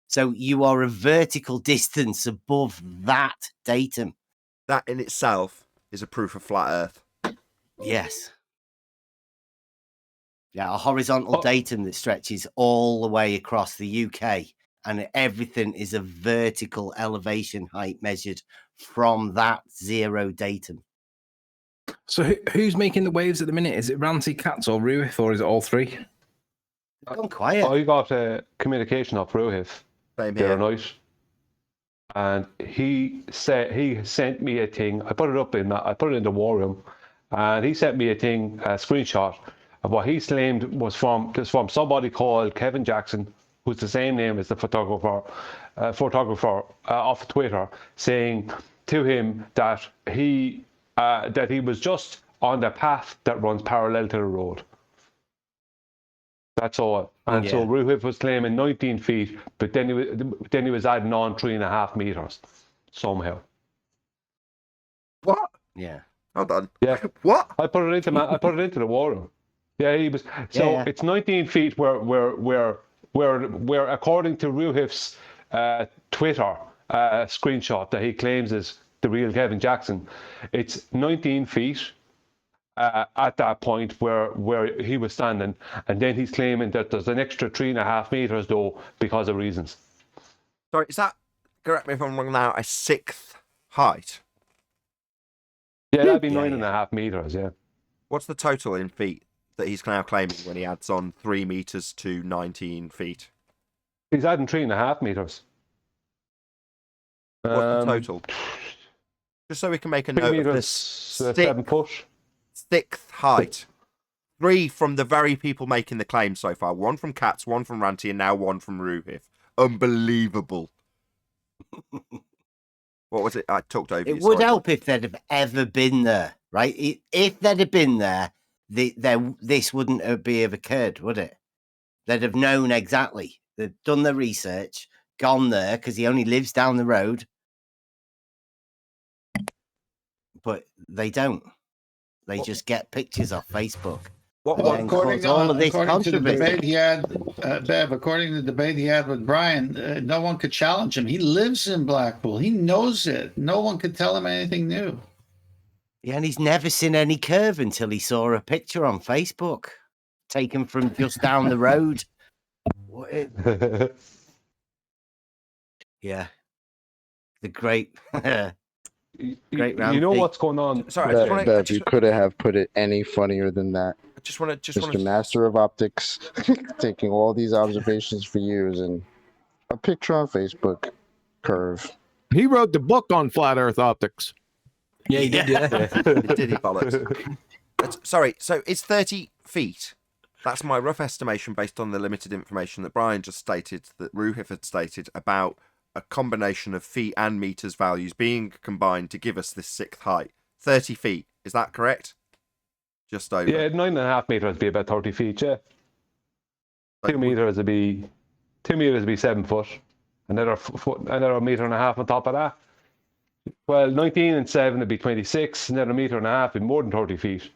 So you are a vertical distance above that datum. That in itself is a proof of flat Earth. Yes. Yeah, a horizontal datum that stretches all the way across the UK. And everything is a vertical elevation height measured from that zero datum. So who's making the waves at the minute? Is it Ranty, Katz, or Ruith, or is it all three? Gone quiet. I got communication off Ruith the other night, and he sent me a thing. I put it in the war room, and he sent me a screenshot of what he claimed was from somebody called Kevin Jackson, who's the same name as the photographer off Twitter, saying to him that he was just on the path that runs parallel to the road. That's all. And so Ruhif was claiming 19 feet, but then he was adding on 3.5 meters somehow. What? Yeah. Hold on. Yeah. What? I put it into the war room. Yeah, he was. So it's 19 feet where according to Ruhif's Twitter screenshot that he claims is the real Kevin Jackson, it's 19 feet at that point where he was standing, and then he's claiming that there's an extra 3.5 meters though because of reasons. Sorry, is that, correct me if I'm wrong now, a sixth height? Yeah, that'd be 9.5 meters. Yeah. What's the total in feet that he's now claiming when he adds on 3 meters to 19 feet? He's adding 3.5 meters. What's the total? Just so we can make a note of this. 7 foot. Sixth height. 3 from the very people making the claim so far. 1 from Katz, 1 from Ranty, and now 1 from Ruhif. Unbelievable. What was it? I talked over you. It would help if they'd have ever been there, right? If they'd have been there, this wouldn't have occurred, would it? They'd have known exactly. They've done their research, gone there, because he only lives down the road. But they don't. They just get pictures off Facebook. according to the debate he had, Bev, according to the debate he had with Brian, no one could challenge him. He lives in Blackpool. He knows it. No one could tell him anything new. Yeah, and he's never seen any curve until he saw a picture on Facebook taken from just down the road. Yeah. The great... Great round. You know what's going on? Sorry, Bev, you couldn't have put it any funnier than that. I just want to, Mr. Master of Optics, taking all these observations for years and a picture on Facebook, curve. He wrote the book on flat Earth optics. Yeah, he did. Yeah, did he bollocks? Sorry, so it's 30 feet. That's my rough estimation based on the limited information that Brian just stated, that Ruhif had stated about a combination of feet and meters values being combined to give us this sixth height. 30 feet. Is that correct? Just over. Yeah, 9.5 meters would be about 30 feet, yeah. 2 meters would be 7 foot. Another meter and a half on top of that. Well, 19 and 7 would be 26. Another meter and a half would be more than 30 feet.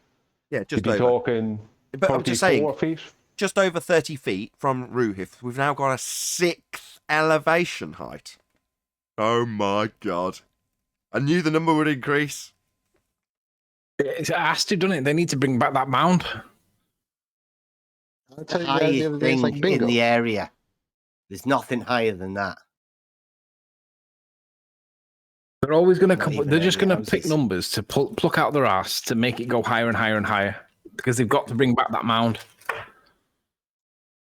Yeah, just You'd be talking. But I'm just saying, feet. Just over 30 feet from Ruhif, we've now got a sixth elevation height. Oh my god. I knew the number would increase. It has to, doesn't it? They need to bring back that mound. I'll tell The you guys the highest other day, it's thing like in bingo. the area. There's nothing higher than that. They're always going to Not come. even They're just any going to pick houses. numbers to pluck out their ass to make it go higher and higher and higher, because they've got to bring back that mound.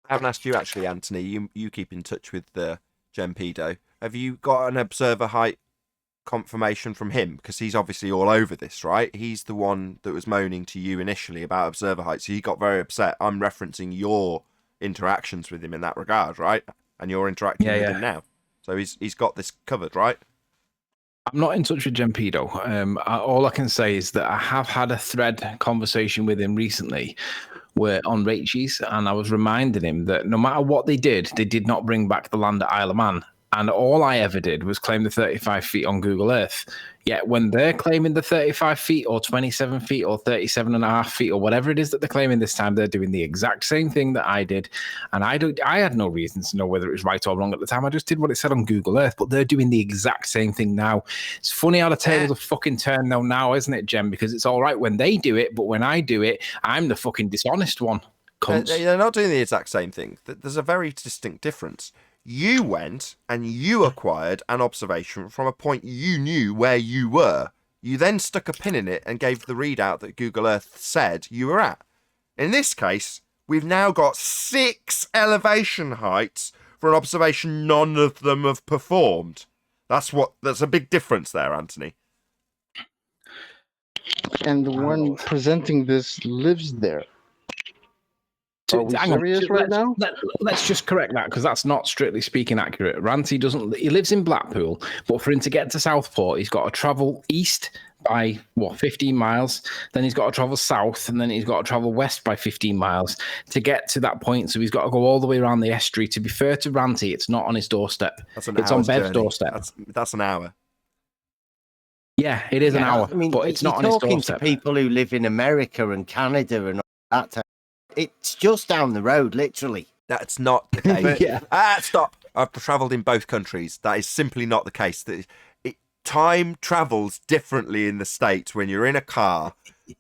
I haven't asked you actually, Anthony. You keep in touch with the Gempedo. Have you got an observer height confirmation from him? Because he's obviously all over this, right? He's the one that was moaning to you initially about observer height, so he got very upset. I'm referencing your interactions with him in that regard, right? And you're interacting with him now. So he's got this covered, right? I'm not in touch with Gempedo. All I can say is that I have had a thread conversation with him recently where on Rachie's, and I was reminding him that no matter what they did not bring back the land at Isle of Man. And all I ever did was claim the 35 feet on Google Earth. Yet when they're claiming the 35 feet or 27 feet or 37 and a half feet or whatever it is that they're claiming this time, they're doing the exact same thing that I did. And I had no reason to know whether it was right or wrong at the time. I just did what it said on Google Earth, but they're doing the exact same thing now. It's funny how the tables have fucking turned now, isn't it, Jem? Because it's all right when they do it, but when I do it, I'm the fucking dishonest one. They're not doing the exact same thing. There's a very distinct difference. You went and you acquired an observation from a point you knew where you were. You then stuck a pin in it and gave the readout that Google Earth said you were at. In this case, we've now got 6 elevation heights for an observation none of them have performed. That's a big difference there, Anthony. And the one presenting this lives there. Are we Hang on, serious right now? Let's just correct that, because that's not strictly speaking accurate. Ranty he lives in Blackpool, but for him to get to Southport, he's got to travel east by 15 miles, then he's got to travel south, and then he's got to travel west by 15 miles to get to that point. So he's got to go all the way around the estuary. To be fair to Ranty, it's not on his doorstep. It's on Bev's journey. doorstep. That's an hour. Yeah, it is an hour, I mean, but it's not on his talking doorstep. to people who live in America and Canada and all that. It's just down the road, literally. That's not the case. Stop. I've travelled in both countries. That is simply not the case. Time travels differently in the States when you're in a car,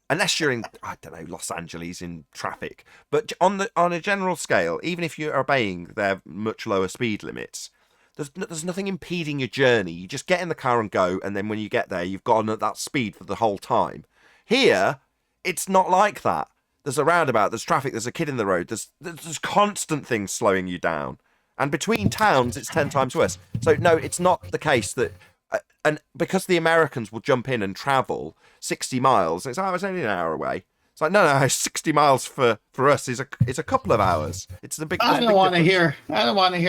unless you're in, I don't know, Los Angeles in traffic. But on a general scale, even if you're obeying their much lower speed limits, there's nothing impeding your journey. You just get in the car and go, and then when you get there, you've gone at that speed for the whole time. Here, it's not like that. There's a roundabout, there's traffic, there's a kid in the road, there's constant things slowing you down. And between towns, it's 10 times worse. So, no, it's not the case that... and because the Americans will jump in and travel 60 miles, it's only an hour away. It's like, no, 60 miles for us is a couple of hours. It's the big... I don't want to hear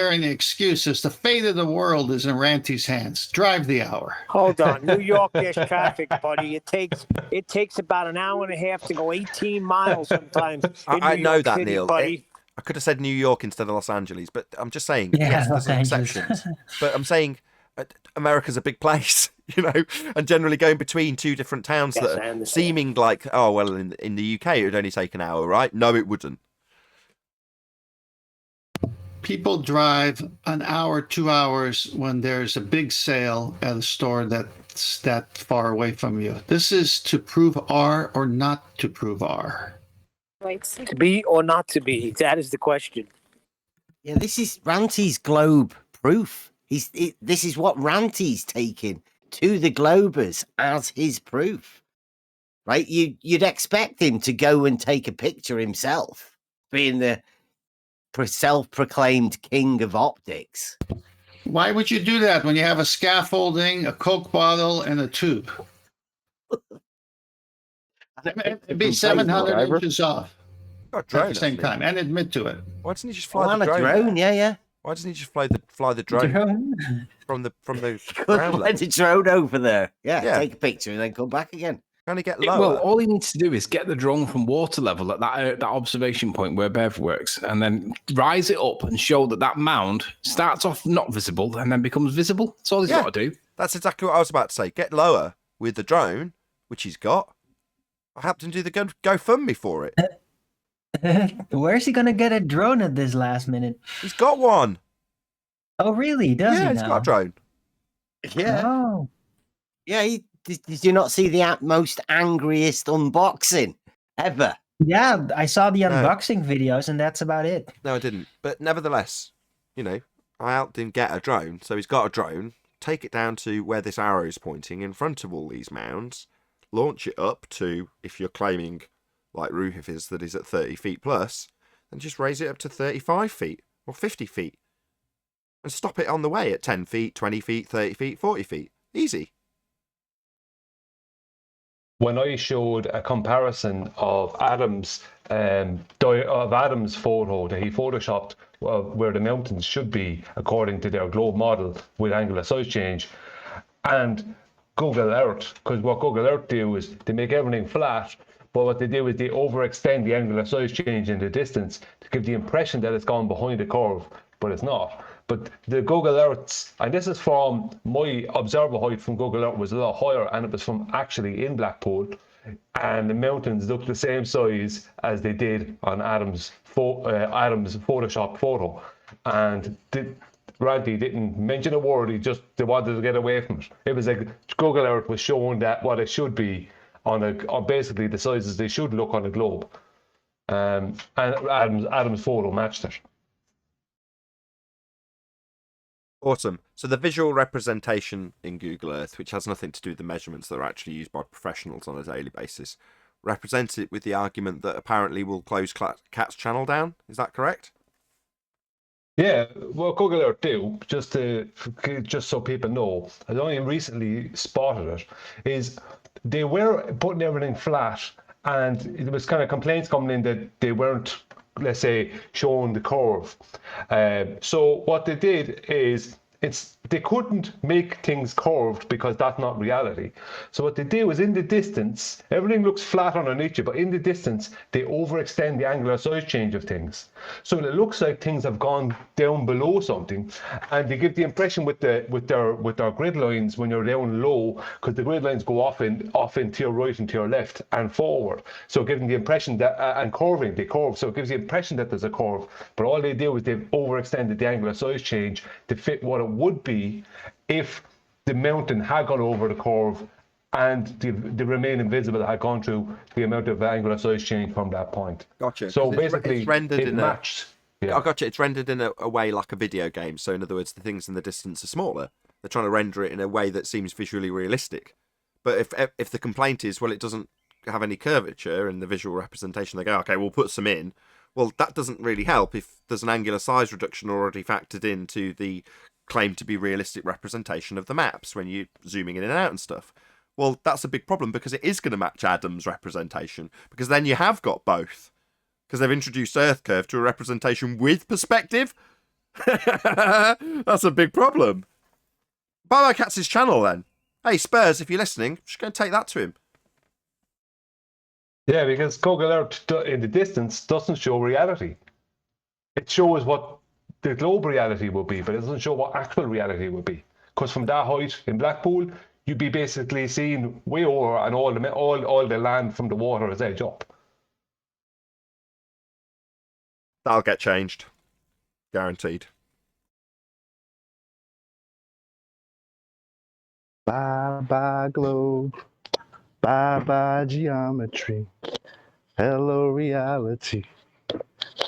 any excuses. The fate of the world is in Ranty's hands. Drive the hour. Hold on, New York-ish traffic, buddy. It takes about an hour and a half to go 18 miles sometimes. I know York that, City, Neil. buddy. I could have said New York instead of Los Angeles, but I'm just saying, yes, there's exceptions. But I'm saying America's a big place, you know, and generally going between two different towns Yes, that I are understand. seeming like, oh, well, in the UK, it would only take an hour, right? No, it wouldn't. People drive an hour, 2 hours when there's a big sale at a store that's that far away from you. This is to prove R or not to prove R. To be or not to be? That is the question. Yeah, this is Ranty's globe proof. This is what Ranty's taking to the Globers as his proof, right? You'd expect him to go and take a picture himself, being the self-proclaimed king of optics. Why would you do that when you have a scaffolding, a Coke bottle, and a tube? It'd be 700 inches off Got a drone, at the same actually. time, and admit to it. Why doesn't he just fly the a drone? Yeah. Why doesn't he just fly the drone from the ground Fly the drone over there. Yeah, Yeah. take a picture and then come back again. Can he get lower? Well, all he needs to do is get the drone from water level at that observation point where Bev works, and then rise it up and show that mound starts off not visible and then becomes visible. That's all he's got to do. That's exactly what I was about to say. Get lower with the drone, which he's got. I helped him do the GoFundMe for it. Where's he gonna get a drone at this last minute? He's got one. Oh, really? Does he? Yeah, he's got a drone. Yeah. Oh. Yeah, did you not see the most angriest unboxing ever? Yeah, I saw the unboxing videos, and that's about it. No, I didn't. But nevertheless, you know, I helped him get a drone. So he's got a drone. Take it down to where this arrow is pointing in front of all these mounds. Launch it up to, if you're claiming, like Ruhif is, that is at 30 feet plus, then just raise it up to 35 feet or 50 feet. And stop it on the way at 10 feet, 20 feet, 30 feet, 40 feet. Easy. When I showed a comparison of Adam's photo that he photoshopped where the mountains should be according to their globe model with angular size change, and Google Earth, because what Google Earth do is they make everything flat, but what they do is they overextend the angular size change in the distance to give the impression that it's gone behind the curve, but it's not. But the Google Earths, and this is from my observer height from Google Earth was a lot higher, and it was from actually in Blackpool, and the mountains looked the same size as they did on Adam's Photoshop photo, and Ranty didn't mention a word. They wanted to get away from it. It was like Google Earth was showing that what it should be on basically the sizes they should look on a globe, and Adam's photo matched it. Awesome. So the visual representation in Google Earth, which has nothing to do with the measurements that are actually used by professionals on a daily basis, represents it with the argument that apparently will close Cat's channel down. Is that correct? Yeah, what Google Earth do, just so people know, I only recently spotted it, is they were putting everything flat, and there was kind of complaints coming in that they weren't, let's say, showing the curve. So what they did is they couldn't make things curved because that's not reality. So what they do is in the distance, everything looks flat underneath you, but in the distance, they overextend the angular size change of things. So it looks like things have gone down below something, and they give the impression with their grid lines when you're down low, because the grid lines go off into your right and to your left and forward. So giving the impression that, and curving, they curve, so it gives the impression that there's a curve. But all they do is they've overextended the angular size change to fit what it would be if the mountain had gone over the curve and the remaining visible had gone through the amount of angular size change from that point. Gotcha. So basically, it's rendered it matched. I gotcha. It's rendered in a way like a video game. So in other words, the things in the distance are smaller. They're trying to render it in a way that seems visually realistic. But if the complaint is, well, it doesn't have any curvature in the visual representation, they go, okay, we'll put some in. Well, that doesn't really help if there's an angular size reduction already factored into the claim to be realistic representation of the maps when you're zooming in and out and stuff. Well, that's a big problem because it is going to match Adam's representation, because then you have got both, because they've introduced Earth curve to a representation with perspective. That's a big problem. Bye Cat's channel then. Hey Spurs, if you're listening, just go and take that to him. Yeah, because Google Earth in the distance doesn't show reality. It shows what the globe reality will be, but it doesn't show what actual reality will be. because from that height in Blackpool, you'd be basically seeing way over and all the land from the water's edge up. That'll get changed. Guaranteed. Bye-bye globe. Bye-bye geometry. Hello reality.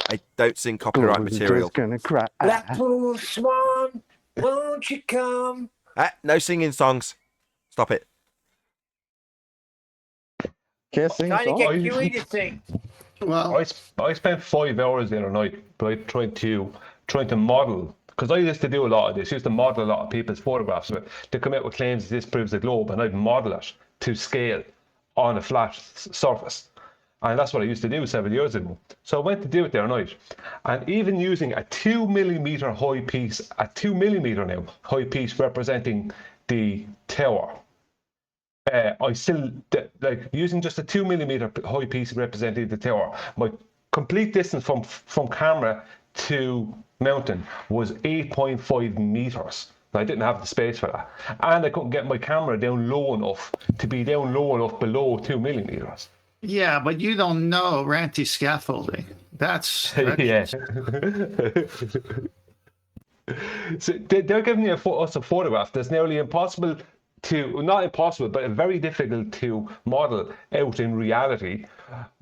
I don't sing copyright Globe is material. just gonna cry. Blackpool Swan, won't you come? No singing songs. Stop it. Can't sing Trying to songs. get Huey to sing. Well, I spent 5 hours the other night trying to model, because I used to do a lot of this. I used to model a lot of people's photographs to come out with claims that this proves the globe, and I'd model it to scale on a flat surface. And that's what I used to do 7 years ago. So I went to do it the other night, and even using a 2 millimeter high piece, a 2 millimeter now high piece representing the tower. I still like using just a 2 millimeter high piece representing the tower. My complete distance from camera to mountain was 8.5 meters. I didn't have the space for that, and I couldn't get my camera down low enough to be down low enough below 2 millimeters. yeah, but you don't know Ranty scaffolding. That's Yeah. So they're giving us a photograph that's nearly impossible to, not impossible, but very difficult to model out in reality.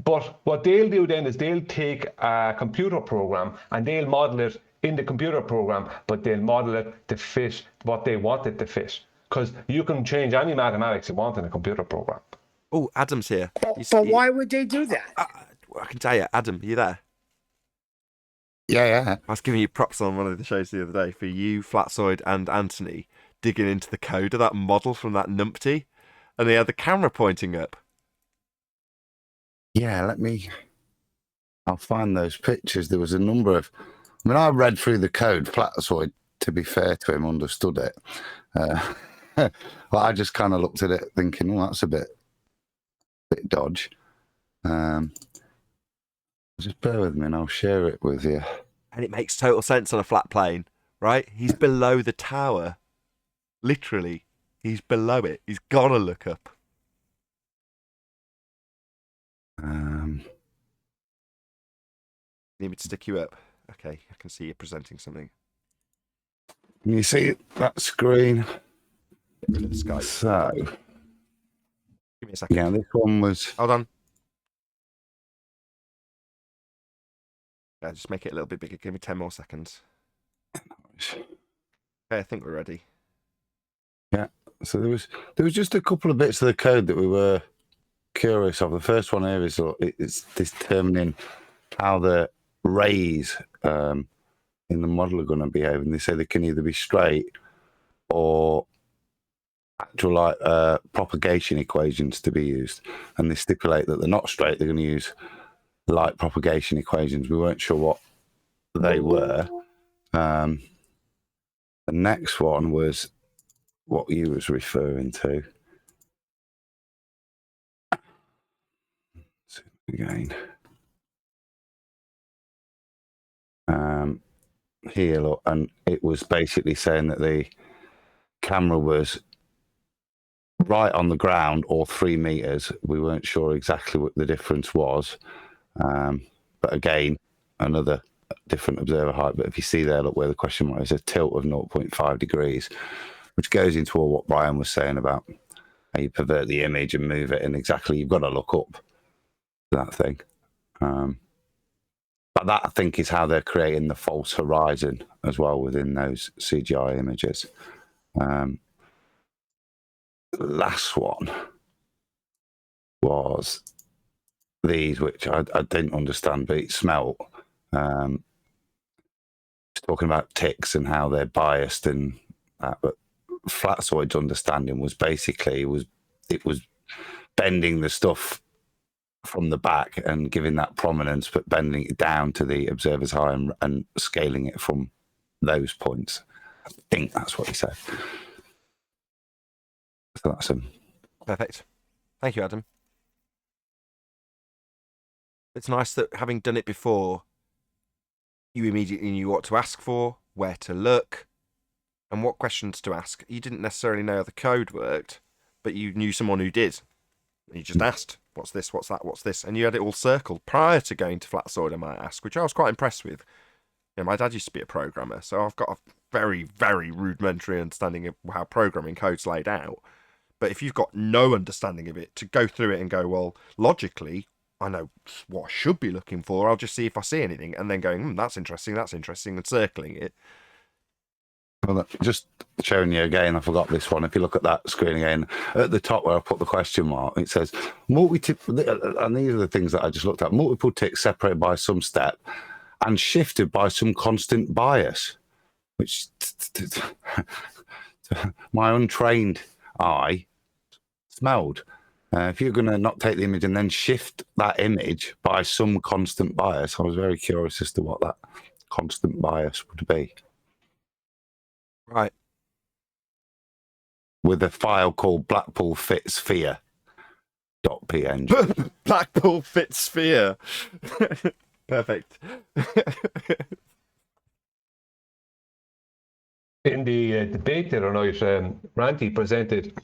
But what they'll do then is they'll take a computer program and they'll model it in the computer program, but they'll model it to fit what they want it to fit. Because you can change any mathematics you want in a computer program. Oh, Adam's here. But why would they do that? I can tell you, Adam, are you there? Yeah. I was giving you props on one of the shows the other day for you, Flatsoid, and Anthony digging into the code of that model from that numpty, and they had the camera pointing up. Yeah, I'll find those pictures. There was a number of, I read through the code. Flatsoid, to be fair to him, understood it. Well, I just kind of looked at it thinking, oh, that's a bit dodge. Just bear with me and I'll share it with you. And it makes total sense on a flat plane, right? He's below the tower. Literally, he's below it. He's got to look up. Need me to stick you up? Okay, I can see you presenting something. Can you see that screen? To the sky. So, give me a second. Yeah, this one was. Hold on. Yeah, just make it a little bit bigger. Give me 10 more seconds. Okay, I think we're ready. Yeah. So there was just a couple of bits of the code that we were curious of. The first one here is it's determining how the rays in the model are going to behave, and they say they can either be straight or actual propagation equations to be used, and they stipulate that they're not straight. They're going to use light propagation equations. We weren't sure what they were. The next one was what you was referring to. Again. Here, look, and it was basically saying that the camera was right on the ground or 3 meters. We weren't sure exactly what the difference was. But again, another different observer height. But if you see there, look where the question mark is, a tilt of 0.5 degrees, which goes into all what Brian was saying about how you pervert the image and move it. And exactly, you've got to look up that thing. But that, I think, is how they're creating the false horizon as well within those CGI images. Last one was these, which I didn't understand, but it smelt. It's talking about ticks and how they're biased and that. But Flatsoid's understanding was basically it was bending the stuff from the back and giving that prominence, but bending it down to the observer's eye and scaling it from those points. I think that's what he said. So that's him. Perfect. Thank you, Adam. It's nice that having done it before, you immediately knew what to ask for, where to look, and what questions to ask. You didn't necessarily know how the code worked, but you knew someone who did. And you just asked, what's this, what's that, what's this? And you had it all circled prior to going to Flatsoid, I might ask, which I was quite impressed with. You know, my dad used to be a programmer, so I've got a very, very rudimentary understanding of how programming code's laid out. But if you've got no understanding of it, to go through it and go, well, logically, I know what I should be looking for, I'll just see if I see anything, and then going, that's interesting, and circling it. Well, just showing you again, I forgot this one. If you look at that screen again, at the top where I put the question mark, it says multi-tip, and these are the things that I just looked at. Multiple ticks separated by some step and shifted by some constant bias, which my untrained eye smelled. If you're going to not take the image and then shift that image by some constant bias, I was very curious as to what that constant bias would be. Right. With a file called Blackpool Fit Sphere.png. Blackpool Fit Sphere. Perfect. In the debate the other night, Ranty presented,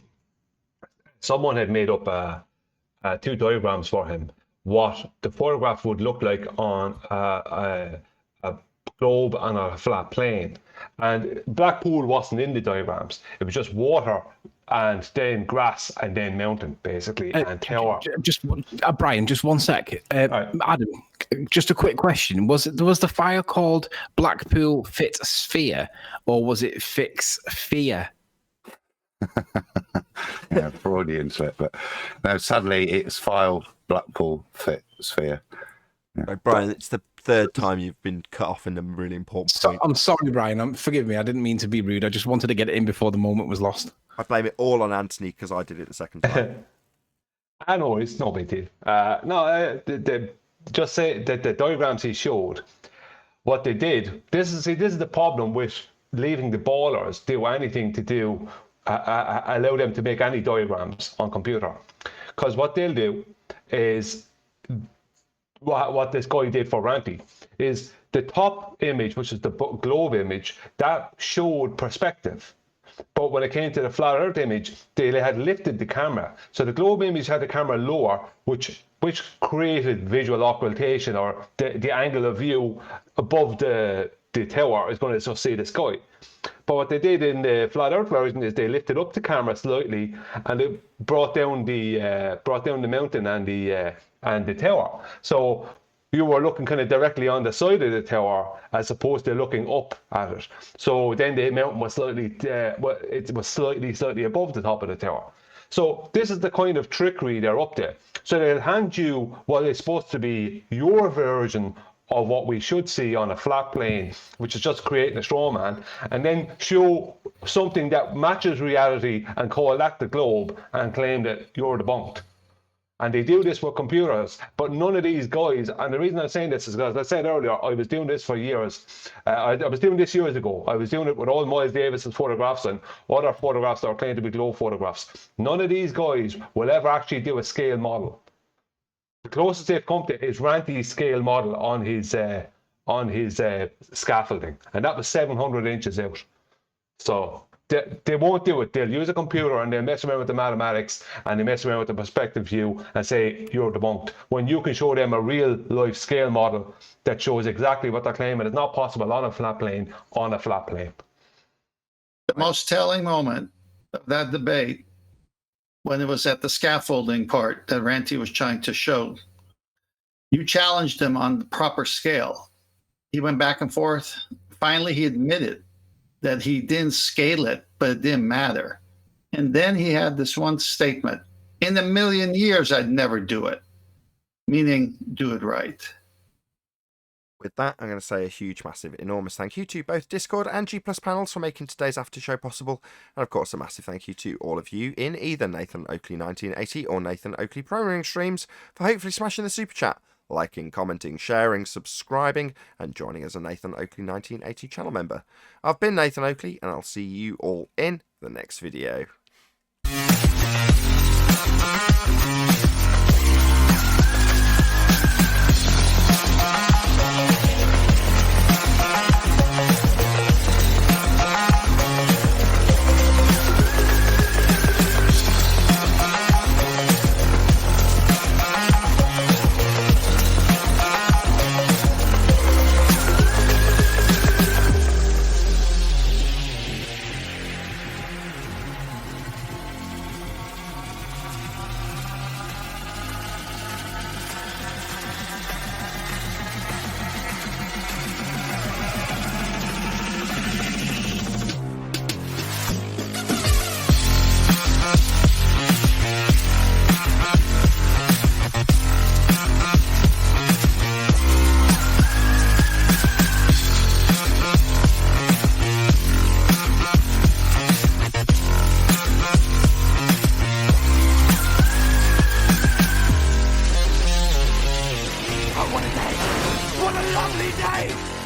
someone had made up two diagrams for him, what the photograph would look like on a globe and a flat plane. And Blackpool wasn't in the diagrams. It was just water and then grass and then mountain, basically, and tower. Brian, just one sec. Adam, just a quick question. Was the file called Blackpool Fit Sphere, or was it Fix Fear? Yeah, Freudian slip, but no, sadly it's file Blackpool Fit Sphere. Yeah. Right, Brian, it's the third time you've been cut off in a really important point. I'm sorry, Brian. Forgive me. I didn't mean to be rude. I just wanted to get it in before the moment was lost. I blame it all on Anthony because I did it the second time. I know, it's no big deal. Just say that the diagrams he showed, what they did, this is the problem with leaving the ballers do anything to do, allow them to make any diagrams on computer. Because what they'll do is, what this guy did for Ranty, is the top image, which is the globe image, that showed perspective. But when it came to the flat earth image, they had lifted the camera. So the globe image had the camera lower, which created visual occultation, or the angle of view above the tower is going to just see the sky. But what they did in the flat earth version is they lifted up the camera slightly and it brought down the mountain and the tower. So you were looking kind of directly on the side of the tower as opposed to looking up at it. So then the mountain was slightly above the top of the tower. So this is the kind of trickery they're up to. So they'll hand you what is supposed to be your version of what we should see on a flat plane, which is just creating a straw man, and then show something that matches reality and call that the globe and claim that you're debunked. And they do this with computers, but none of these guys, and the reason I'm saying this is because, as I said earlier, I was doing this for years. I was doing this years ago. I was doing it with all Miles Davis's photographs and other photographs that are claimed to be globe photographs. None of these guys will ever actually do a scale model. The closest they've come to is Ranty's scale model on his scaffolding, and that was 700 inches out. So they won't do it. They'll use a computer and they'll mess around with the mathematics and they mess around with the perspective view and say you're debunked, when you can show them a real life scale model that shows exactly what they're claiming is not possible on a flat plane. The most telling moment of that debate, when it was at the scaffolding part that Ranty was trying to show, you challenged him on the proper scale. He went back and forth. Finally, he admitted that he didn't scale it, but it didn't matter. And then he had this one statement: in a million years, I'd never do it. Meaning, do it right. With that, I'm going to say a huge, massive, enormous thank you to both Discord and G+ panels for making today's after show possible. And of course, a massive thank you to all of you in either Nathan Oakley 1980 or Nathan Oakley Programming streams for hopefully smashing the super chat, liking, commenting, sharing, subscribing, and joining as a Nathan Oakley 1980 channel member. I've been Nathan Oakley, and I'll see you all in the next video. lonely day.